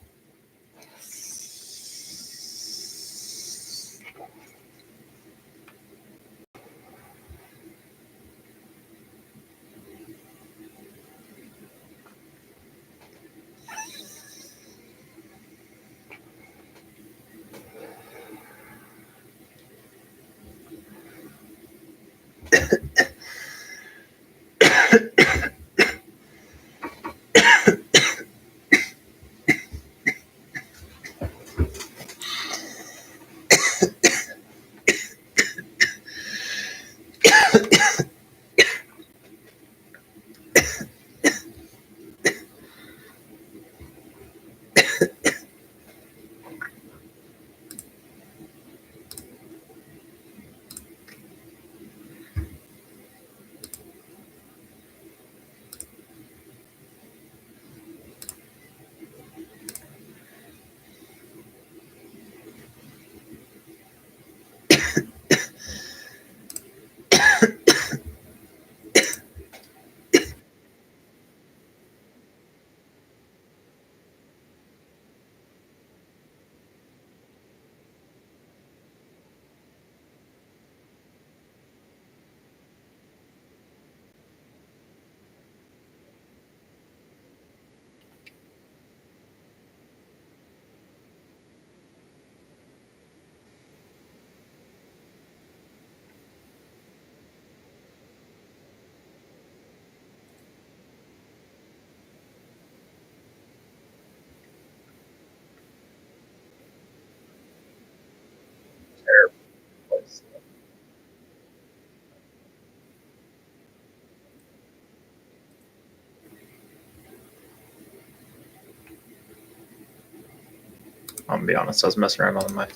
I'm gonna be honest, I was messing around on my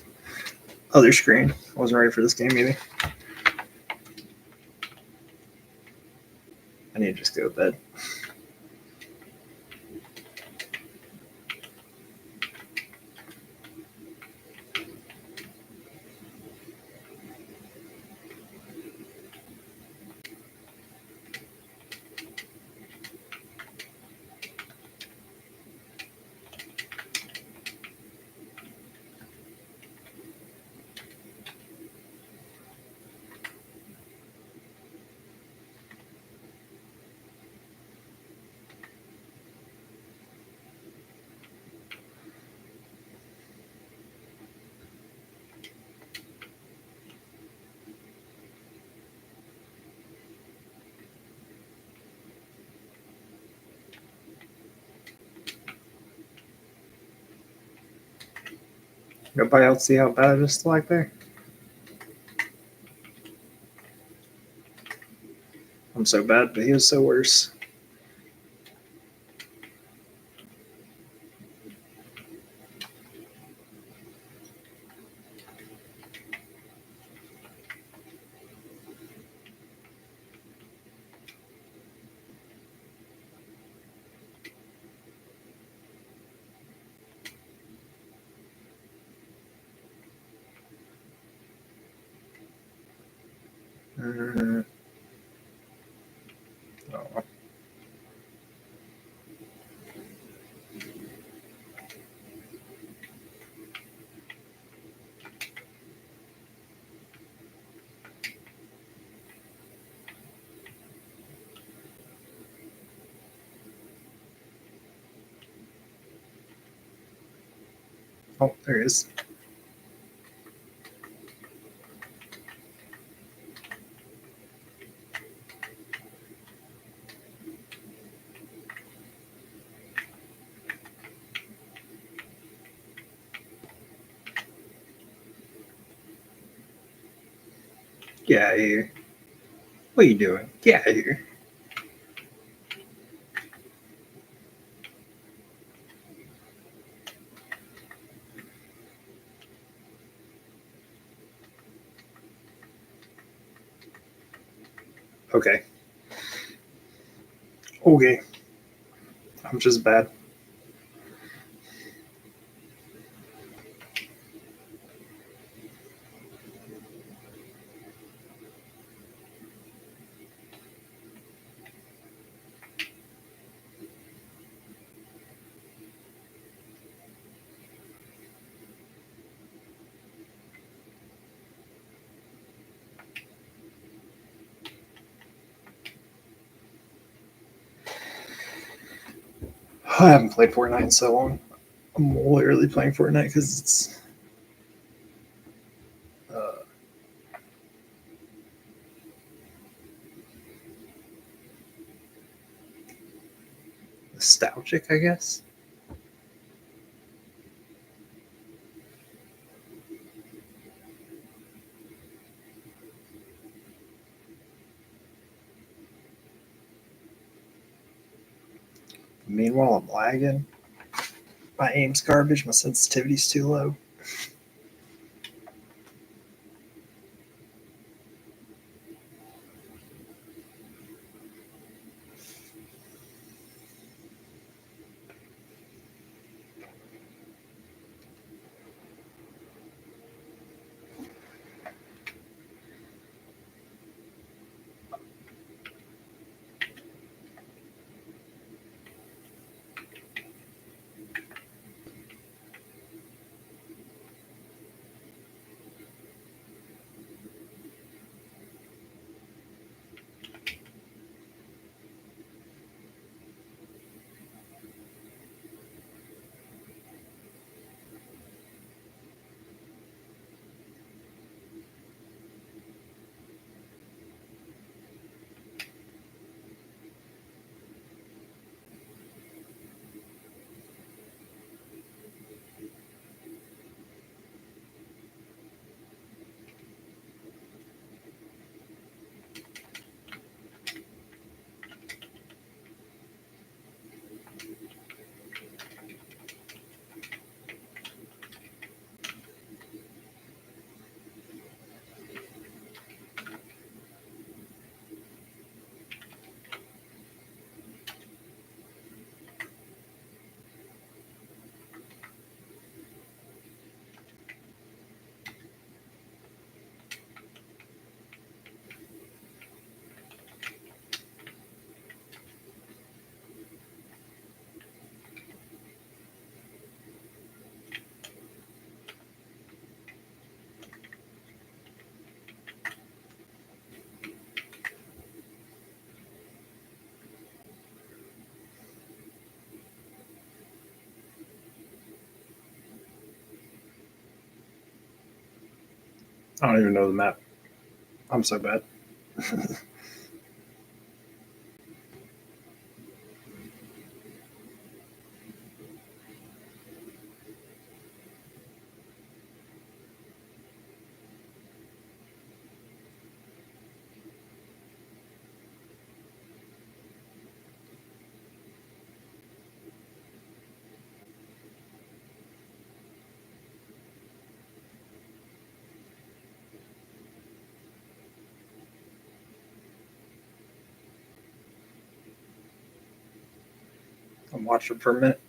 other screen. I wasn't ready for this game either. I need to just go to bed. Nobody else see how bad it is like there? I'm so bad, but he was so worse. Oh. Oh, there it is. Get out of here. What are you doing? Get out of here. Okay. Okay. I'm just bad. I haven't played Fortnite in so long. I'm literally playing Fortnite because it's nostalgic, I guess. Meanwhile, I'm lagging. My aim's garbage. My sensitivity's too low. I don't even know the map. I'm so bad. I'm watching for a minute.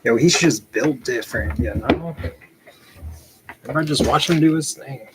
Yo, he's just built different, you know? Everybody just watch him do his thing.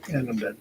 And I'm dead.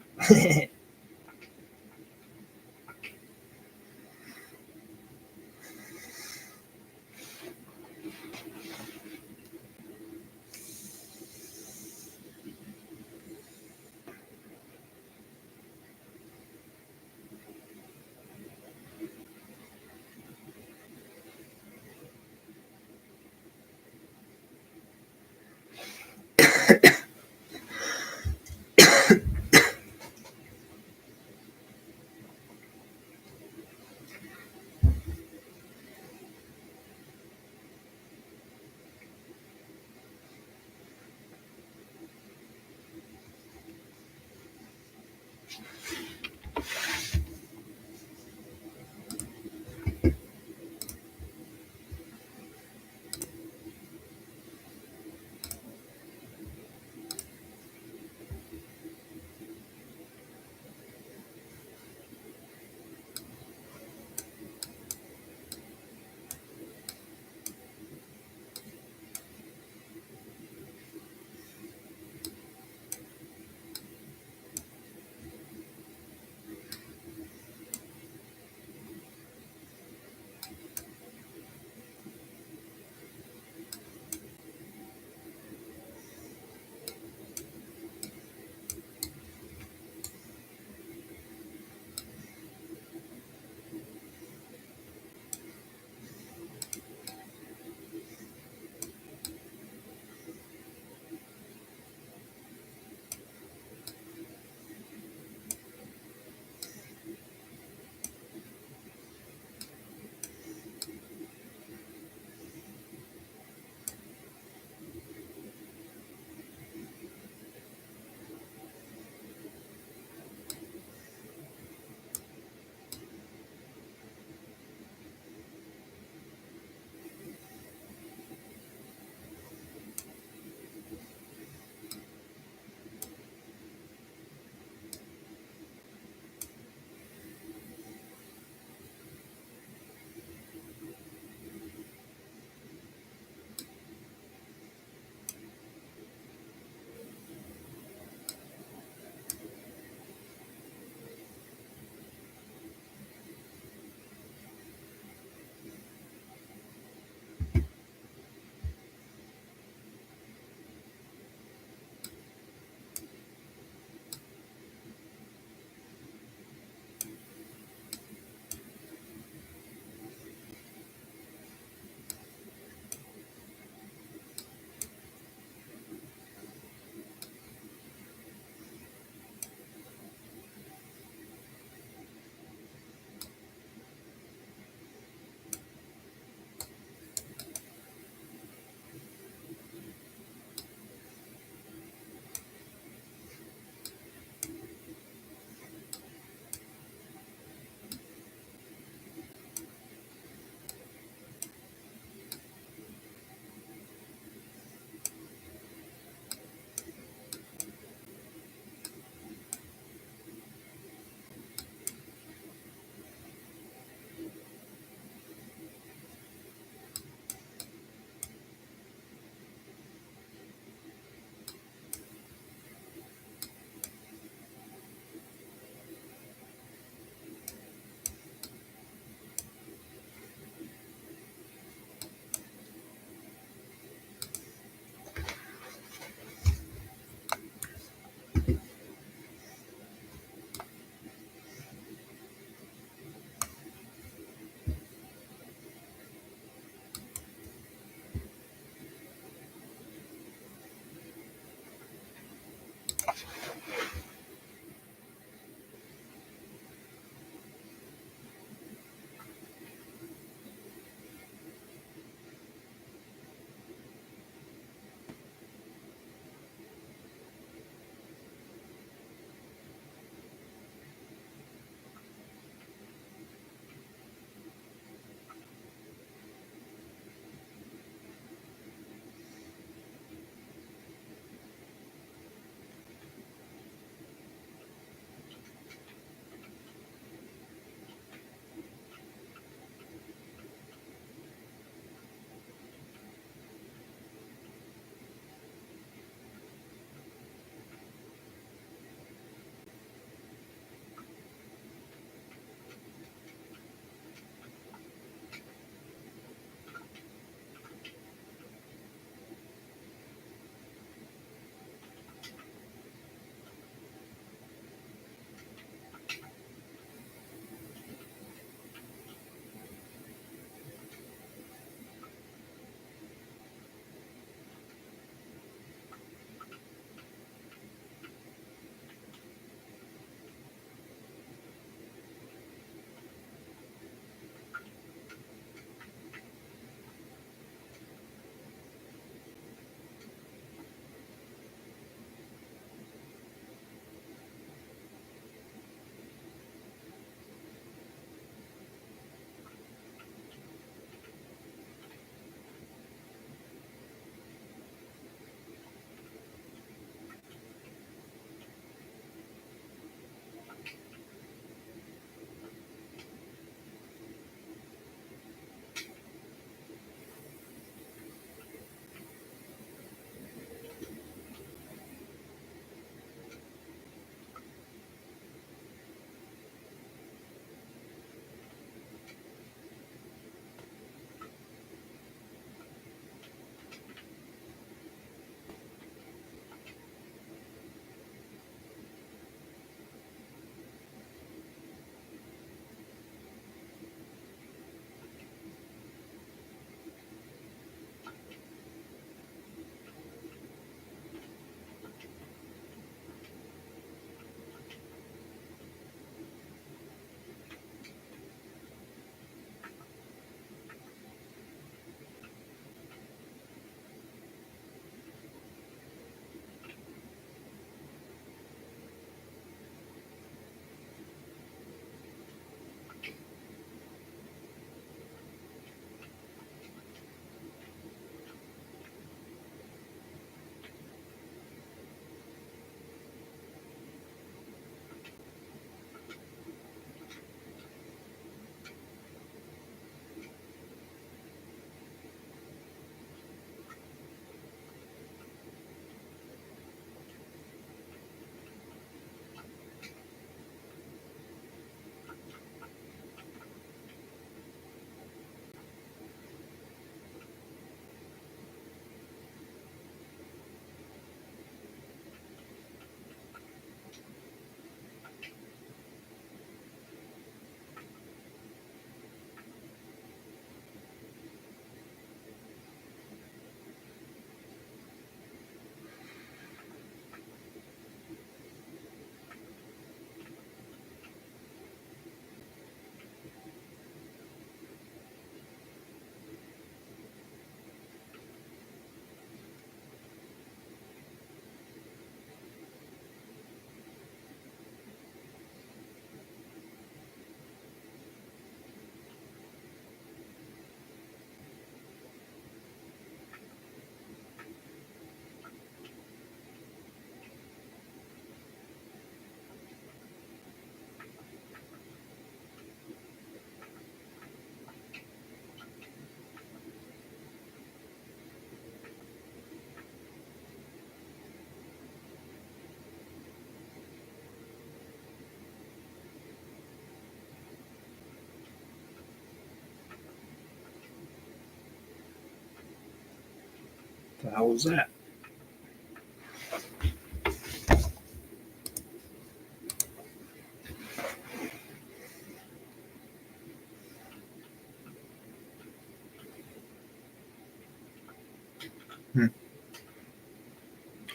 The hell was that?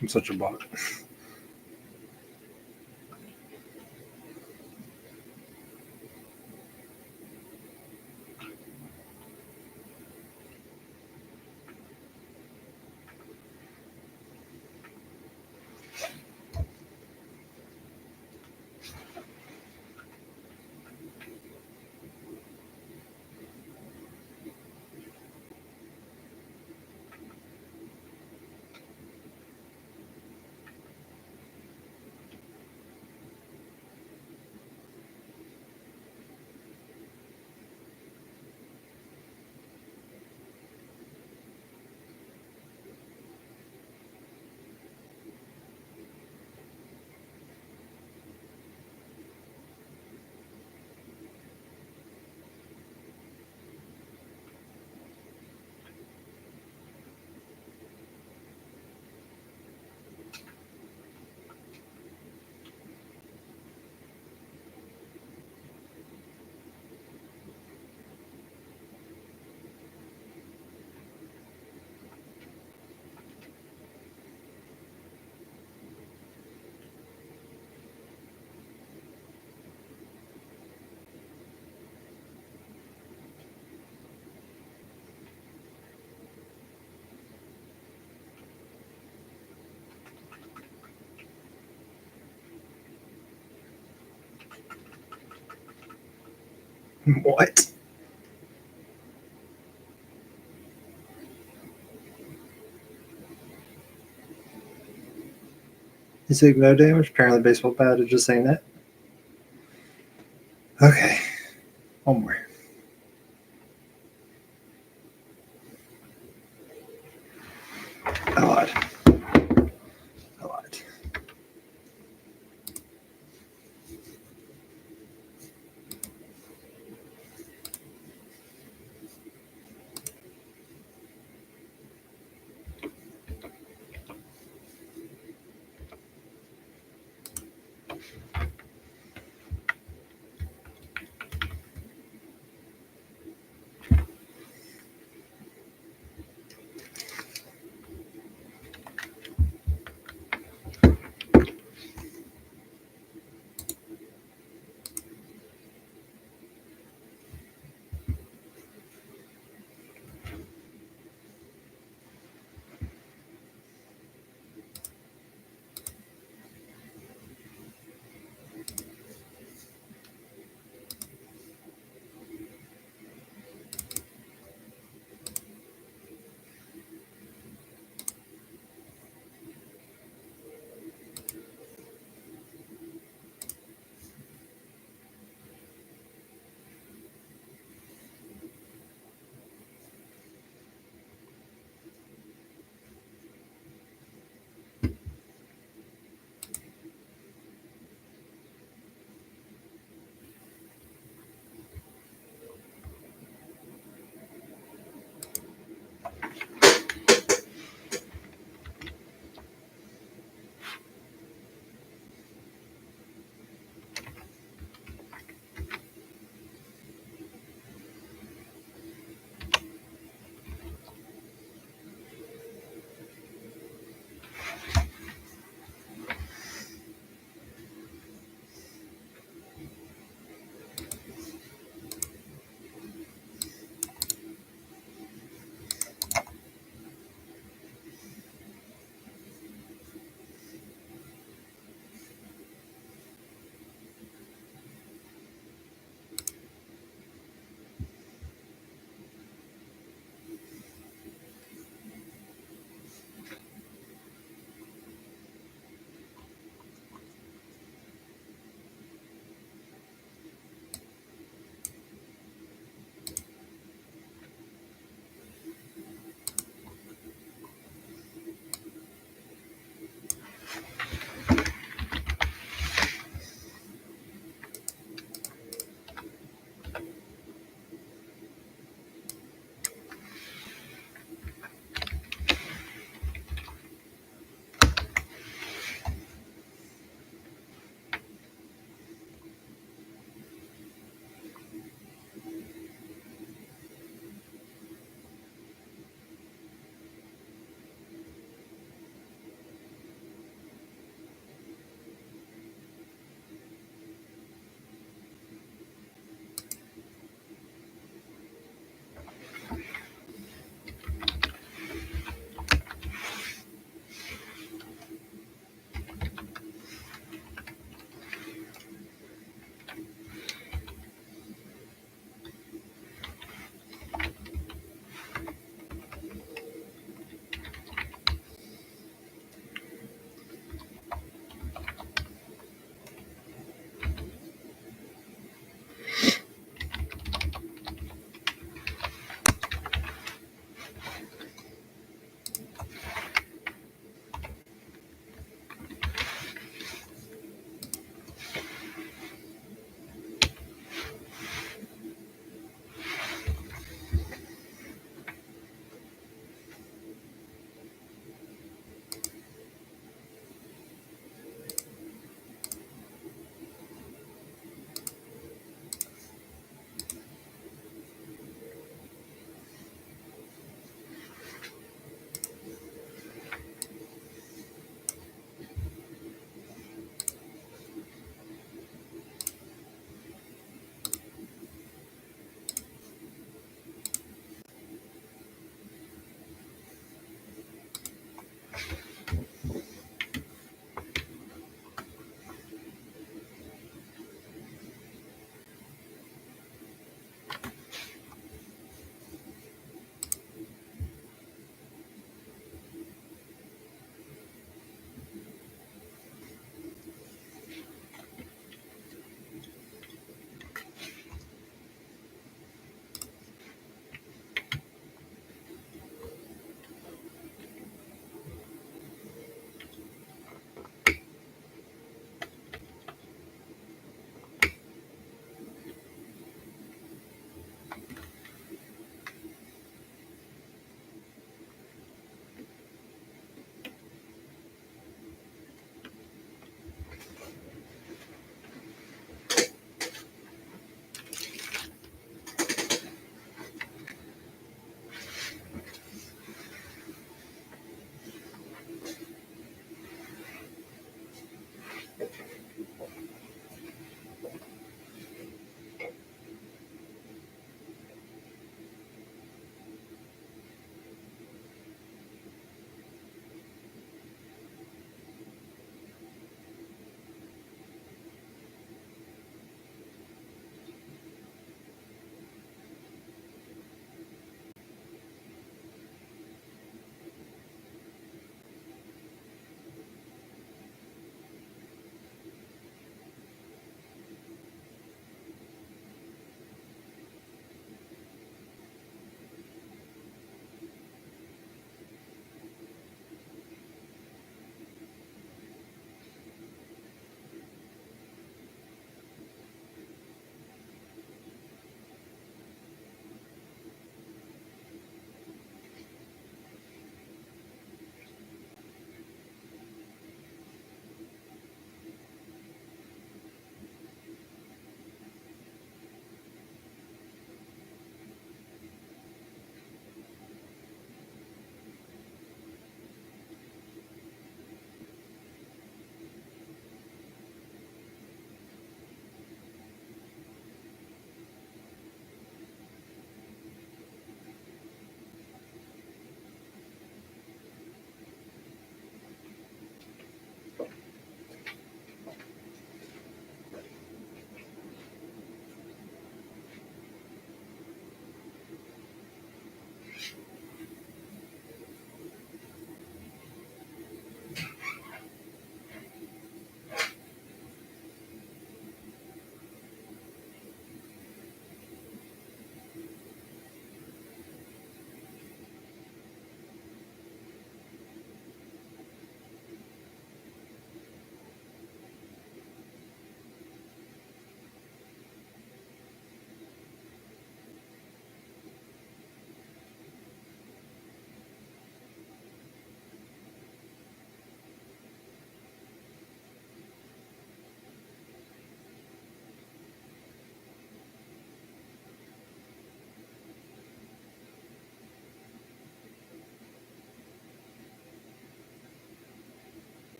I'm such a bot. What? You take no damage? Apparently baseball bat is just saying that. Okay. One more.